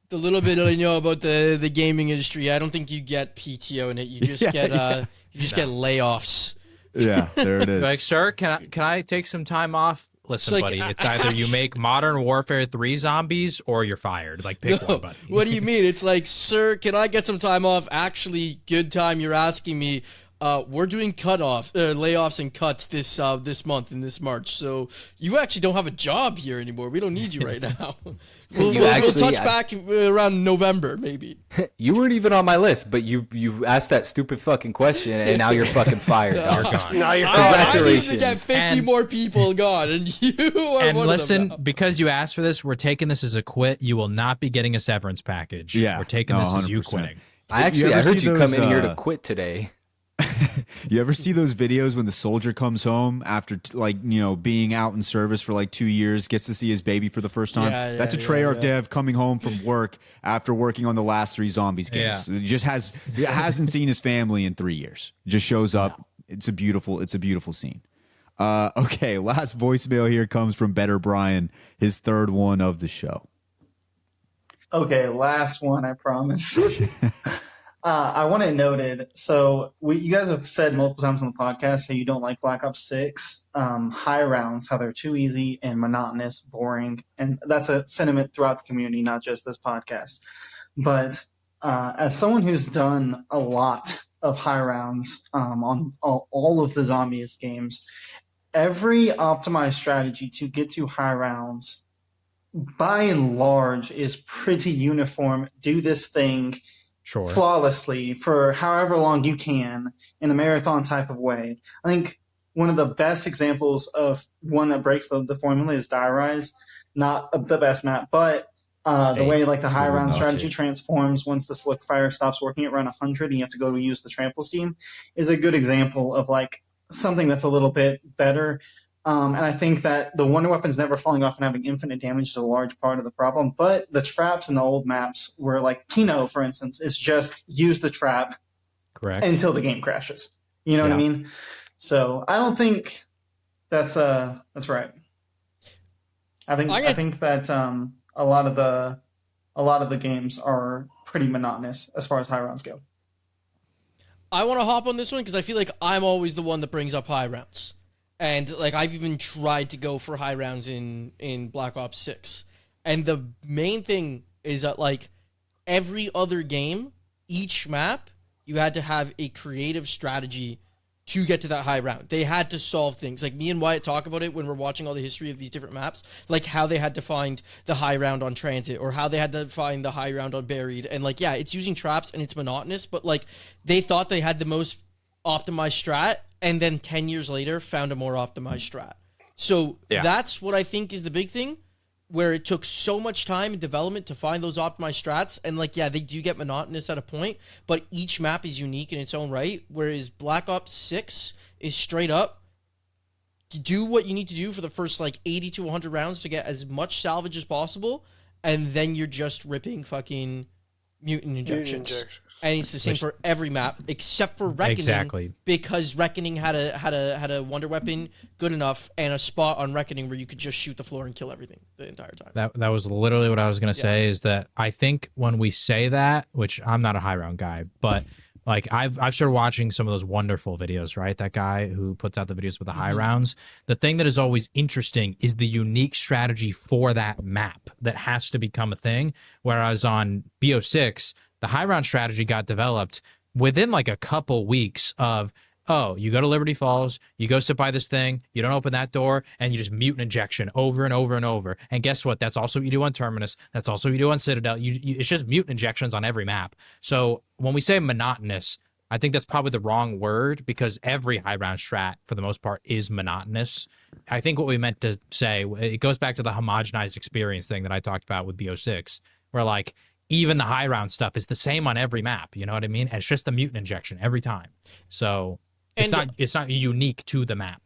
the little bit I know about the gaming industry, I don't think you get PTO in it. You just get get layoffs. Yeah, there it is. Like, sir, can I take some time off? Listen, It's like, buddy, it's either you make Modern Warfare 3 zombies or you're fired. Like, pick one, buddy. What do you mean? It's like, sir, can I get some time off? Actually, good time. You're asking me. We're doing layoffs and cuts this month in this March. So you actually don't have a job here anymore. We don't need you right now. We'll touch back around November, maybe. You weren't even on my list, but you asked that stupid fucking question, and now you're fucking fired. You're dog. gone. Now you're I need Congratulations. to get 50 And- more people gone, and you are And one listen, of them now. because you asked for this, we're taking this as a quit. You will not be getting a severance package. Yeah. We're taking No, this as you 100%. quitting. I You ever heard see you come those, in here to quit today. You ever see those videos when the soldier comes home after being out in service for like 2 years, gets to see his baby for the first time? Yeah, That's a yeah, Treyarch yeah. dev coming home from work after working on the last 3 zombies games. It just hasn't seen his family in 3 years. Just shows up. It's a beautiful scene. Okay, last voicemail here comes from Better Brian, his third one of the show. Okay, last one, I promise. I want it noted. So you guys have said multiple times on the podcast how you don't like Black Ops 6 high rounds, how they're too easy and monotonous, boring. And that's a sentiment throughout the community, not just this podcast. But as someone who's done a lot of high rounds on all of the Zombies games, every optimized strategy to get to high rounds, by and large, is pretty uniform. Do this thing Sure. flawlessly for however long you can in a marathon type of way. I think one of the best examples of one that breaks the formula is Die Rise. Not the best map, but The way like the high totally round melts strategy it. transforms once the slick fire stops working at around 100 and you have to go to use the trample steam is a good example of like something that's a little bit better. And I think that the wonder weapons never falling off and having infinite damage is a large part of the problem. But the traps in the old maps were like Kino, for instance, is just use the trap Correct. until the game crashes. You know what I mean? So I don't think that's right. I think that a lot of the games are pretty monotonous as far as high rounds go. I want to hop on this one because I feel like I'm always the one that brings up high rounds. And like I've even tried to go for high rounds in Black Ops 6. And the main thing is that like every other game, each map, you had to have a creative strategy to get to that high round. They had to solve things. Like me and Wyatt talk about it when we're watching all the history of these different maps, like how they had to find the high round on Transit or how they had to find the high round on Buried. And like, yeah, it's using traps and it's monotonous, but like they thought they had the most optimized strat and then 10 years later found a more optimized strat. So that's what I think is the big thing, where it took so much time in development to find those optimized strats. And like, yeah, they do get monotonous at a point, but each map is unique in its own right. Whereas Black Ops 6 is straight up, do what you need to do for the first like 80 to 100 rounds to get as much salvage as possible. And then you're just ripping fucking mutant injections. And it's the same for every map except for Reckoning. Exactly. Because Reckoning had a wonder weapon good enough and a spot on Reckoning where you could just shoot the floor and kill everything the entire time. That was literally what I was going to say, is that I think when we say that, which I'm not a high round guy, but like I've started watching some of those wonderful videos, right? That guy who puts out the videos with the high rounds. The thing that is always interesting is the unique strategy for that map that has to become a thing. Whereas on BO6, the high round strategy got developed within like a couple weeks of, oh, you go to Liberty Falls, you go sit by this thing, you don't open that door, and you just mutant injection over and over and over. And guess what? That's also what you do on Terminus. That's also what you do on Citadel. It's just mutant injections on every map. So when we say monotonous, I think that's probably the wrong word, because every high round strat, for the most part, is monotonous. I think what we meant to say, it goes back to the homogenized experience thing that I talked about with BO6, where like, even the high round stuff is the same on every map. You know what I mean? It's just the mutant injection every time. So it's not unique to the map.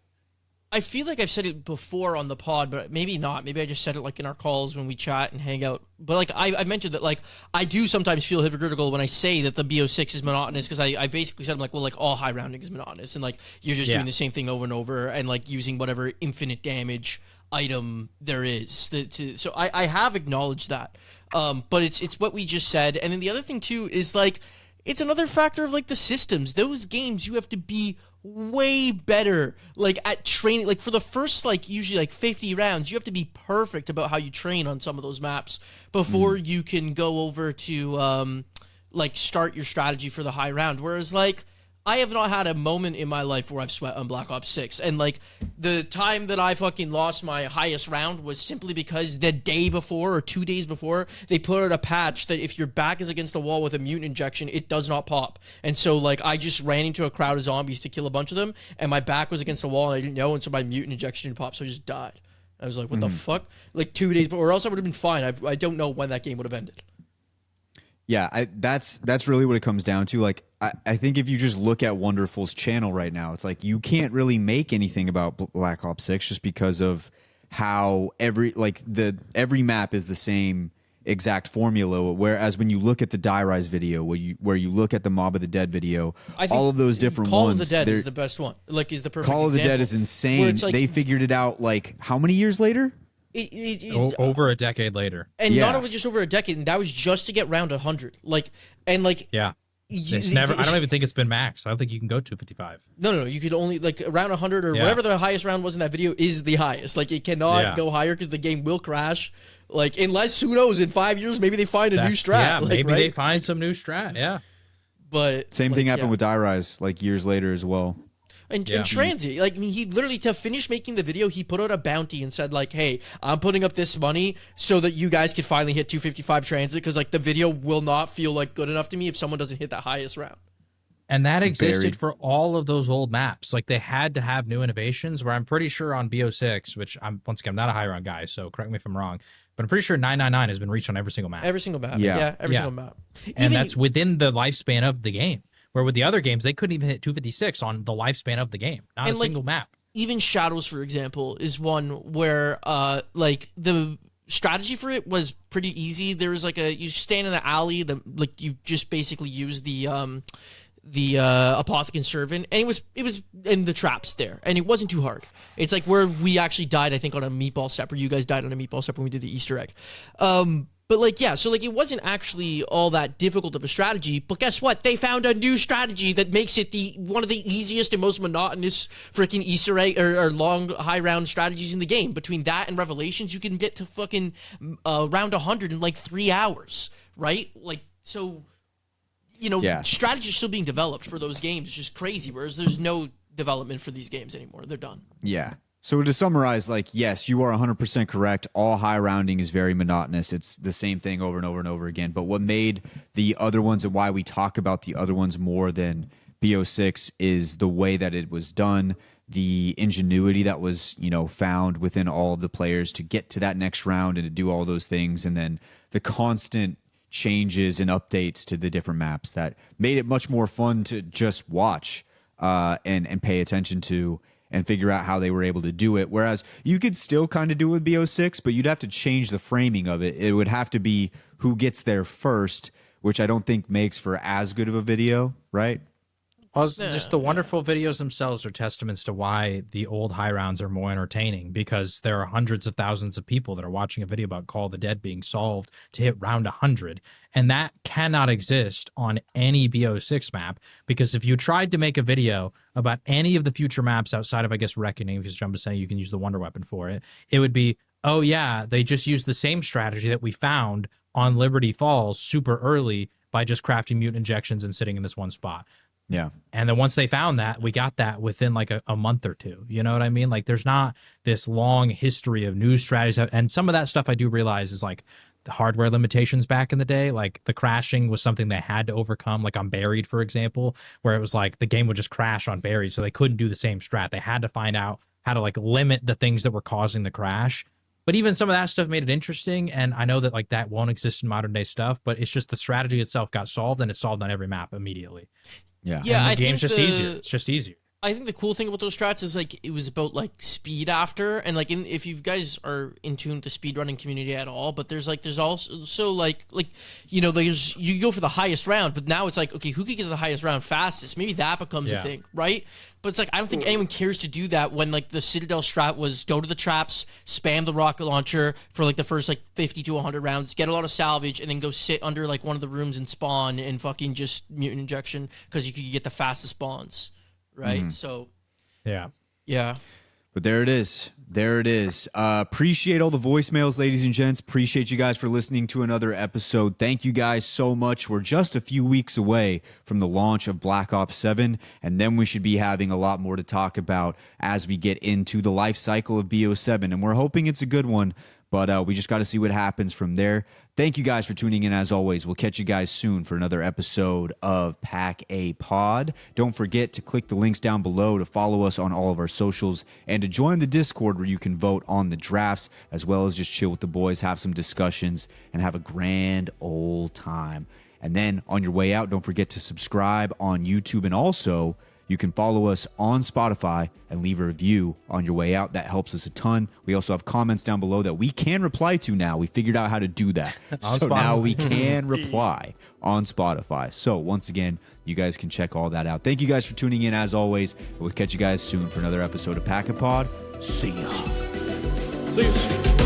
I feel like I've said it before on the pod, but maybe not. Maybe I just said it like in our calls when we chat and hang out. But like I mentioned that like I do sometimes feel hypocritical when I say that the BO6 is monotonous, because I basically said, I'm like, well, like all high rounding is monotonous, and like you're just doing the same thing over and over and like using whatever infinite damage item there is. So I have acknowledged that. But it's what we just said. And then the other thing too is like, it's another factor of like the systems. Those games, you have to be way better like at training. Like for the first like usually like 50 rounds, you have to be perfect about how you train on some of those maps before you can go over to like start your strategy for the high round. Whereas like I have not had a moment in my life where I've sweat on Black Ops 6. And, like, the time that I fucking lost my highest round was simply because the day before or 2 days before, they put out a patch that if your back is against the wall with a mutant injection, it does not pop. And so, like, I just ran into a crowd of zombies to kill a bunch of them, and my back was against the wall, and I didn't know, and so my mutant injection didn't pop, so I just died. I was like, what the fuck? Like, 2 days before, or else I would have been fine. I don't know when that game would have ended. Yeah, that's really what it comes down to. Like, I think if you just look at Wonderful's channel right now, it's like you can't really make anything about Black Ops 6 just because of how every map is the same exact formula. Whereas when you look at the Die Rise video, where you look at the Mob of the Dead video, all of those different Call ones. Call of the Dead is the best one. Like, is the perfect Call of the example, Dead is insane. like, they figured it out like how many years later? Over a decade later, and not only just over a decade, and that was just to get round 100. Yeah, it's never. I don't even think it's been max. I don't think you can go 255. No. You could only like around 100 or whatever the highest round was in that video is the highest. Like it cannot go higher because the game will crash. Like unless who knows, in 5 years maybe they find a new strat. Yeah, maybe they find some new strat. Yeah, but same thing happened with Die Rise like years later as well. And Transit, like, I mean, he literally, to finish making the video, he put out a bounty and said, like, hey, I'm putting up this money so that you guys can finally hit 255 Transit, because, like, the video will not feel, like, good enough to me if someone doesn't hit that highest round. And that existed for all of those old maps. Like, they had to have new innovations, where I'm pretty sure on BO6, which I'm not a high round guy, so correct me if I'm wrong, but I'm pretty sure 999 has been reached on every single map. Every single map. Yeah. Every Yeah. single map. And that's within the lifespan of the game. Where with the other games, they couldn't even hit 256 on the lifespan of the game. Not a single map. Even Shadows, for example, is one where like the strategy for it was pretty easy. There was like you stand in the alley, like you just basically use the Apothecary Servant, and it was in the traps there, and it wasn't too hard. It's like where we actually died, I think, on a meatball step, or you guys died on a meatball step when we did the Easter egg. But like, yeah, so like it wasn't actually all that difficult of a strategy, but guess what? They found a new strategy that makes it one of the easiest and most monotonous freaking Easter egg or long high round strategies in the game. Between that and Revelations, you can get to fucking round 100 in like 3 hours, right? Like, so, strategies are still being developed for those games. It's just crazy, whereas there's no development for these games anymore. They're done. Yeah. So to summarize, like, yes, you are 100% correct. All high rounding is very monotonous. It's the same thing over and over and over again. But what made the other ones and why we talk about the other ones more than BO6 is the way that it was done, the ingenuity that was, found within all of the players to get to that next round and to do all those things. And then the constant changes and updates to the different maps that made it much more fun to just watch and pay attention to and figure out how they were able to do it. Whereas you could still kind of do it with BO6, but you'd have to change the framing of it. It would have to be who gets there first, which I don't think makes for as good of a video, right? Well, just the wonderful videos themselves are testaments to why the old high rounds are more entertaining, because there are hundreds of thousands of people that are watching a video about Call of the Dead being solved to hit round 100. And that cannot exist on any BO6 map, because if you tried to make a video about any of the future maps outside of, I guess, Reckoning, because Jump is saying you can use the Wonder Weapon for it, it would be, oh yeah, they just used the same strategy that we found on Liberty Falls super early by just crafting mutant injections and sitting in this one spot. Yeah. And then once they found that, we got that within like a month or two. You know what I mean? Like, there's not this long history of new strategies. And some of that stuff I do realize is like the hardware limitations back in the day. Like the crashing was something they had to overcome, like on Buried, for example, where it was like the game would just crash on Buried. So they couldn't do the same strat. They had to find out how to like limit the things that were causing the crash. But even some of that stuff made it interesting. And I know that like that won't exist in modern day stuff, but it's just the strategy itself got solved, and it's solved on every map immediately. Yeah. Yeah, and the game's just easier. It's just easier. I think the cool thing about those strats is like it was about like speed after, and like if you guys are in tune with the speedrunning community at all, but there's also like there's you go for the highest round, but now it's like, okay, who can get to the highest round fastest? Maybe that becomes a thing, right? But it's like I don't think anyone cares to do that when like the Citadel strat was go to the traps, spam the rocket launcher for like the first like 50 to 100 rounds, get a lot of salvage, and then go sit under like one of the rooms and spawn and fucking just mutant injection because you could get the fastest spawns. Right. So, yeah. But there it is. Appreciate all the voicemails, ladies and gents. Appreciate you guys for listening to another episode. Thank you guys so much. We're just a few weeks away from the launch of Black Ops 7, and then we should be having a lot more to talk about as we get into the life cycle of BO7, and we're hoping it's a good one. But we just got to see what happens from there. Thank you guys for tuning in as always. We'll catch you guys soon for another episode of Pack A Pod. Don't forget to click the links down below to follow us on all of our socials and to join the Discord where you can vote on the drafts as well as just chill with the boys, have some discussions, and have a grand old time. And then on your way out, don't forget to subscribe on YouTube, and also you can follow us on Spotify and leave a review on your way out. That helps us a ton. We also have comments down below that we can reply to now. We figured out how to do that. So now we can reply on Spotify. So once again, you guys can check all that out. Thank you guys for tuning in as always. We'll catch you guys soon for another episode of Pack a Pod. See ya. See ya.